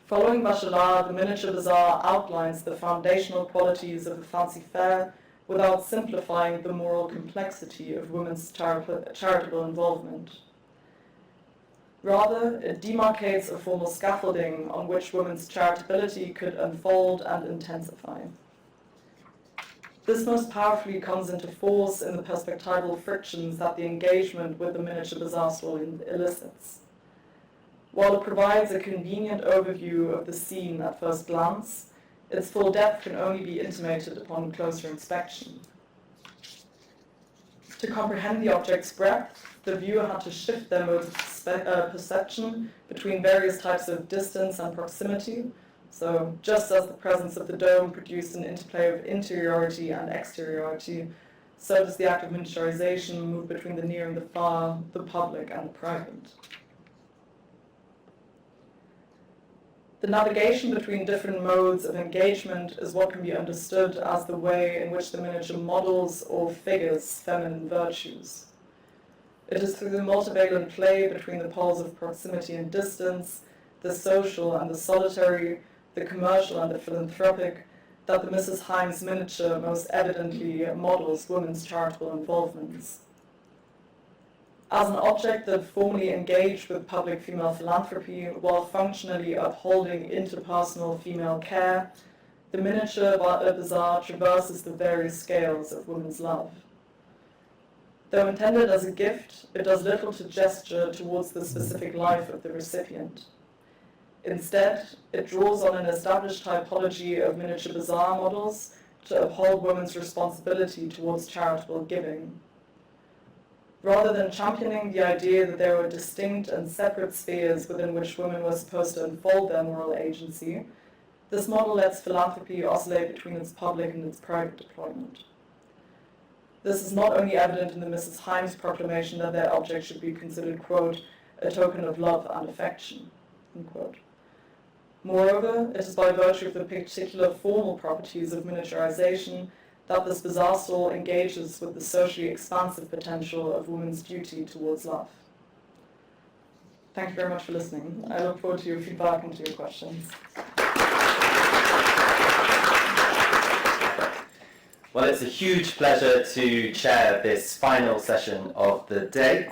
Following Bachelard, the miniature bazaar outlines the foundational qualities of a fancy fair without simplifying the moral complexity of women's charitable involvement. Rather, it demarcates a formal scaffolding on which women's charitability could unfold and intensify. This most powerfully comes into force in the perspectival frictions that the engagement with the miniature bazaar stall elicits. While it provides a convenient overview of the scene at first glance, its full depth can only be intimated upon closer inspection. To comprehend the object's breadth, the viewer had to shift their modes of perception between various types of distance and proximity. So just as the presence of the dome produced an interplay of interiority and exteriority, so does the act of miniaturization move between the near and the far, the public and the private. The navigation between different modes of engagement is what can be understood as the way in which the miniature models or figures feminine virtues. It is through the multivalent play between the poles of proximity and distance, the social and the solitary, the commercial and the philanthropic, that the Mrs. Heim's miniature most evidently models women's charitable involvements. As an object that formally engaged with public female philanthropy while functionally upholding interpersonal female care, the miniature bazaar traverses the various scales of women's love. Though intended as a gift, it does little to gesture towards the specific life of the recipient. Instead, it draws on an established typology of miniature bazaar models to uphold women's responsibility towards charitable giving. Rather than championing the idea that there were distinct and separate spheres within which women were supposed to unfold their moral agency, this model lets philanthropy oscillate between its public and its private deployment. This is not only evident in the Mrs. Heim's proclamation that their object should be considered, quote, a token of love and affection, unquote. Moreover, it is by virtue of the particular formal properties of miniaturization that this bazaar stall engages with the socially expansive potential of women's duty towards love. Thank you very much for listening. I look forward to your feedback and to your questions. Well, it's a huge pleasure to chair this final session of the day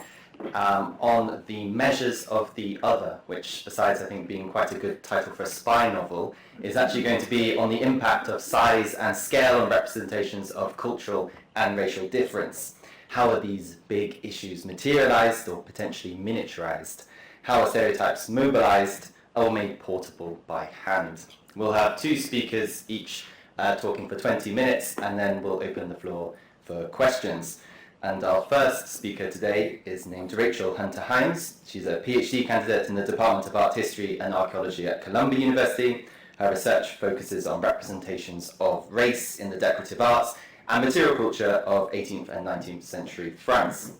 on the measures of the other, which, besides I think being quite a good title for a spy novel, is actually going to be on the impact of size and scale on representations of cultural and racial difference. How are these big issues materialized or potentially miniaturized? How are stereotypes mobilized or made portable by hand? We'll have two speakers each talking for 20 minutes, and then we'll open the floor for questions. And our first speaker today is named Rachel Hunter-Himes. She's a PhD candidate in the Department of Art History and Archaeology at Columbia University. Her research focuses on representations of race in the decorative arts and material culture of 18th and 19th century France.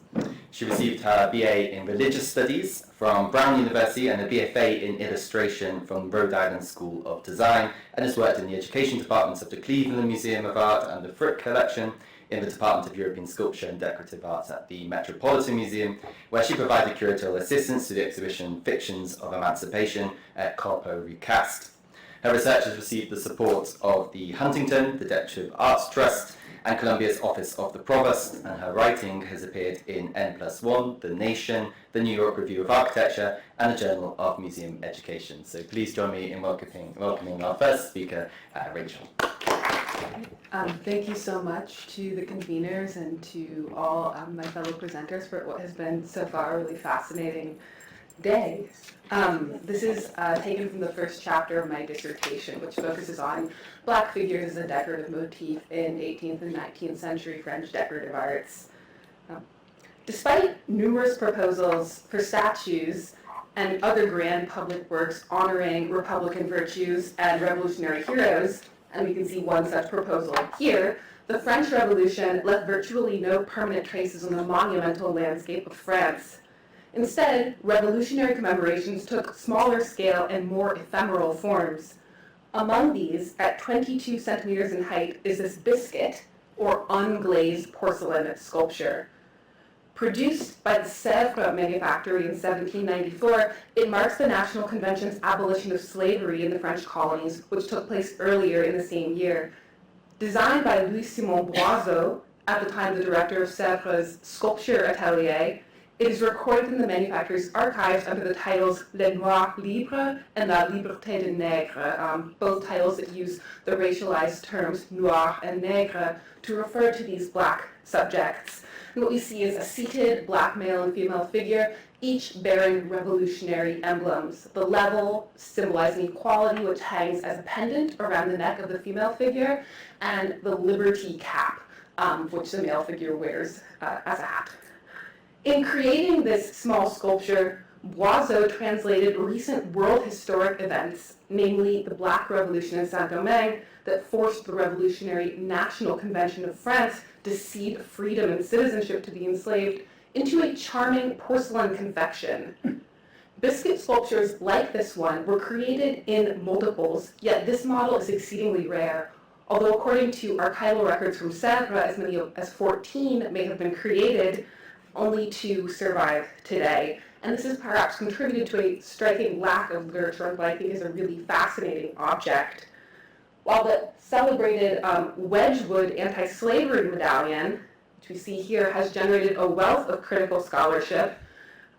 She received her BA in Religious Studies from Brown University and a BFA in Illustration from Rhode Island School of Design, and has worked in the education departments of the Cleveland Museum of Art and the Frick Collection, in the Department of European Sculpture and Decorative Arts at the Metropolitan Museum, where she provided curatorial assistance to the exhibition Fictions of Emancipation at Corpo Recast. Her research has received the support of the Huntington, the Decorative Arts Trust, and Columbia's Office of the Provost, and her writing has appeared in N+1, The Nation, the New York Review of Architecture, and the Journal of Museum Education. So please join me in welcoming our first speaker, Rachel. Thank you so much to the conveners and to all my fellow presenters for what has been so far a really fascinating day. This is taken from the first chapter of my dissertation, which focuses on Black figures as a decorative motif in 18th and 19th century French decorative arts. Despite numerous proposals for statues and other grand public works honoring Republican virtues and revolutionary heroes, and we can see one such proposal here, the French Revolution left virtually no permanent traces on the monumental landscape of France. Instead, revolutionary commemorations took smaller scale and more ephemeral forms. Among these, at 22 centimeters in height, is this biscuit, or unglazed porcelain sculpture. Produced by the Sèvres manufactory in 1794, it marks the National Convention's abolition of slavery in the French colonies, which took place earlier in the same year. Designed by Louis-Simon Boiseau, at the time the director of Sèvres' sculpture atelier, it is recorded in the manufacturer's archives under the titles Les Noirs Libres and La Liberté des Nègres, both titles that use the racialized terms noir and nègre to refer to these black subjects. And what we see is a seated black male and female figure, each bearing revolutionary emblems. The level symbolizing equality, which hangs as a pendant around the neck of the female figure, and the liberty cap, which the male figure wears as a hat. In creating this small sculpture, Boiseau translated recent world historic events, namely the Black Revolution in Saint-Domingue that forced the Revolutionary National Convention of France to cede freedom and citizenship to the enslaved, into a charming porcelain confection. Biscuit sculptures like this one were created in multiples, yet this model is exceedingly rare. Although according to archival records from Sèvres, as many as 14 may have been created, only 2 survive today. And this has perhaps contributed to a striking lack of literature on what I think is a really fascinating object. While the celebrated Wedgwood anti-slavery medallion, which we see here, has generated a wealth of critical scholarship,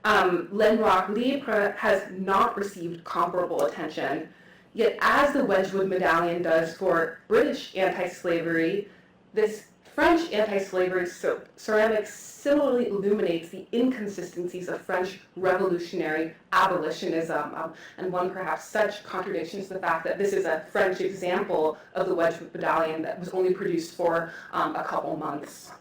Les Noirs Libres has not received comparable attention. Yet as the Wedgwood medallion does for British anti-slavery, this French anti-slavery ceramic similarly illuminates the inconsistencies of French revolutionary abolitionism, and one perhaps such contradiction is the fact that this is a French example of the Wedgwood medallion that was only produced for a couple months.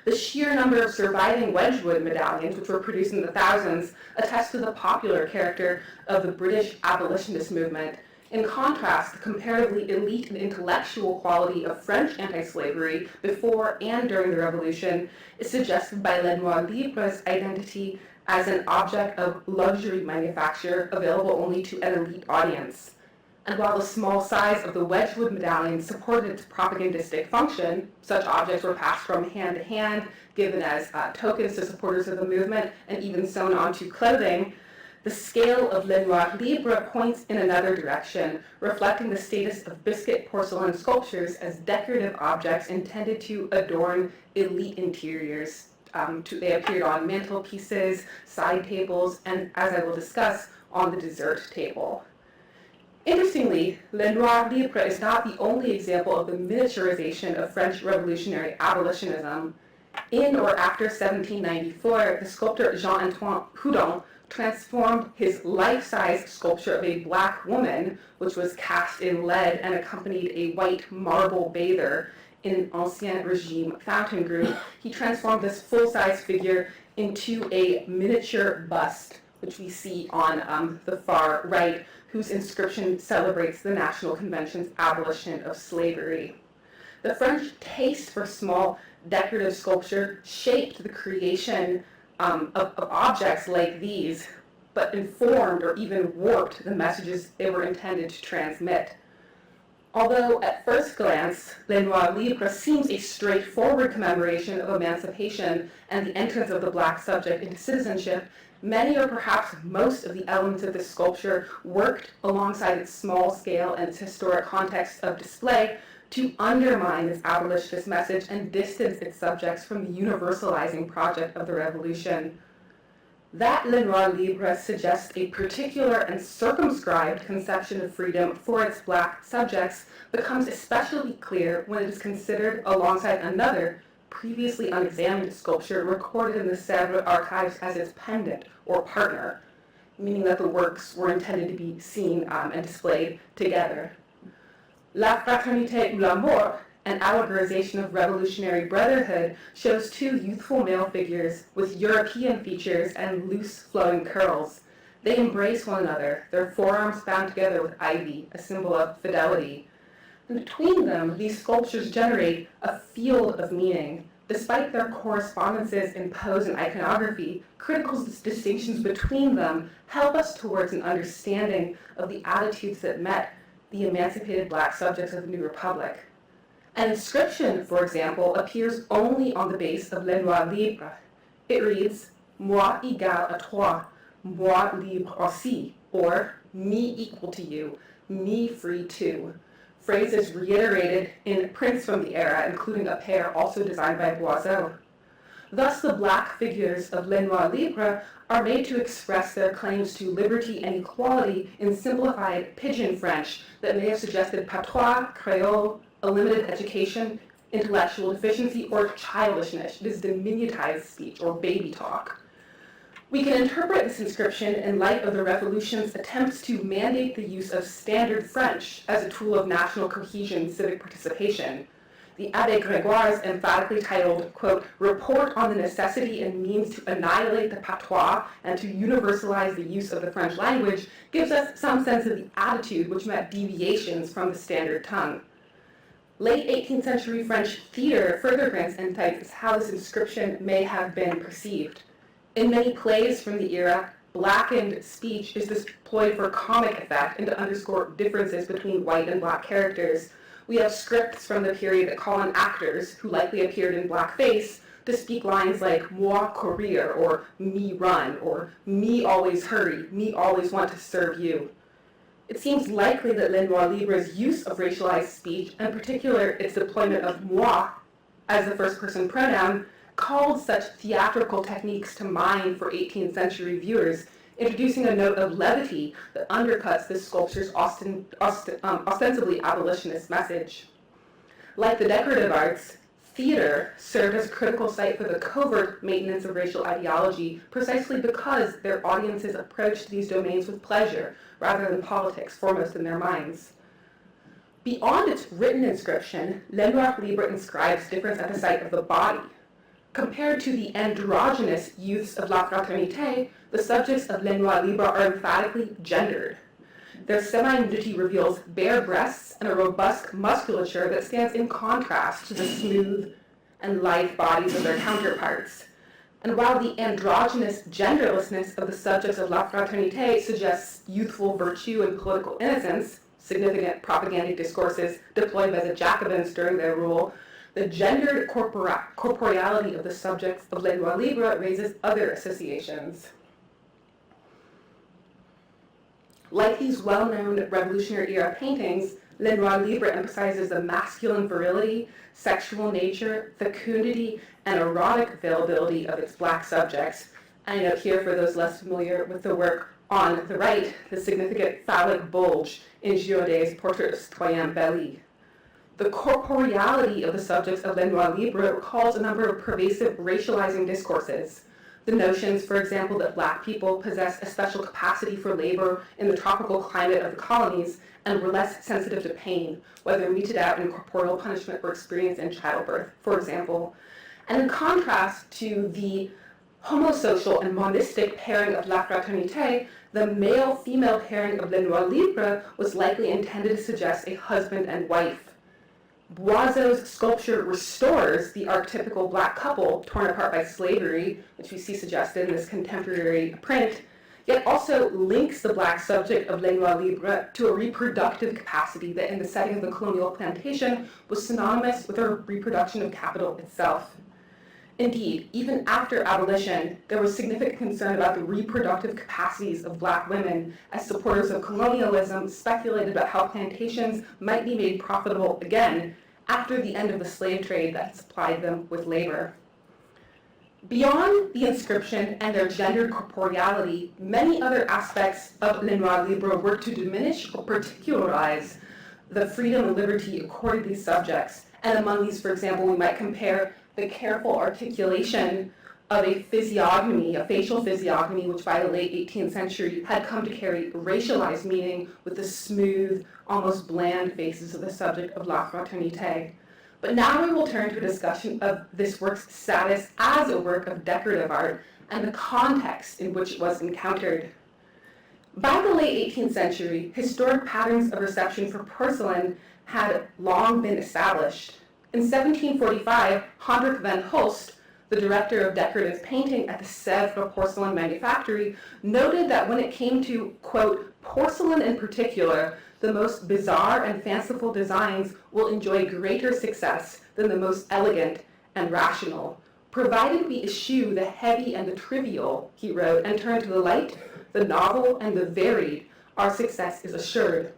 The sheer number of surviving Wedgwood medallions, which were produced in the thousands, attest to the popular character of the British abolitionist movement. In contrast, the comparatively elite and intellectual quality of French anti-slavery before and during the Revolution is suggested by Les Noirs Libres' identity as an object of luxury manufacture available only to an elite audience. And while the small size of the Wedgwood medallion supported its propagandistic function, such objects were passed from hand to hand, given as tokens to supporters of the movement, and even sewn onto clothing, the scale of Les Noirs Libres points in another direction, reflecting the status of biscuit porcelain sculptures as decorative objects intended to adorn elite interiors. They appeared on mantelpieces, side tables, and, as I will discuss, on the dessert table. Interestingly, Les Noirs Libres is not the only example of the miniaturization of French revolutionary abolitionism. In or after 1794, the sculptor Jean-Antoine Houdon transformed his life-size sculpture of a black woman, which was cast in lead and accompanied a white marble bather in an Ancien Regime fountain group. He transformed this full-size figure into a miniature bust, which we see on the far right, whose inscription celebrates the National Convention's abolition of slavery. The French taste for small decorative sculpture shaped the creation of objects like these, but informed or even warped the messages they were intended to transmit. Although at first glance, Les Noirs Libres seems a straightforward commemoration of emancipation and the entrance of the black subject into citizenship, Many or perhaps most of the elements of this sculpture worked alongside its small scale and its historic context of display to undermine its abolitionist message and distance its subjects from the universalizing project of the revolution. That Le Noir Libre suggests a particular and circumscribed conception of freedom for its black subjects becomes especially clear when it is considered alongside another, previously unexamined sculpture recorded in the Sèvres archives as its pendant or partner, meaning that the works were intended to be seen and displayed together. La Fraternité ou la Mort, an allegorization of revolutionary brotherhood, shows two youthful male figures with European features and loose flowing curls. They embrace one another, their forearms bound together with ivy, a symbol of fidelity. And between them, these sculptures generate a field of meaning. Despite their correspondences in pose and iconography, critical distinctions between them help us towards an understanding of the attitudes that met the emancipated black subjects of the New Republic. An inscription, for example, appears only on the base of Le Noir Libre. It reads, Moi égal à toi, moi libre aussi, or me equal to you, me free too. Phrases reiterated in prints from the era, including a pair also designed by Boiseau. Thus, the black figures of Le Noir Libre are made to express their claims to liberty and equality in simplified pidgin French that may have suggested patois, Creole, a limited education, intellectual deficiency, or childishness. It is diminutized speech or baby talk. We can interpret this inscription in light of the Revolution's attempts to mandate the use of standard French as a tool of national cohesion and civic participation. The Abbé Grégoire's emphatically titled, quote, Report on the Necessity and Means to Annihilate the Patois and to Universalize the Use of the French Language gives us some sense of the attitude which met deviations from the standard tongue. Late 18th century French theater further grants insights as how this inscription may have been perceived. In many plays from the era, blackened speech is deployed for comic effect and to underscore differences between white and black characters. We have scripts from the period that call on actors, who likely appeared in blackface, to speak lines like moi courir, or me run, or me always hurry, me always want to serve you. It seems likely that Le Noir Libre's use of racialized speech, and in particular its deployment of moi as the first-person pronoun, called such theatrical techniques to mind for 18th century viewers, introducing a note of levity that undercuts this sculpture's ostensibly abolitionist message. Like the decorative arts, theater served as a critical site for the covert maintenance of racial ideology precisely because their audiences approached these domains with pleasure rather than politics foremost in their minds. Beyond its written inscription, Le Noir Libre inscribes difference at the site of the body. Compared to the androgynous youths of La Fraternité, the subjects of Le Noir Libre are emphatically gendered. Their semi-nudity reveals bare breasts and a robust musculature that stands in contrast to the smooth and lithe bodies of their counterparts. And while the androgynous genderlessness of the subjects of La Fraternité suggests youthful virtue and political innocence, significant propagandic discourses deployed by the Jacobins during their rule, the gendered corporeality of the subjects of Le Noir Libre raises other associations. Like these well-known Revolutionary-era paintings, Le Noir Libre emphasizes the masculine virility, sexual nature, fecundity, and erotic availability of its black subjects. And I note here, for those less familiar with the work on the right, the significant phallic bulge in Girodet's Portrait of Citoyen Belli. The corporeality of the subjects of Le Noir Libre recalls a number of pervasive racializing discourses. The notions, for example, that black people possess a special capacity for labor in the tropical climate of the colonies and were less sensitive to pain, whether meted out in corporeal punishment or experienced in childbirth, for example. And in contrast to the homosocial and monistic pairing of La Fraternité, the male-female pairing of Le Noir Libre was likely intended to suggest a husband and wife. Boiseau's sculpture restores the archetypical black couple torn apart by slavery, which we see suggested in this contemporary print, yet also links the black subject of Le Noir Libre to a reproductive capacity that in the setting of the colonial plantation was synonymous with a reproduction of capital itself. Indeed, even after abolition, there was significant concern about the reproductive capacities of black women, as supporters of colonialism speculated about how plantations might be made profitable again after the end of the slave trade that had supplied them with labor. Beyond the inscription and their gendered corporeality, many other aspects of Les Noirs Libres work to diminish or particularize the freedom and liberty accorded these subjects. And among these, for example, we might compare the careful articulation of a physiognomy, a facial physiognomy, which by the late 18th century had come to carry racialized meaning with the smooth, almost bland faces of the subject of La Fraternité. But now we will turn to a discussion of this work's status as a work of decorative art and the context in which it was encountered. By the late 18th century, historic patterns of reception for porcelain had long been established. In 1745, Hendrik van Hulst, the director of decorative painting at the Sèvres porcelain manufactory, noted that when it came to, quote, porcelain in particular, the most bizarre and fanciful designs will enjoy greater success than the most elegant and rational. Provided we eschew the heavy and the trivial, he wrote, and turn to the light, the novel, and the varied, our success is assured.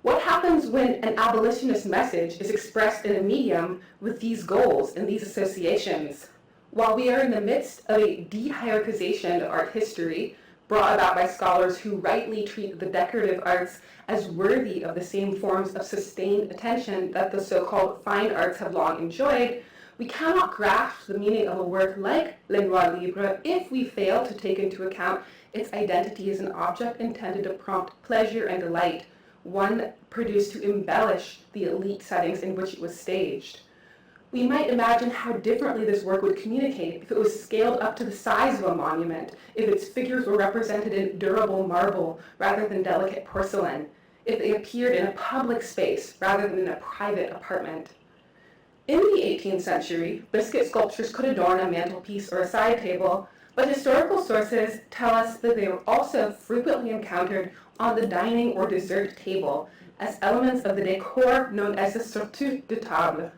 What happens when an abolitionist message is expressed in a medium with these goals and these associations? While we are in the midst of a de-hierarchization of art history, brought about by scholars who rightly treat the decorative arts as worthy of the same forms of sustained attention that the so-called fine arts have long enjoyed, we cannot grasp the meaning of a work like Les Noirs Libres if we fail to take into account its identity as an object intended to prompt pleasure and delight, one produced to embellish the elite settings in which it was staged. We might imagine how differently this work would communicate if it was scaled up to the size of a monument, if its figures were represented in durable marble rather than delicate porcelain, if they appeared in a public space rather than in a private apartment. In the 18th century, biscuit sculptures could adorn a mantelpiece or a side table, but historical sources tell us that they were also frequently encountered on the dining or dessert table as elements of the décor known as the surtout de table.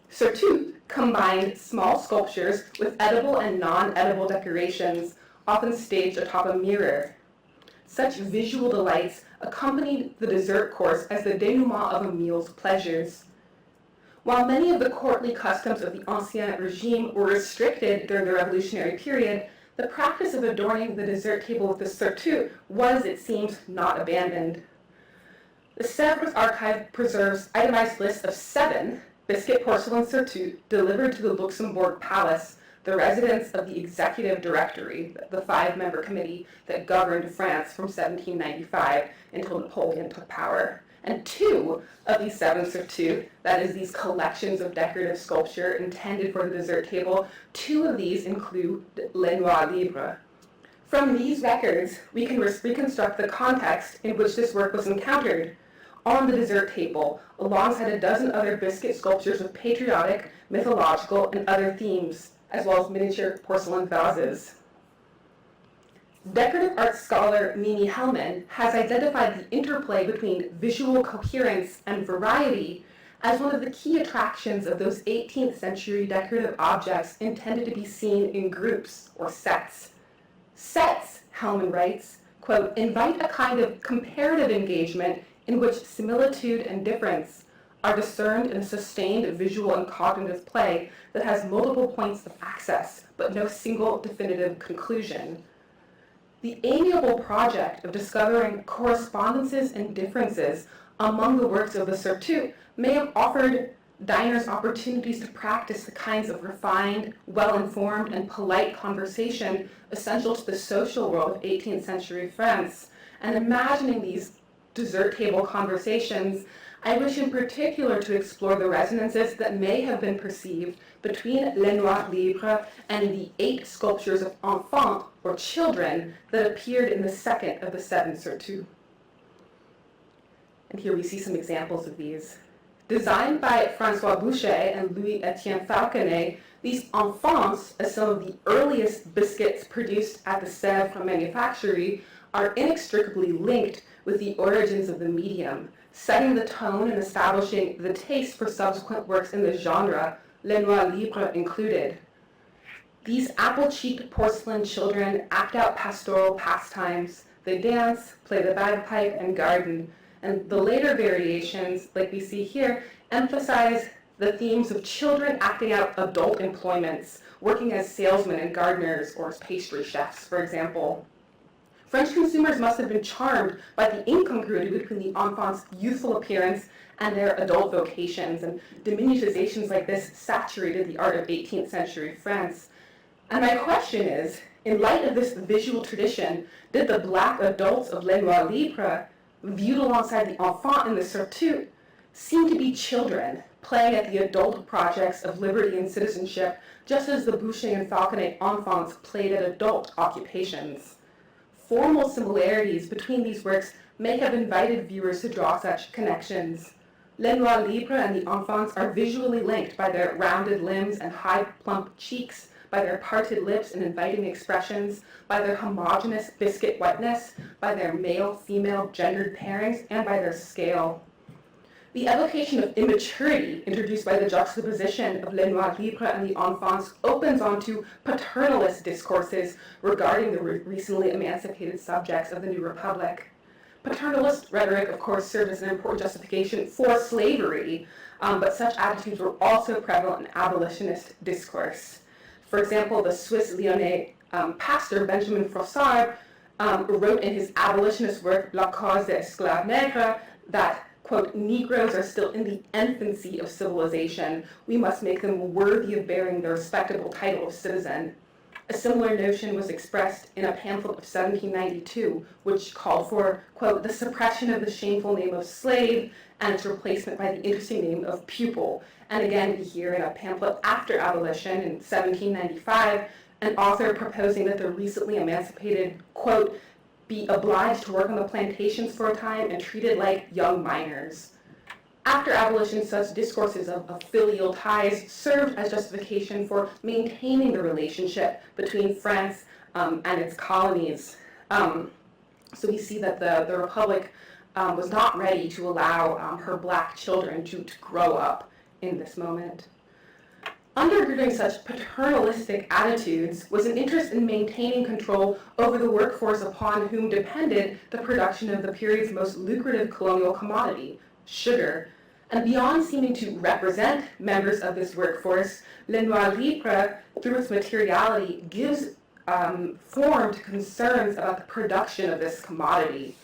Surtout combined small sculptures with edible and non-edible decorations, often staged atop a mirror. Such visual delights accompanied the dessert course as the dénouement of a meal's pleasures. While many of the courtly customs of the Ancien Regime were restricted during the Revolutionary period, the practice of adorning the dessert table with the surtout was, it seems, not abandoned. The Sèvres archive preserves itemized lists of 7 biscuit porcelain surtout delivered to the Luxembourg Palace, the residence of the Executive Directory, the 5-member committee that governed France from 1795 until Napoleon took power. And 2 of these 7 surtout, that is, these collections of decorative sculpture intended for the dessert table, 2 of these include Les Noirs Libres. From these records, we can reconstruct the context in which this work was encountered. On the dessert table, alongside a dozen other biscuit sculptures of patriotic, mythological, and other themes, as well as miniature porcelain vases. Decorative art scholar Mimi Hellman has identified the interplay between visual coherence and variety as one of the key attractions of those 18th century decorative objects intended to be seen in groups or sets. Sets, Hellman writes, quote, invite a kind of comparative engagement in which similitude and difference are discerned in a sustained visual and cognitive play that has multiple points of access, but no single definitive conclusion. The amiable project of discovering correspondences and differences among the works of the surtout may have offered diners opportunities to practice the kinds of refined, well-informed, and polite conversation essential to the social world of 18th century France. And imagining these dessert table conversations, I wish in particular to explore the resonances that may have been perceived between Les Noirs Libres and the 8 sculptures of enfants, or children, that appeared in the second of the 7 surtout. And here we see some examples of these. Designed by François Boucher and Louis-Étienne Falconet, these enfants, as some of the earliest biscuits produced at the Sèvres manufactory, are inextricably linked with the origins of the medium, setting the tone and establishing the taste for subsequent works in the genre Les Noirs Libres included. These apple-cheeked porcelain children act out pastoral pastimes. They dance, play the bagpipe, and garden. And the later variations, like we see here, emphasize the themes of children acting out adult employments, working as salesmen and gardeners or as pastry chefs, for example. French consumers must have been charmed by the incongruity between the enfants' youthful appearance and their adult vocations, and diminutizations like this saturated the art of 18th century France. And my question is, in light of this visual tradition, did the black adults of Les Noirs Libres, viewed alongside the enfant and the surtout, seem to be children, playing at the adult projects of liberty and citizenship, just as the Boucher and Falconet enfants played at adult occupations? Formal similarities between these works may have invited viewers to draw such connections. Les Noirs Libres and the enfants are visually linked by their rounded limbs and high, plump cheeks, by their parted lips and inviting expressions, by their homogeneous biscuit whiteness, by their male-female gendered pairings, and by their scale. The evocation of immaturity introduced by the juxtaposition of Les Noirs Libres and the enfants opens onto paternalist discourses regarding the recently emancipated subjects of the New Republic. Paternalist rhetoric, of course, served as an important justification for slavery, but such attitudes were also prevalent in abolitionist discourse. For example, the Swiss Lyonnais pastor Benjamin Froissart wrote in his abolitionist work La Cause des Esclaves Nègres that, quote, Negroes are still in the infancy of civilization. We must make them worthy of bearing the respectable title of citizen. A similar notion was expressed in a pamphlet of 1792, which called for, quote, the suppression of the shameful name of slave and its replacement by the interesting name of pupil. And again, we hear in a pamphlet after abolition in 1795, an author proposing that the recently emancipated, quote, be obliged to work on the plantations for a time and treated like young miners. After abolition, such discourses of filial ties served as justification for maintaining the relationship between France and its colonies. So we see that the Republic was not ready to allow her black children to grow up in this moment. Undergirding such paternalistic attitudes was an interest in maintaining control over the workforce upon whom depended the production of the period's most lucrative colonial commodity, sugar. And beyond seeming to represent members of this workforce, Les Noirs Libres, through its materiality, gives form to concerns about the production of this commodity.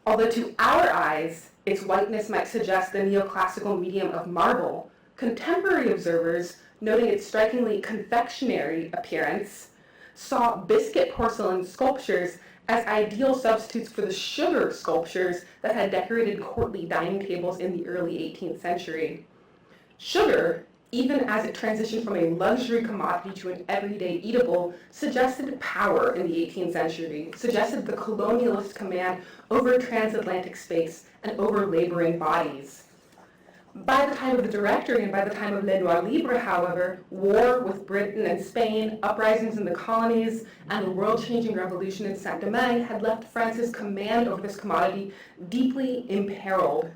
Although to our eyes, its whiteness might suggest the neoclassical medium of marble, contemporary observers, noting its strikingly confectionery appearance, saw biscuit porcelain sculptures as ideal substitutes for the sugar sculptures that had decorated courtly dining tables in the early 18th century. Sugar, even as it transitioned from a luxury commodity to an everyday eatable, suggested power in the 18th century, suggested the colonialist command over transatlantic space and over laboring bodies. By the time of the Directory and by the time of Les Noirs Libres, however, war with Britain and Spain, uprisings in the colonies, and the world-changing revolution in Saint-Domingue had left France's command over this commodity deeply imperiled.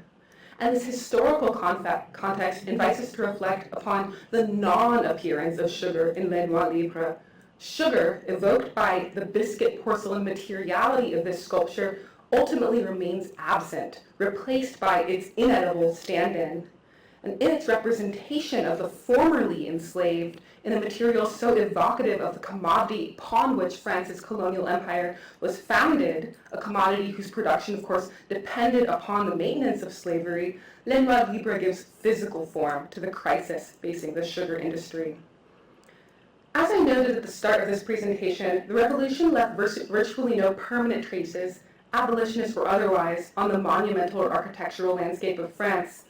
And this historical context invites us to reflect upon the non-appearance of sugar in Les Noirs Libres. Sugar, evoked by the biscuit porcelain materiality of this sculpture, ultimately remains absent, replaced by its inedible stand-in. And in its representation of the formerly enslaved in a material so evocative of the commodity upon which France's colonial empire was founded, a commodity whose production, of course, depended upon the maintenance of slavery, Les Noirs Libres gives physical form to the crisis facing the sugar industry. As I noted at the start of this presentation, the revolution left virtually no permanent traces, abolitionists or otherwise, on the monumental or architectural landscape of France.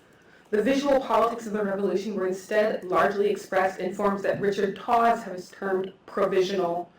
The visual politics of the revolution were instead largely expressed in forms that Richard Tawes has termed provisional.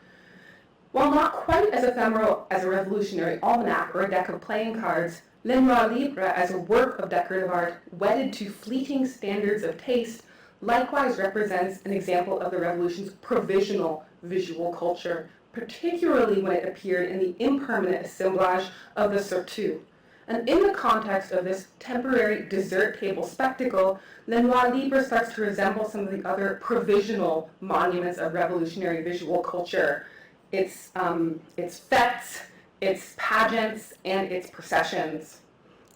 While not quite as ephemeral as a revolutionary almanac or a deck of playing cards, Les Noirs Libres, as a work of decorative art wedded to fleeting standards of taste, likewise represents an example of the revolution's provisional visual culture, particularly when it appeared in the impermanent assemblage of the surtout. And in the context of this temporary dessert table spectacle, Lenoir Libre starts to resemble some of the other provisional monuments of revolutionary visual culture. Its fetes, its pageants, and its processions.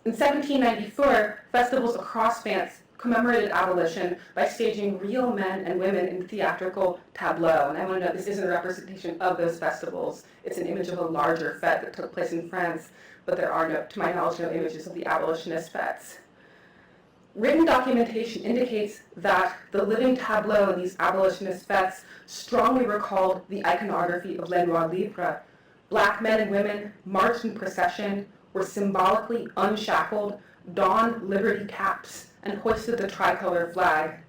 In 1794, festivals across France commemorated abolition by staging real men and women in theatrical tableaux. And I want to note this isn't a representation of those festivals. It's an image of a larger fete that took place in France, but there are, to my knowledge, no images of the abolitionist fetes. Written documentation indicates that the living tableau in these abolitionist fetes strongly recalled the iconography of Lenoir Libre. Black men and women marched in procession, were symbolically unshackled, donned liberty caps, and hoisted the tricolor flag.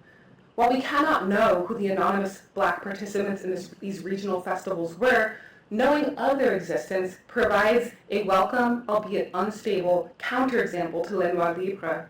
While we cannot know who the anonymous black participants in these regional festivals were, knowing of their existence provides a welcome, albeit unstable, counterexample to Lenoir Libre.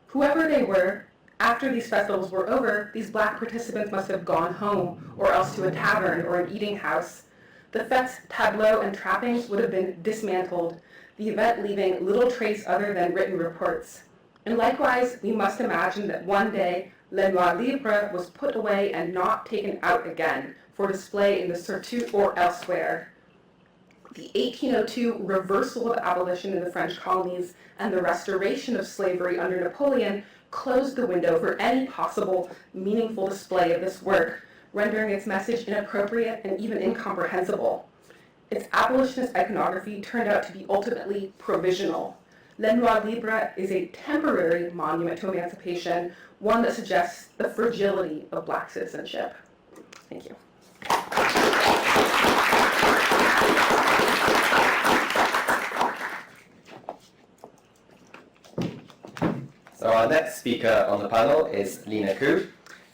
Whoever they were, after these festivals were over, these black participants must have gone home, or else to a tavern or an eating house. The fete's tableau and trappings would have been dismantled, the event leaving little trace other than written reports. And likewise, we must imagine that one day, Lenoir Libre was put away and not taken out again for display in the Surtout or elsewhere. The 1802 reversal of abolition in the French colonies and the restoration of slavery under Napoleon closed the window for any possible meaningful display of this work, rendering its message inappropriate and even incomprehensible. Its abolitionist iconography turned out to be ultimately provisional. Lenoir Libre is a temporary monument to emancipation, one that suggests the fragility of black citizenship. Thank you. So our next speaker on the panel is Lina Ku.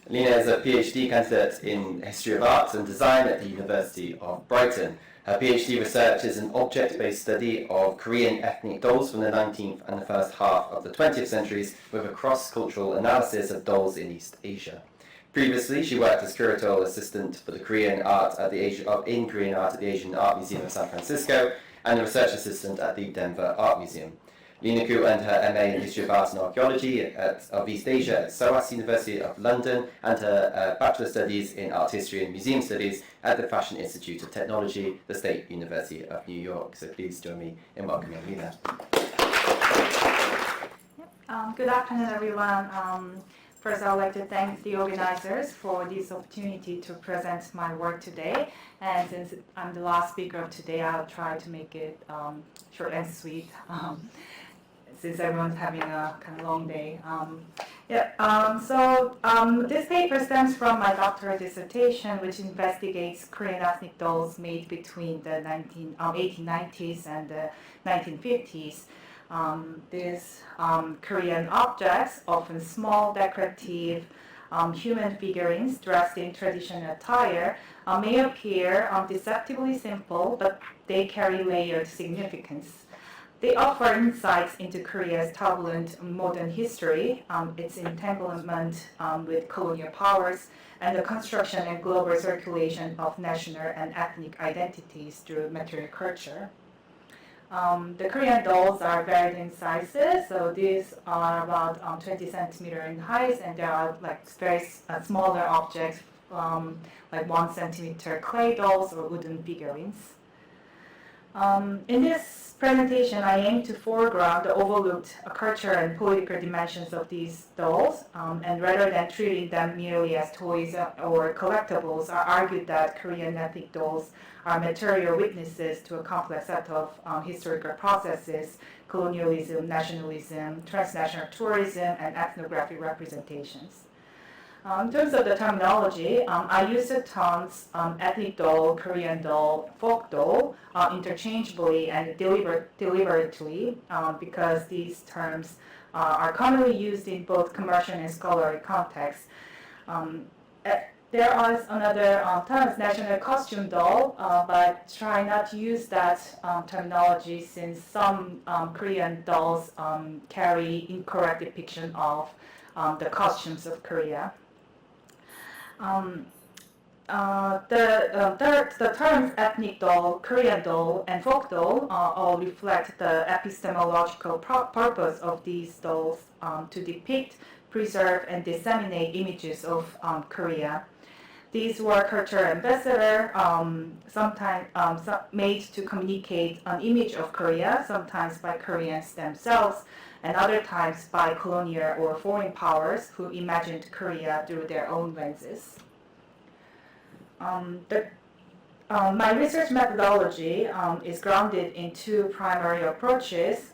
Lina is a PhD candidate in History of Arts and Design at the University of Brighton. Her PhD research is an object-based study of Korean ethnic dolls from the 19th and the first half of the 20th centuries with a cross-cultural analysis of dolls in East Asia. Previously, she worked as curatorial assistant for the Korean art at the Asian Art Museum of San Francisco and a research assistant at the Denver Art Museum. Lina Ku earned her MA in History of Art and Archaeology of East Asia at SOAS University of London and her Bachelor Studies in Art History and Museum Studies at the Fashion Institute of Technology, the State University of New York. So please join me in welcoming Lina. Good afternoon, everyone. First, I would like to thank the organizers for this opportunity to present my work today. And since I'm the last speaker of today, I'll try to make it short and sweet. Since everyone's having a kind of long day. This paper stems from my doctoral dissertation, which investigates Korean ethnic dolls made between the 1890s and the 1950s. These Korean objects, often small, decorative, human figurines dressed in traditional attire, may appear deceptively simple, but they carry layered significance. They offer insights into Korea's turbulent modern history, its entanglement with colonial powers, and the construction and global circulation of national and ethnic identities through material culture. The Korean dolls are varied in sizes, so these are about 20 centimeters in height, and there are like very smaller objects, like 1 centimeter clay dolls or wooden figurines. In this presentation, I aim to foreground the overlooked cultural and political dimensions of these dolls, and rather than treating them merely as toys or collectibles, I argued that Korean ethnic dolls are material witnesses to a complex set of historical processes: colonialism, nationalism, transnational tourism, and ethnographic representations. In terms of the terminology, I use the terms ethnic doll, Korean doll, folk doll interchangeably and deliberately because these terms are commonly used in both commercial and scholarly contexts. There is another term, national costume doll, but try not to use that terminology since some Korean dolls carry incorrect depiction of the costumes of Korea. the terms ethnic doll, Korean doll, and folk doll all reflect the epistemological purpose of these dolls to depict, preserve, and disseminate images of Korea. These were cultural ambassadors, sometimes made to communicate an image of Korea, sometimes by Koreans themselves, and other times by colonial or foreign powers who imagined Korea through their own lenses. My research methodology is grounded in two primary approaches.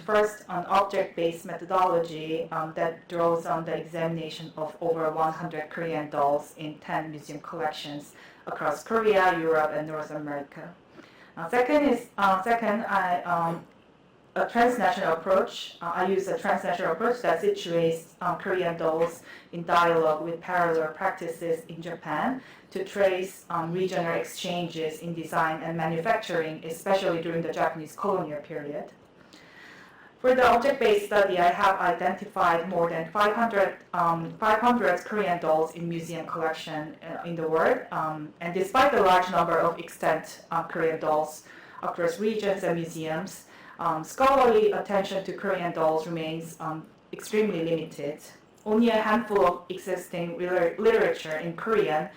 First, an object-based methodology that draws on the examination of over 100 Korean dolls in 10 museum collections across Korea, Europe, and North America. Second, a transnational approach. I use a transnational approach that situates Korean dolls in dialogue with parallel practices in Japan to trace regional exchanges in design and manufacturing, especially during the Japanese colonial period. For the object-based study, I have identified more than 500 Korean dolls in museum collection in the world, and despite the large number of extant Korean dolls across regions and museums, scholarly attention to Korean dolls remains extremely limited. Only a handful of existing literature in Korean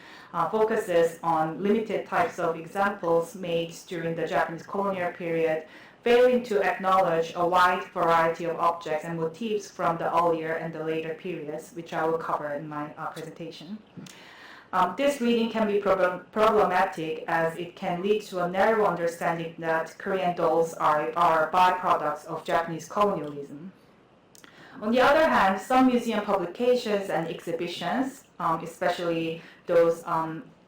focuses on limited types of examples made during the Japanese colonial period, failing to acknowledge a wide variety of objects and motifs from the earlier and the later periods, which I will cover in my presentation. This reading can be problematic as it can lead to a narrow understanding that Korean dolls are byproducts of Japanese colonialism. On the other hand, some museum publications and exhibitions, especially those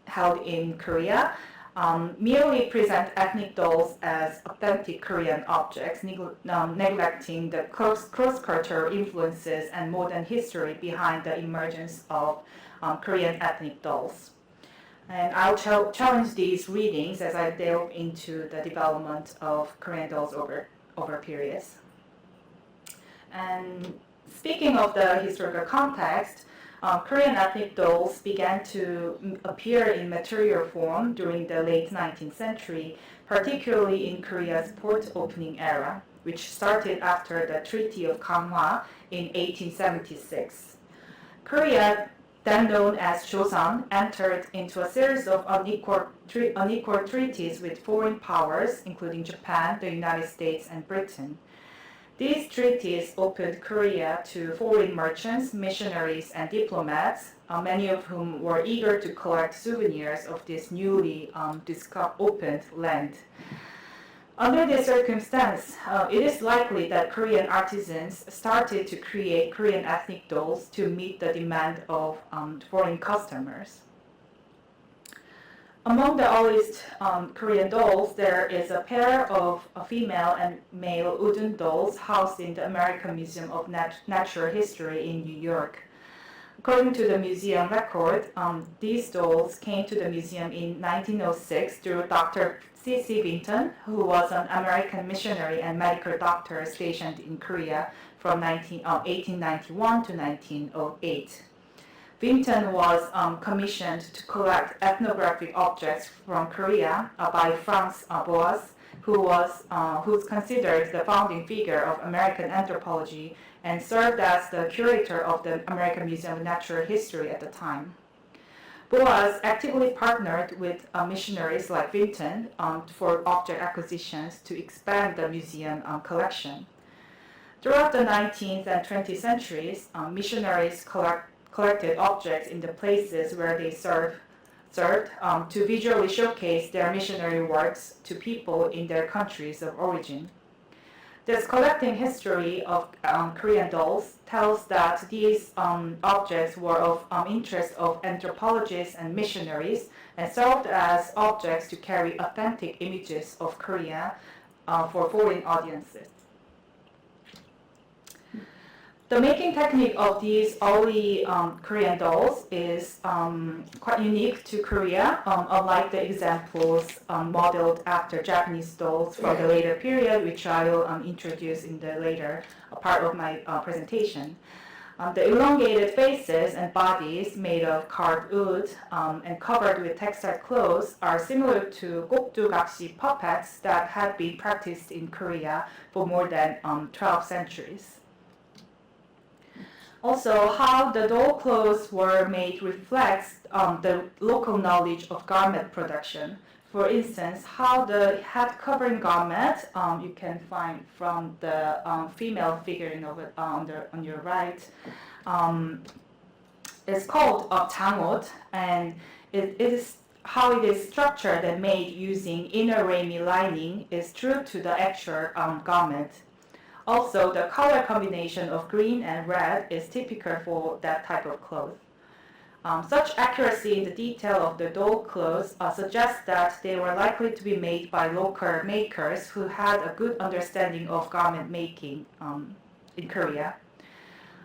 held in Korea, merely present ethnic dolls as authentic Korean objects, neglecting the cross-cultural influences and modern history behind the emergence of Korean ethnic dolls. And I'll challenge these readings as I delve into the development of Korean dolls over periods. And speaking of the historical context, Korean ethnic dolls began to appear in material form during the late 19th century, particularly in Korea's port opening era, which started after the Treaty of Ganghwa in 1876. Korea, then known as Joseon, entered into a series of unequal treaties with foreign powers, including Japan, the United States, and Britain. These treaties opened Korea to foreign merchants, missionaries, and diplomats, many of whom were eager to collect souvenirs of this newly opened land. Under this circumstance, it is likely that Korean artisans started to create Korean ethnic dolls to meet the demand of foreign customers. Among the earliest Korean dolls, there is a pair of female and male wooden dolls housed in the American Museum of Natural History in New York. According to the museum record, these dolls came to the museum in 1906 through Dr. C.C. Vinton, who was an American missionary and medical doctor stationed in Korea from 1891 to 1908. Vinton was commissioned to collect ethnographic objects from Korea by Franz Boas, who's considered the founding figure of American anthropology and served as the curator of the American Museum of Natural History at the time. Boas actively partnered with missionaries like Vinton for object acquisitions to expand the museum collection. Throughout the 19th and 20th centuries, missionaries collected objects in the places where they served to visually showcase their missionary works to people in their countries of origin. This collecting history of Korean dolls tells that these objects were of interest of anthropologists and missionaries and served as objects to carry authentic images of Korea for foreign audiences. The making technique of these early Korean dolls is quite unique to Korea, unlike the examples modeled after Japanese dolls from the later period, which I will introduce in the later part of my presentation. The elongated faces and bodies made of carved wood and covered with textile clothes are similar to gokdugakshi puppets that had been practiced in Korea for more than 12 centuries. Also, how the doll clothes were made reflects the local knowledge of garment production. For instance, how the head covering garment you can find from the female figurine over on your right is called 장옷, and it is how it is structured and made using inner rami lining is true to the actual garment. Also, the color combination of green and red is typical for that type of cloth. Such accuracy in the detail of the doll clothes suggests that they were likely to be made by local makers who had a good understanding of garment making in Korea.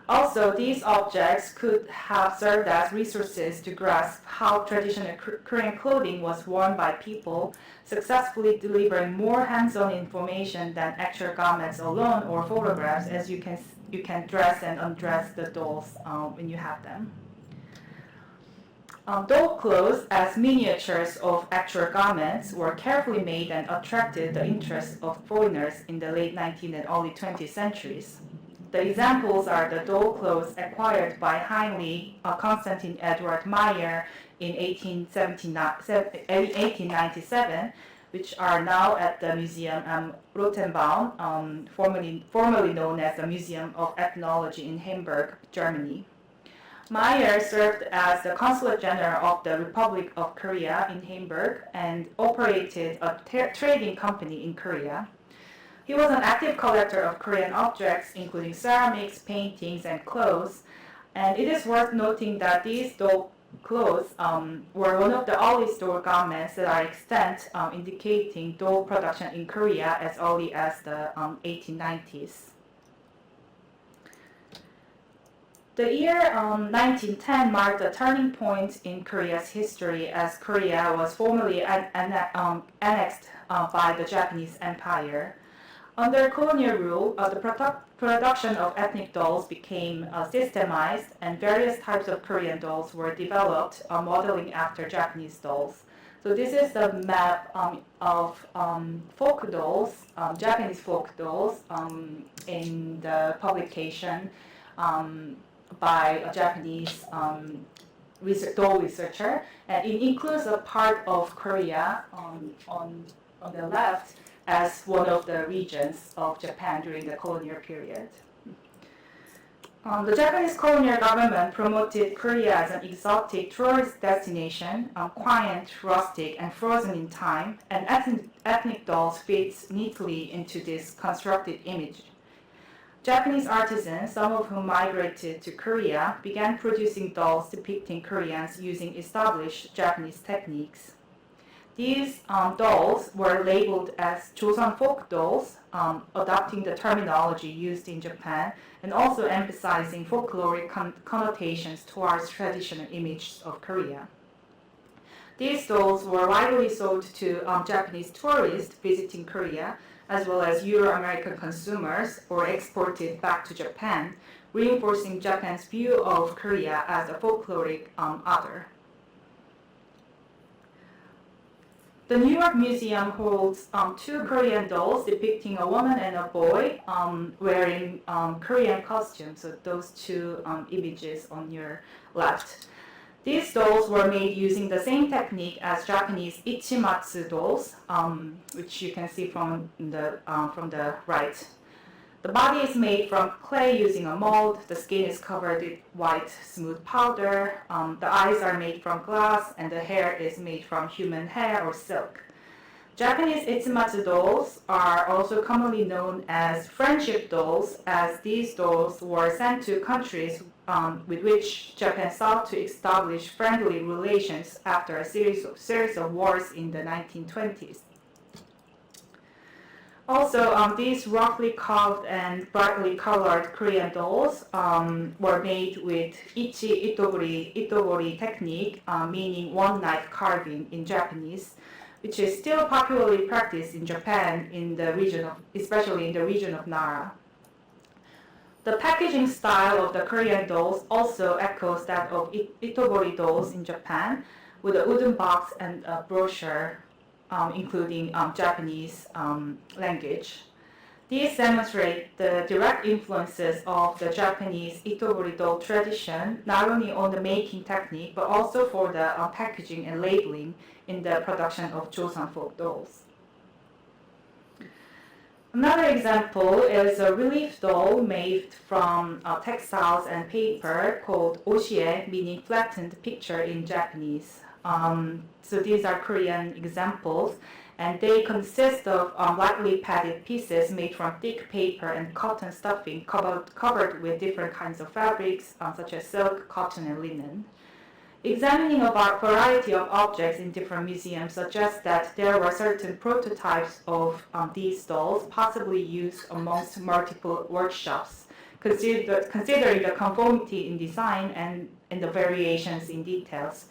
Also, these objects could have served as resources to grasp how traditional Korean clothing was worn by people, successfully delivering more hands-on information than actual garments alone or photographs, as you can dress and undress the dolls when you have them. Doll clothes, as miniatures of actual garments, were carefully made and attracted the interest of foreigners in the late 19th and early 20th centuries. The examples are the doll clothes acquired by Heinrich Constantin Edward Meyer in 1897, which are now at the Museum Rotenbaum, formerly known as the Museum of Ethnology in Hamburg, Germany. Meyer served as the Consulate General of the Republic of Korea in Hamburg and operated a trading company in Korea. He was an active collector of Korean objects, including ceramics, paintings, and clothes, and it is worth noting that these doll clothes were one of the earliest doll garments that are extant, indicating doll production in Korea as early as the 1890s. The year 1910 marked a turning point in Korea's history as Korea was formally annexed by the Japanese Empire. Under colonial rule, the production of ethnic dolls became systemized, and various types of Korean dolls were developed, modeling after Japanese dolls. So this is the map of folk dolls, Japanese folk dolls, in the publication by a Japanese doll researcher, and it includes a part of Korea on the left as one of the regions of Japan during the colonial period. The Japanese colonial government promoted Korea as an exotic tourist destination, quiet, rustic, and frozen in time, and ethnic dolls fits neatly into this constructed image. Japanese artisans, some of whom migrated to Korea, began producing dolls depicting Koreans using established Japanese techniques. These dolls were labeled as Joseon folk dolls, adopting the terminology used in Japan and also emphasizing folkloric connotations towards traditional images of Korea. These dolls were widely sold to Japanese tourists visiting Korea, as well as Euro-American consumers, or exported back to Japan, reinforcing Japan's view of Korea as a folkloric other. The New York Museum holds two Korean dolls depicting a woman and a boy wearing Korean costumes, so those two images on your left. These dolls were made using the same technique as Japanese ichimatsu dolls, which you can see from the right. The body is made from clay using a mold, the skin is covered with white smooth powder, the eyes are made from glass, and the hair is made from human hair or silk. Japanese ichimatsu dolls are also commonly known as friendship dolls, as these dolls were sent to countries with which Japan sought to establish friendly relations after a series of wars in the 1920s. Also, these roughly carved and brightly colored Korean dolls were made with itogori technique, meaning one-knife carving in Japanese, which is still popularly practiced in Japan, especially in the region of Nara. The packaging style of the Korean dolls also echoes that of Itobori dolls in Japan, with a wooden box and a brochure, including Japanese language. These demonstrate the direct influences of the Japanese Itobori doll tradition, not only on the making technique, but also for the packaging and labeling in the production of Joseon folk dolls. Another example is a relief doll made from textiles and paper called oshie, meaning flattened picture in Japanese. So these are Korean examples, and they consist of lightly padded pieces made from thick paper and cotton stuffing covered with different kinds of fabrics, such as silk, cotton, and linen. Examining a variety of objects in different museums suggests that there were certain prototypes of these dolls possibly used amongst multiple workshops, considering the conformity in design and the variations in details.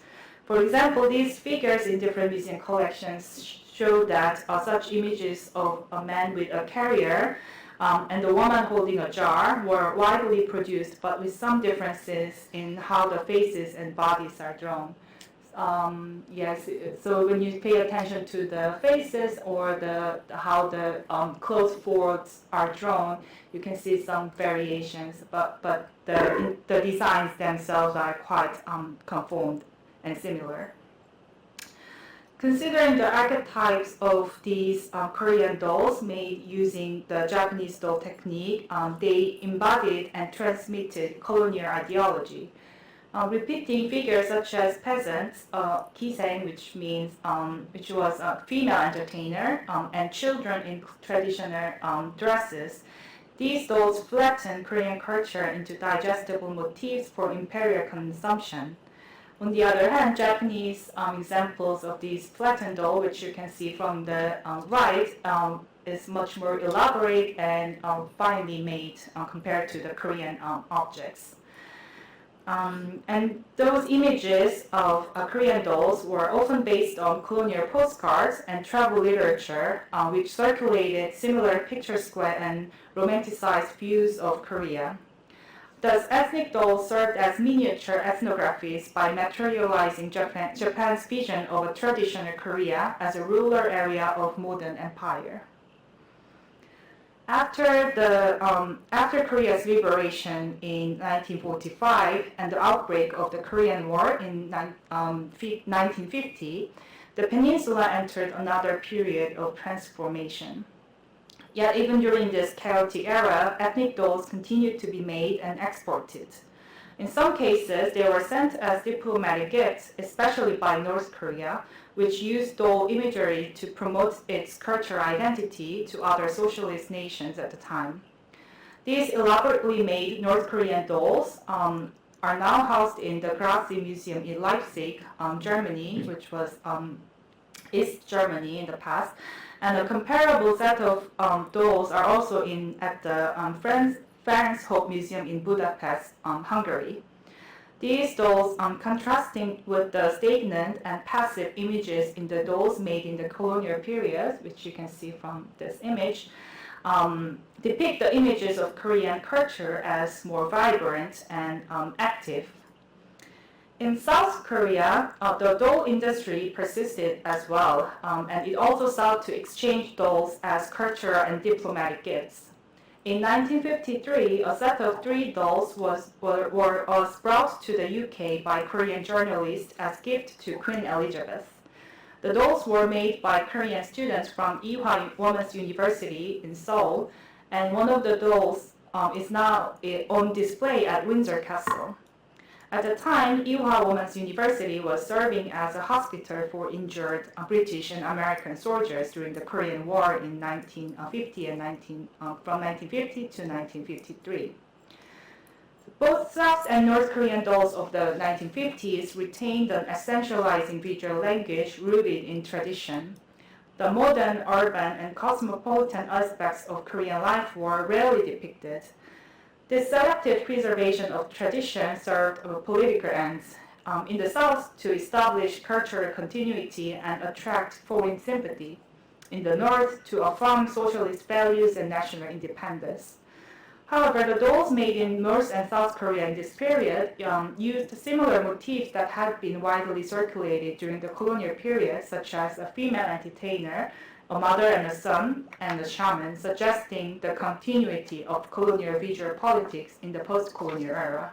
For example, these figures in different museum collections show that such images of a man with a carrier and the woman holding a jar were widely produced, but with some differences in how the faces and bodies are drawn. Yes, so when you pay attention to the faces or how the clothes folds are drawn, you can see some variations, but the designs themselves are quite conformed and similar. Considering the archetypes of these Korean dolls made using the Japanese doll technique, they embodied and transmitted colonial ideology. Repeating figures such as peasants, kiseng, which was a female entertainer, and children in traditional dresses, these dolls flattened Korean culture into digestible motifs for imperial consumption. On the other hand, Japanese examples of these flattened doll, which you can see from the right, is much more elaborate and finely made compared to the Korean objects. And those images of Korean dolls were often based on colonial postcards and travel literature, which circulated similar picture square and romanticized views of Korea. Thus, ethnic dolls served as miniature ethnographies by materializing Japan's vision of a traditional Korea as a ruler area of modern empire. After Korea's liberation in 1945 and the outbreak of the Korean War in 1950, the peninsula entered another period of transformation. Yet even during this chaotic era, ethnic dolls continued to be made and exported. In some cases, they were sent as diplomatic gifts, especially by North Korea, which used doll imagery to promote its cultural identity to other socialist nations at the time. These elaborately made North Korean dolls are now housed in the Grazi Museum in Leipzig, Germany, which was East Germany in the past. And a comparable set of dolls are also at the Franz Hope Museum in Budapest, Hungary. These dolls, contrasting with the stagnant and passive images in the dolls made in the colonial period, which you can see from this image, depict the images of Korean culture as more vibrant and active. In South Korea, the doll industry persisted as well, and it also sought to exchange dolls as cultural and diplomatic gifts. In 1953, a set of 3 dolls was brought to the UK by Korean journalists as gift to Queen Elizabeth. The dolls were made by Korean students from Yizhou Women's University in Seoul, and one of the dolls is now on display at Windsor Castle. At the time, Yizhou Women's University was serving as a hospital for injured British and American soldiers during the Korean War in 1950 and from 1950 to 1953. Both South and North Korean dolls of the 1950s retained an essentializing visual language rooted in tradition. The modern, urban, and cosmopolitan aspects of Korean life were rarely depicted. This selective preservation of tradition served political ends. In the South, to establish cultural continuity and attract foreign sympathy. In the North, to affirm socialist values and national independence. However, the dolls made in North and South Korea in this period used similar motifs that had been widely circulated during the colonial period, such as a female entertainer, a mother and a son, and a shaman, suggesting the continuity of colonial visual politics in the post-colonial era.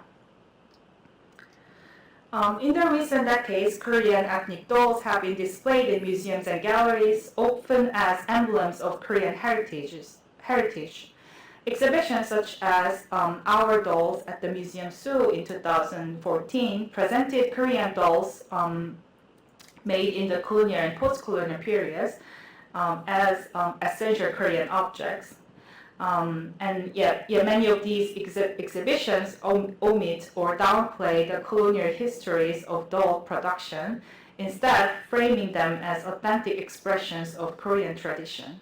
In the recent decades, Korean ethnic dolls have been displayed in museums and galleries, often as emblems of Korean heritage. Exhibitions such as Our Dolls at the Museum Zoo in 2014 presented Korean dolls made in the colonial and post-colonial periods as essential Korean objects. And yet many of these exhibitions omit or downplay the colonial histories of doll production, instead framing them as authentic expressions of Korean tradition.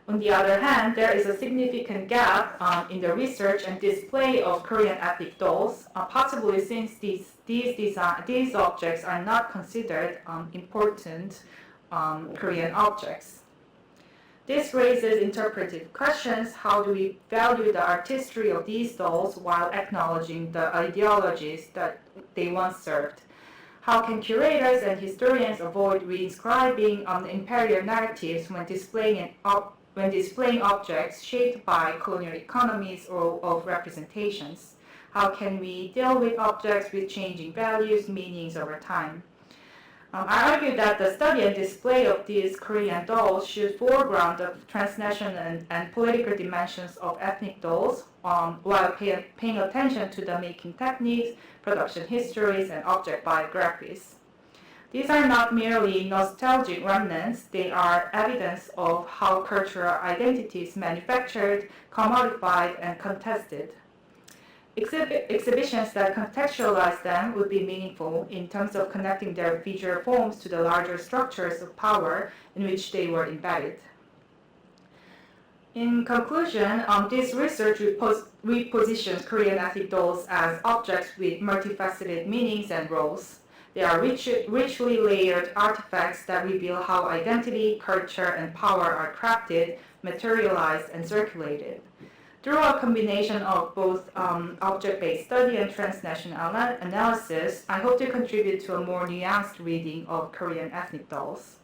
On the other hand, there is a significant gap in the research and display of Korean ethnic dolls, possibly since these objects are not considered important Korean objects. This raises interpretive questions. How do we value the artistry of these dolls while acknowledging the ideologies that they once served? How can curators and historians avoid reinscribing imperial narratives when displaying objects shaped by colonial economies or of representations? How can we deal with objects with changing values, meanings over time? I argue that the study and display of these Korean dolls should foreground the transnational and political dimensions of ethnic dolls, while paying attention to the making techniques, production histories, and object biographies. These are not merely nostalgic remnants, they are evidence of how cultural identities manufactured, commodified, and contested. Exhibitions that contextualize them would be meaningful in terms of connecting their visual forms to the larger structures of power in which they were embedded. In conclusion, this research repositions Korean ethnic dolls as objects with multifaceted meanings and roles. They are richly layered artifacts that reveal how identity, culture, and power are crafted, materialized, and circulated. Through a combination of both object-based study and transnational analysis, I hope to contribute to a more nuanced reading of Korean ethnic dolls.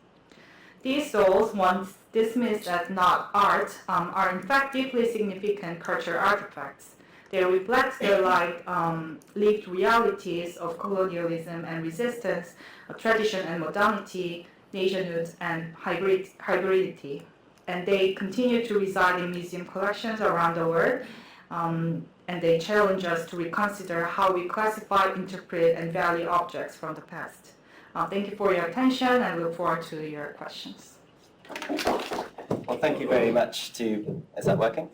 These dolls, once dismissed as not art, are in fact deeply significant cultural artifacts. They reflect the lived realities of colonialism and resistance, of tradition and modernity, nationhood and hybridity. And they continue to reside in museum collections around the world, and they challenge us to reconsider how we classify, interpret, and value objects from the past. Thank you for your attention, and I look forward to your questions. Well, thank you very much to, is that working?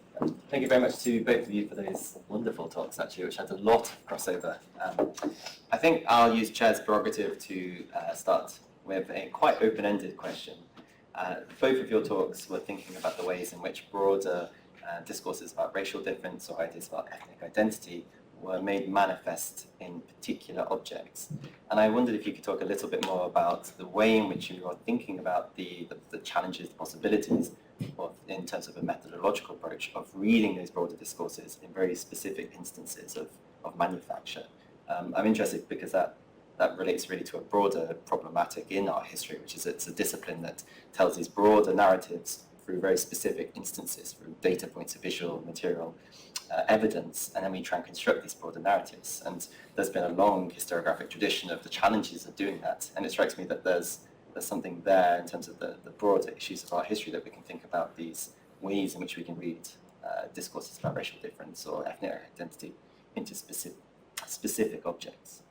Thank you very much to both of you for those wonderful talks, actually, which had a lot of crossover. I think I'll use Chair's prerogative to start with a quite open-ended question. Both of your talks were thinking about the ways in which broader discourses about racial difference or ideas about ethnic identity were made manifest in particular objects. And I wondered if you could talk a little bit more about the way in which you are thinking about the challenges, the possibilities in terms of a methodological approach of reading those broader discourses in very specific instances of manufacture. I'm interested because that relates really to a broader problematic in art history, which is it's a discipline that tells these broader narratives through very specific instances, through data points of visual material evidence, and then we try and construct these broader narratives. And there's been a long historiographic tradition of the challenges of doing that, and it strikes me that there's something there in terms of the broader issues of art history that we can think about these ways in which we can read discourses about racial difference or ethnic identity into specific objects.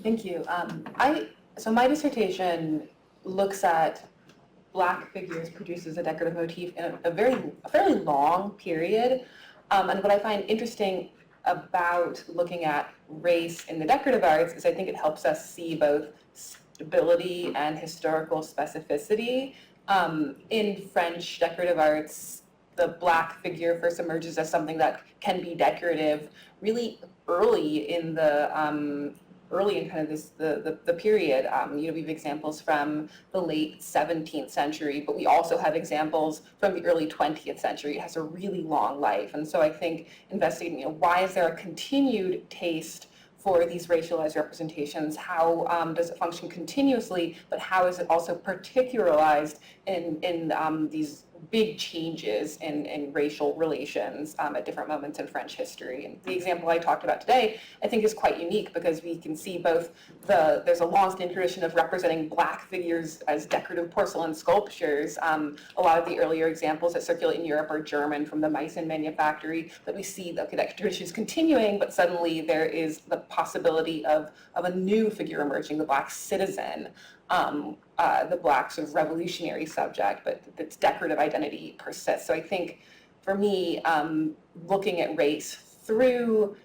Thank you. So my dissertation looks at Black figures produced as a decorative motif in a fairly long period. And what I find interesting about looking at race in the decorative arts is I think it helps us see both stability and historical specificity. In French decorative arts, the Black figure first emerges as something that can be decorative really early in the early in kind of this the period. You know, we have examples from the late 17th century, but we also have examples from the early 20th century. It has a really long life, and so I think investigating, you know, why is there a continued taste for these racialized representations? How does it function continuously, but how is it also particularized in these big changes in racial relations at different moments in French history? And the example I talked about today, I think, is quite unique because we can see both there's a long-standing tradition of representing Black figures as decorative porcelain sculptures. A lot of the earlier examples that circulate in Europe are German, from the Meissen manufactory, but we see okay, that tradition is continuing, but suddenly there is the possibility of a new figure emerging, the Black citizen, the Black sort of revolutionary subject, but its decorative identity persists. So I think, for me, looking at race through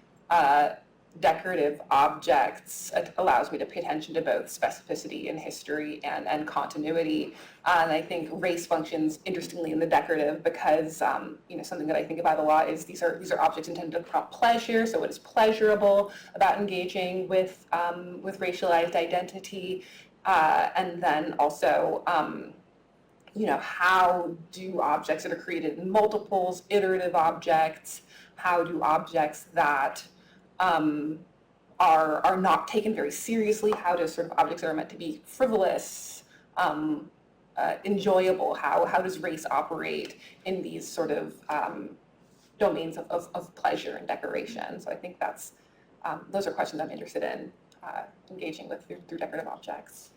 decorative objects allows me to pay attention to both specificity in history and continuity. And I think race functions interestingly in the decorative because you know, something that I think about a lot is these are objects intended to prompt pleasure. So what is pleasurable about engaging with racialized identity? And then also, you know, how do objects that are created in multiples, iterative objects, how do objects that are not taken very seriously, how do sort of objects that are meant to be frivolous, enjoyable, how does race operate in these sort of domains of pleasure and decoration? So I think that's, those are questions I'm interested in engaging with through decorative objects.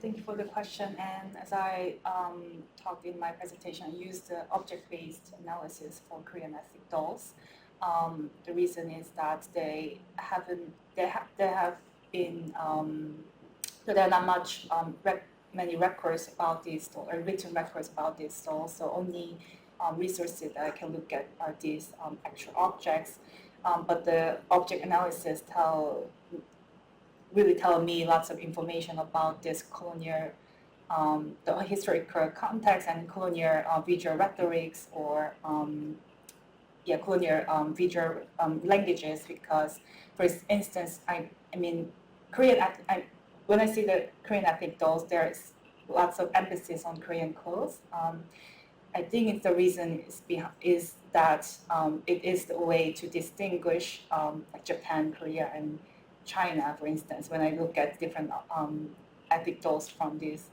Thank you for the question. And as I talked in my presentation, I used object-based analysis for Korean ethnic dolls. The reason is that there have been there are not much many records about these dolls, or written records about these dolls. So only resources that I can look at are these actual objects. But the object analysis really tell me lots of information about this colonial, the historical context and colonial visual rhetorics, or colonial visual languages. Because, for instance, I mean, when I see the Korean ethnic dolls, there's lots of emphasis on Korean clothes. I think it's the reason is that it is the way to distinguish like Japan, Korea, and China, for instance. When I look at different ethnic dolls from these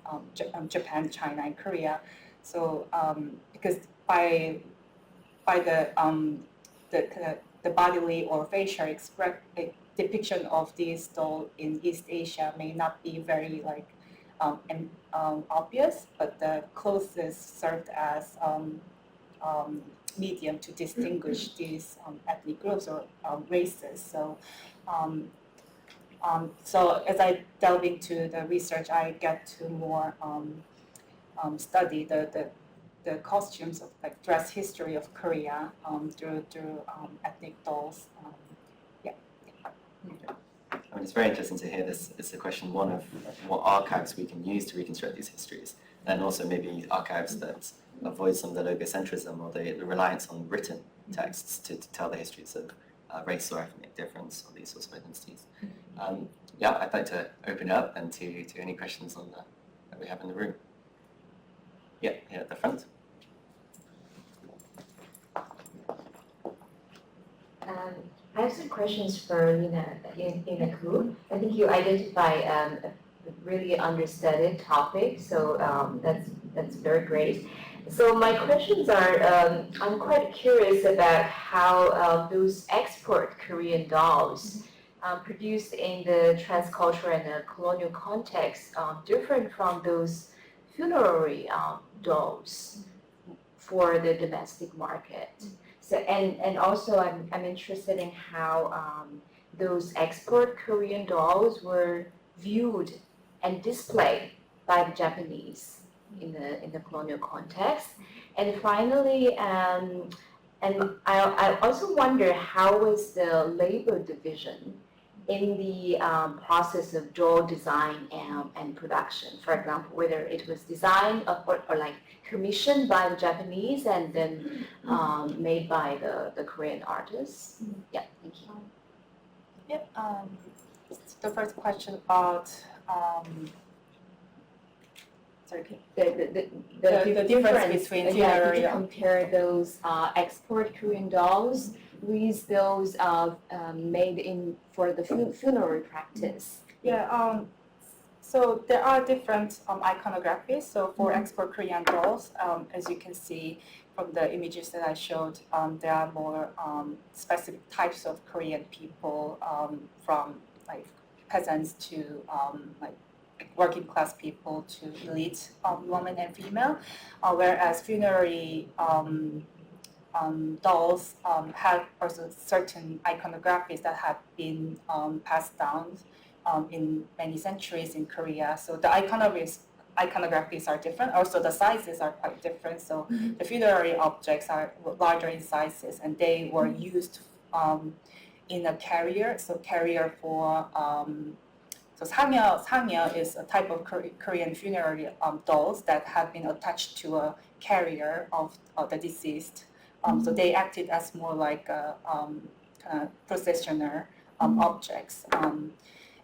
Japan, China, and Korea, so because by the bodily or facial depiction of these dolls in East Asia may not be very like obvious, but the clothes served as medium to distinguish these ethnic groups or races. So, so as I delve into the research, I get to more study the costumes of like dress history of Korea through ethnic dolls. I mean, it's very interesting to hear this. It's a question, one, of what archives we can use to reconstruct these histories, and also maybe archives that avoid some of the logocentrism or the reliance on written texts to tell the histories of race or ethnic difference or these sorts of identities. Yeah, I'd like to open it up and to any questions on that we have in the room. Yeah, here at the front. I have some questions for Nina Ku. I think you identify a really understudied topic, so that's very great. So my questions are, I'm quite curious about how those export Korean dolls produced in the transcultural and colonial context different from those funerary dolls for the domestic market. So, and also I'm interested in how those export Korean dolls were viewed and displayed by the Japanese in the colonial context. And finally, and I also wonder how was the labor division in the process of doll design and production. For example, whether it was designed or like commissioned by the Japanese and then made by the Korean artists. Yeah, thank you. Yeah. The first question about sorry. The difference between did funerary. you compare those export Korean dolls with those made in for the funerary practice? Yeah. So there are different iconographies. So for export Korean dolls, as you can see from the images that I showed, there are more specific types of Korean people, from like peasants to like working class people to elite women and female, whereas funerary dolls have also certain iconographies that have been passed down in many centuries in Korea. So the iconographies are different. Also, the sizes are quite different. So the funerary objects are larger in sizes, and they were used in a carrier. So carrier for so 상여 is a type of Korean funerary dolls that have been attached to a carrier of the deceased. So they acted as more like a processioner objects.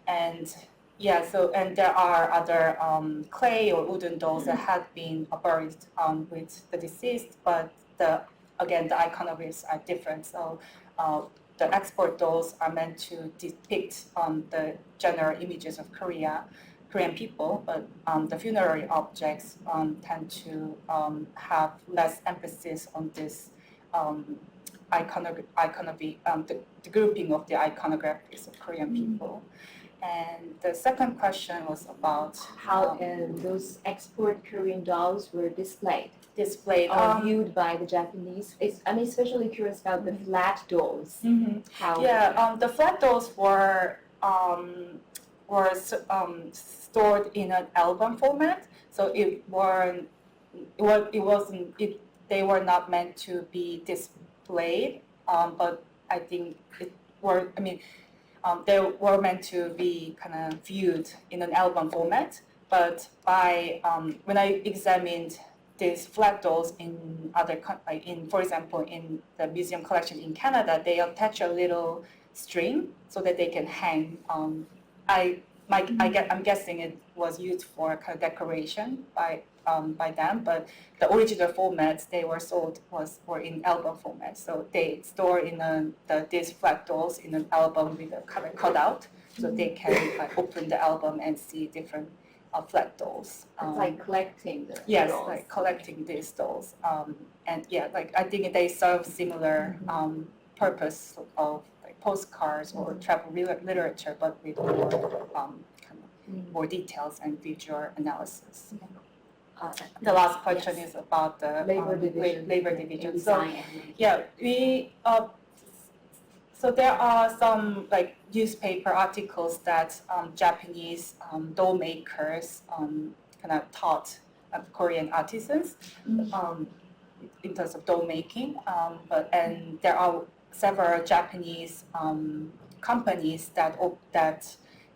And yeah, so and there are other clay or wooden dolls that have been buried with the deceased, but again the iconographies are different. So the export dolls are meant to depict the general images of Korean people, but the funerary objects tend to have less emphasis on this iconography, the grouping of the iconographies of Korean people. And the second question was about how those export Korean dolls were displayed or viewed by the Japanese. I'm especially curious about the flat dolls. How? Yeah, the flat dolls were stored in an album format, so they were not meant to be displayed, but I think they were meant to be kind of viewed in an album format. But when I examined these flat dolls in for example, in the museum collection in Canada, they attach a little string so that they can hang. I'm guessing it was used for kind of decoration by them, but the original formats they were sold were in album format. So they store in these flat dolls in an album with a kind of cutout, so they can open the album and see different flat dolls. It's like collecting the yes, dolls. like collecting these dolls. And yeah, like I think they serve similar purpose of like postcards or travel literature, but with more details and visual analysis. The last question is about the labor division. So yeah, so there are some like newspaper articles that Japanese doll makers kind of taught Korean artisans in terms of doll making. And there are several Japanese companies that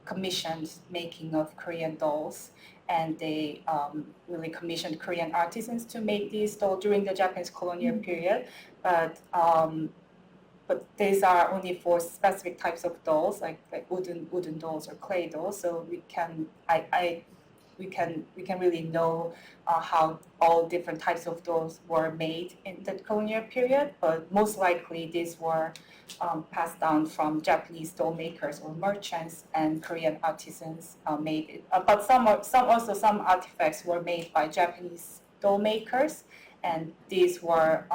commissioned making of Korean dolls, and they really commissioned Korean artisans to make these dolls during the Japanese colonial period. But these are only for specific types of dolls, like wooden dolls or clay dolls. So we can really know how all different types of dolls were made in the colonial period. But most likely these were passed down from Japanese doll makers or merchants, and Korean artisans made it. But some artifacts were made by Japanese doll makers, and these were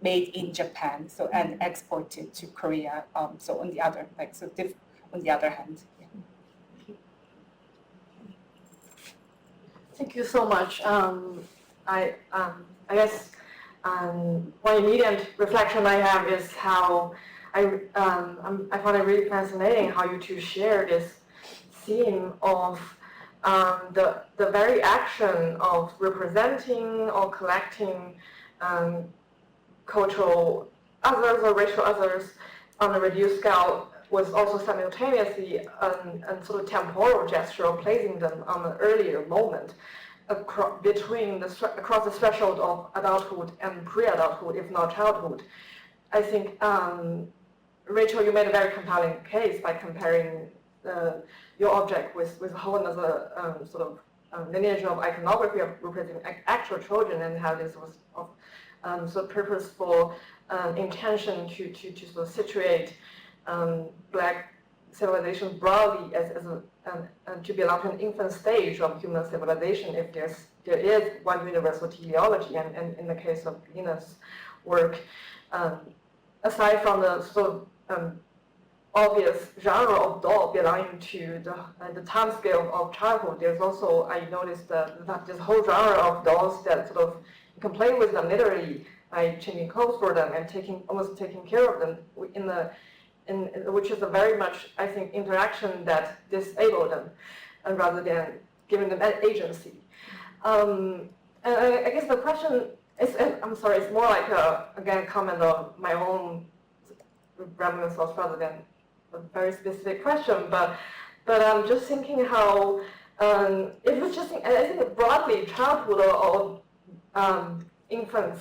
made in Japan, and exported to Korea. So on the other hand. Yeah. Thank you so much. I guess one immediate reflection I have is how I found it really fascinating how you two share this theme of the very action of representing or collecting cultural others or racial others on a reduced scale was also simultaneously a sort of temporal gesture of placing them on an earlier moment across the threshold of adulthood and pre-adulthood, if not childhood. I think Rachel, you made a very compelling case by comparing your object with whole another sort of lineage of iconography of representing actual children, and how this was of sort of purposeful intention to sort of situate Black civilization broadly as to belong to an infant stage of human civilization, if there is one universal teleology, and in the case of Lina's work, aside from the sort of obvious genre of doll belonging to the time scale of childhood, there's also, I noticed that this whole genre of dolls that sort of you can play with them literally by changing clothes for them and almost taking care of them which is a very much, I think, interaction that disabled them rather than giving them agency. And I guess the question is, I'm sorry, it's more like again, comment on my own rambling thoughts rather than a very specific question, but I'm just thinking how it was just, I think broadly childhood or infants,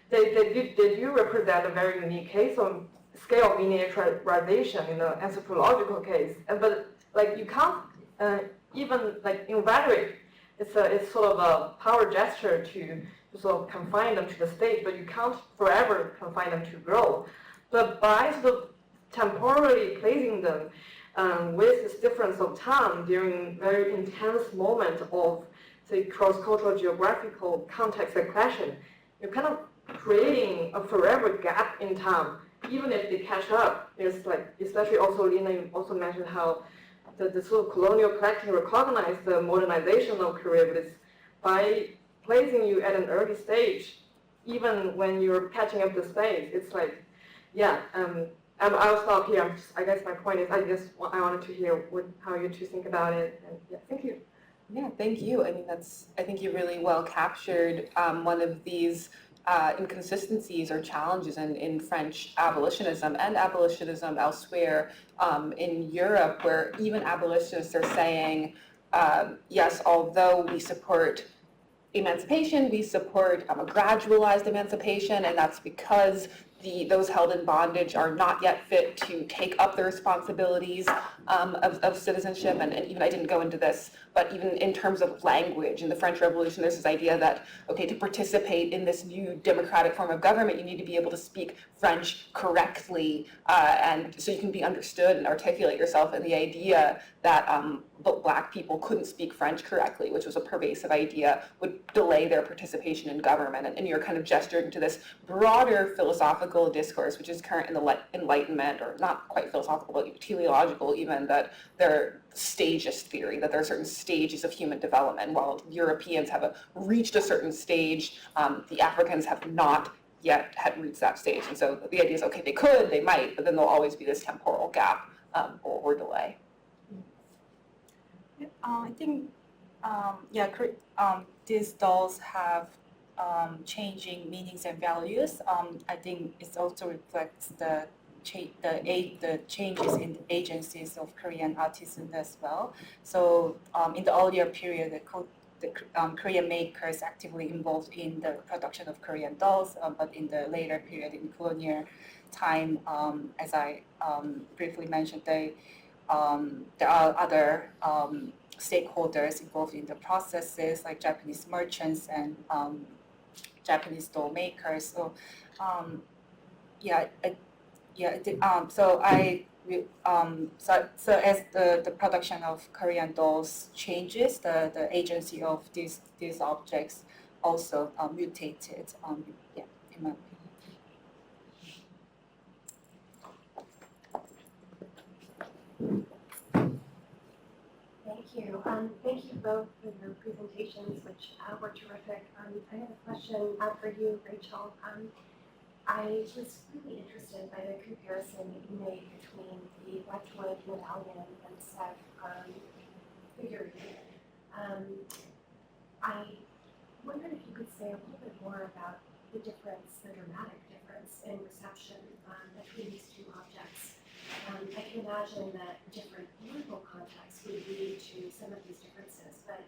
they do represent a very unique case on scale of miniaturization in the anthropological case, but like you can't even like in rhetoric, it's sort of a power gesture to sort of confine them to the stage, but you can't forever confine them to grow. But by sort of temporarily placing them with this difference of time during very intense moments of, say, cross-cultural geographical context and clashing, you're kind of creating a forever gap in time. Even if they catch up, it's like, especially also Lina, you also mentioned how the sort of colonial collecting recognized the modernization of Korea, but it's by placing you at an early stage, even when you're catching up to space, it's like, yeah, I'll stop here. I guess my point is, I wanted to hear how you two think about it, and yeah, thank you. Yeah, thank you. I mean, I think you really well captured one of these inconsistencies or challenges in French abolitionism and abolitionism elsewhere in Europe, where even abolitionists are saying, yes, although we support emancipation, we support a gradualized emancipation, and that's because those held in bondage are not yet fit to take up the responsibilities of citizenship. And even, I didn't go into this, but even in terms of language, in the French Revolution, there's this idea that, okay, to participate in this new democratic form of government, you need to be able to speak French correctly, and so you can be understood and articulate yourself. And the idea that Black people couldn't speak French correctly, which was a pervasive idea, would delay their participation in government. And you're kind of gesturing to this broader philosophical discourse, which is current in the Enlightenment, or not quite philosophical, but teleological even, that there are stages theory, that there are certain stages of human development. While Europeans have reached a certain stage, the Africans have not yet had reached that stage. And so the idea is, okay, they might, but then there'll always be this temporal gap or delay. I think, these dolls have changing meanings and values. I think it also reflects the changes in the agencies of Korean artisans as well. So in the earlier period, the Korean makers actively involved in the production of Korean dolls, but in the later period, in colonial time, as I briefly mentioned, there are other stakeholders involved in the processes, like Japanese merchants and Japanese doll makers. So so as the production of Korean dolls changes, the agency of these objects also mutated. In my opinion. Thank you. Thank you both for your presentations, which were terrific. I have a question for you, Rachel. I was really interested by the comparison that you made between the Wedgwood medallion and Seth figurine. I wondered if you could say a little bit more about the difference, the dramatic difference in reception between these two objects. I can imagine that different political contexts would lead to some of these differences, but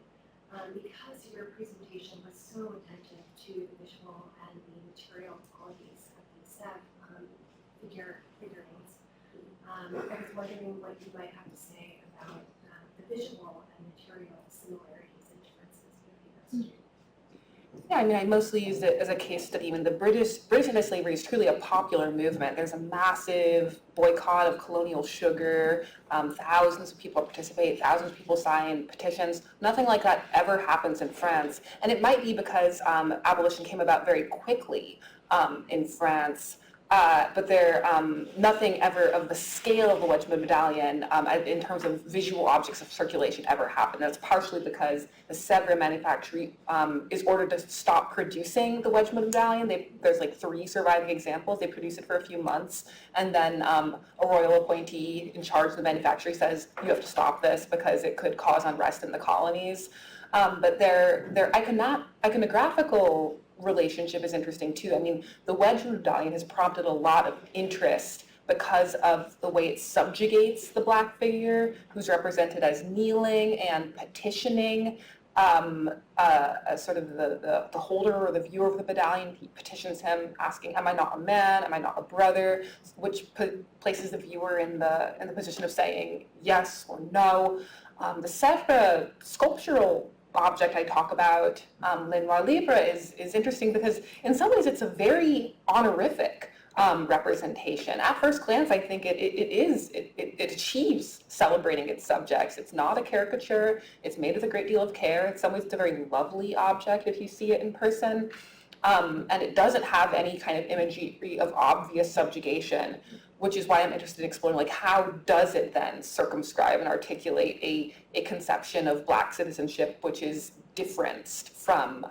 because your presentation was so attentive to the visual and the material qualities of these figurines, I was wondering what you might have to say about the visual and material similarities and differences between those two. Yeah, I mean, I mostly used it as a case study. When the British anti-slavery is truly a popular movement. There's a massive boycott of colonial sugar. Thousands of people participate. Thousands of people sign petitions. Nothing like that ever happens in France. And it might be because abolition came about very quickly in France. But there, nothing ever of the scale of the Wedgwood medallion in terms of visual objects of circulation ever happened. That's partially because the Sèvres manufactory is ordered to stop producing the Wedgwood medallion. There's like 3 surviving examples. They produce it for a few months, and then a royal appointee in charge of the manufactory says, you have to stop this because it could cause unrest in the colonies. But their iconographical relationship is interesting too. I mean, the Wedgwood medallion has prompted a lot of interest because of the way it subjugates the black figure, who's represented as kneeling and petitioning. Sort of the holder or the viewer of the medallion, he petitions him asking, am I not a man? Am I not a brother? Which places the viewer in the position of saying yes or no. The Sèvres sculptural object I talk about, Le Noir Libre, is interesting because in some ways it's a very honorific representation. At first glance, I think it achieves celebrating its subjects. It's not a caricature. It's made with a great deal of care. In some ways, it's a very lovely object if you see it in person. And it doesn't have any kind of imagery of obvious subjugation, which is why I'm interested in exploring, like, how does it then circumscribe and articulate a conception of Black citizenship which is different from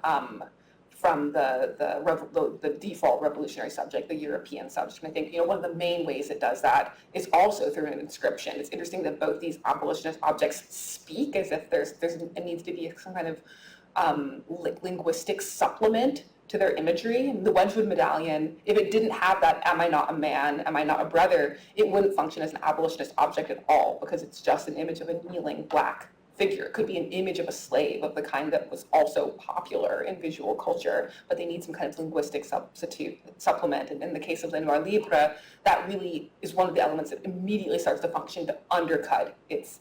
the default revolutionary subject, the European subject. And I think, one of the main ways it does that is also through an inscription. It's interesting that both these abolitionist objects speak as if it needs to be some kind of linguistic supplement to their imagery. The Wedgwood medallion, if it didn't have that am I not a man, am I not a brother, it wouldn't function as an abolitionist object at all, because it's just an image of a kneeling Black figure. It could be an image of a slave of the kind that was also popular in visual culture, but they need some kind of linguistic supplement. And in the case of Le Noir Libre, that really is one of the elements that immediately starts to function to undercut its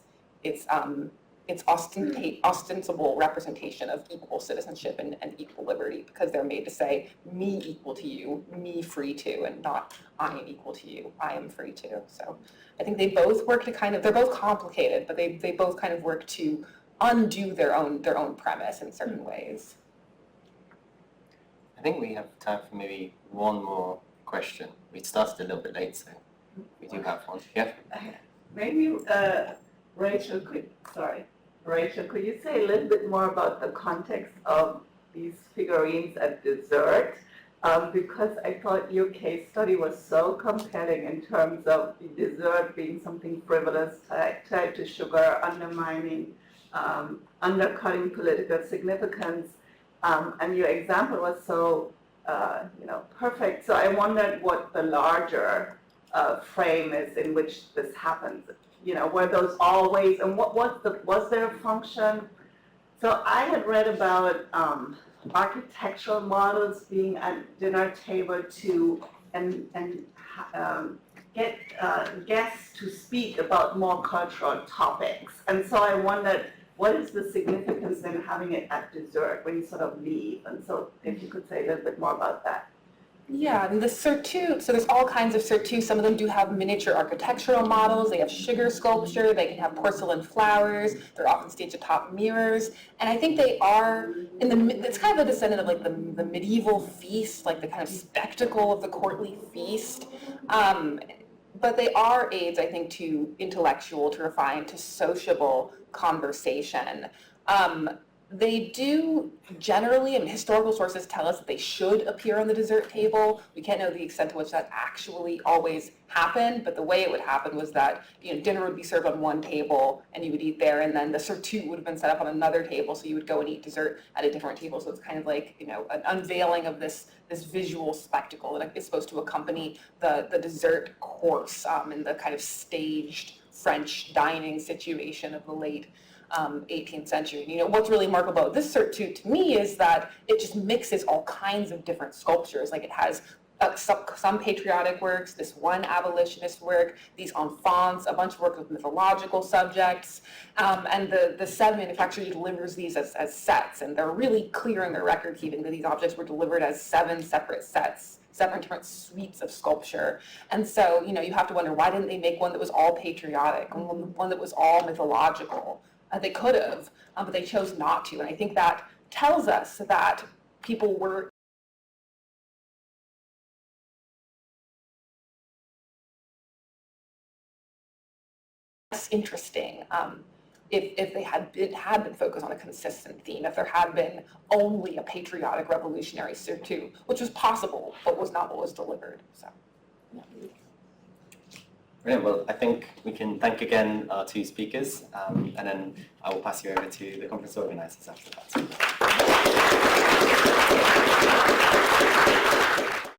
ostensible representation of equal citizenship and equal liberty, because they're made to say, me equal to you, me free to, and not I am equal to you, I am free to. So I think they both work to they're both complicated, but they both kind of work to undo their own premise in certain ways. I think we have time for maybe one more question. We started a little bit late, so we do have one. Yeah? Maybe Rachel, could you say a little bit more about the context of these figurines at dessert? Because I thought your case study was so compelling in terms of dessert being something frivolous, tied to sugar, undercutting political significance, and your example was so, perfect. So I wondered what the larger frame is in which this happens. Were those always, and was there a function? So I had read about architectural models being at dinner table to get guests to speak about more cultural topics. And so I wondered, what is the significance in having it at dessert when you sort of leave? And so if you could say a little bit more about that. Yeah, and the surtout, so there's all kinds of surtout. Some of them do have miniature architectural models. They have sugar sculpture. They can have porcelain flowers. They're often staged atop mirrors. And I think they are, it's kind of a descendant of like the medieval feast, like the kind of spectacle of the courtly feast. But they are aids, I think, to intellectual, to refined, to sociable conversation. They do generally, historical sources tell us that they should appear on the dessert table. We can't know the extent to which that actually always happened, but the way it would happen was that dinner would be served on one table and you would eat there, and then the surtout would have been set up on another table, so you would go and eat dessert at a different table. So it's kind of like an unveiling of this visual spectacle that is supposed to accompany the dessert course in the kind of staged French dining situation of the late 18th century. What's really remarkable about this surtout to me is that it just mixes all kinds of different sculptures. Like it has some patriotic works, this one abolitionist work, these enfants, a bunch of work with mythological subjects, and the Sèvres manufacturer delivers these as sets, and they're really clear in their record keeping that these objects were delivered as 7 separate sets, 7 different suites of sculpture. And so, you have to wonder, why didn't they make one that was all patriotic, one that was all mythological? They could have, but they chose not to, and I think that tells us that people were less interesting if they had been focused on a consistent theme, if there had been only a patriotic revolutionary surtout, which was possible, but was not what was delivered. So, yeah. Brilliant. Well, I think we can thank again our 2 speakers, and then I will pass you over to the conference organisers after that.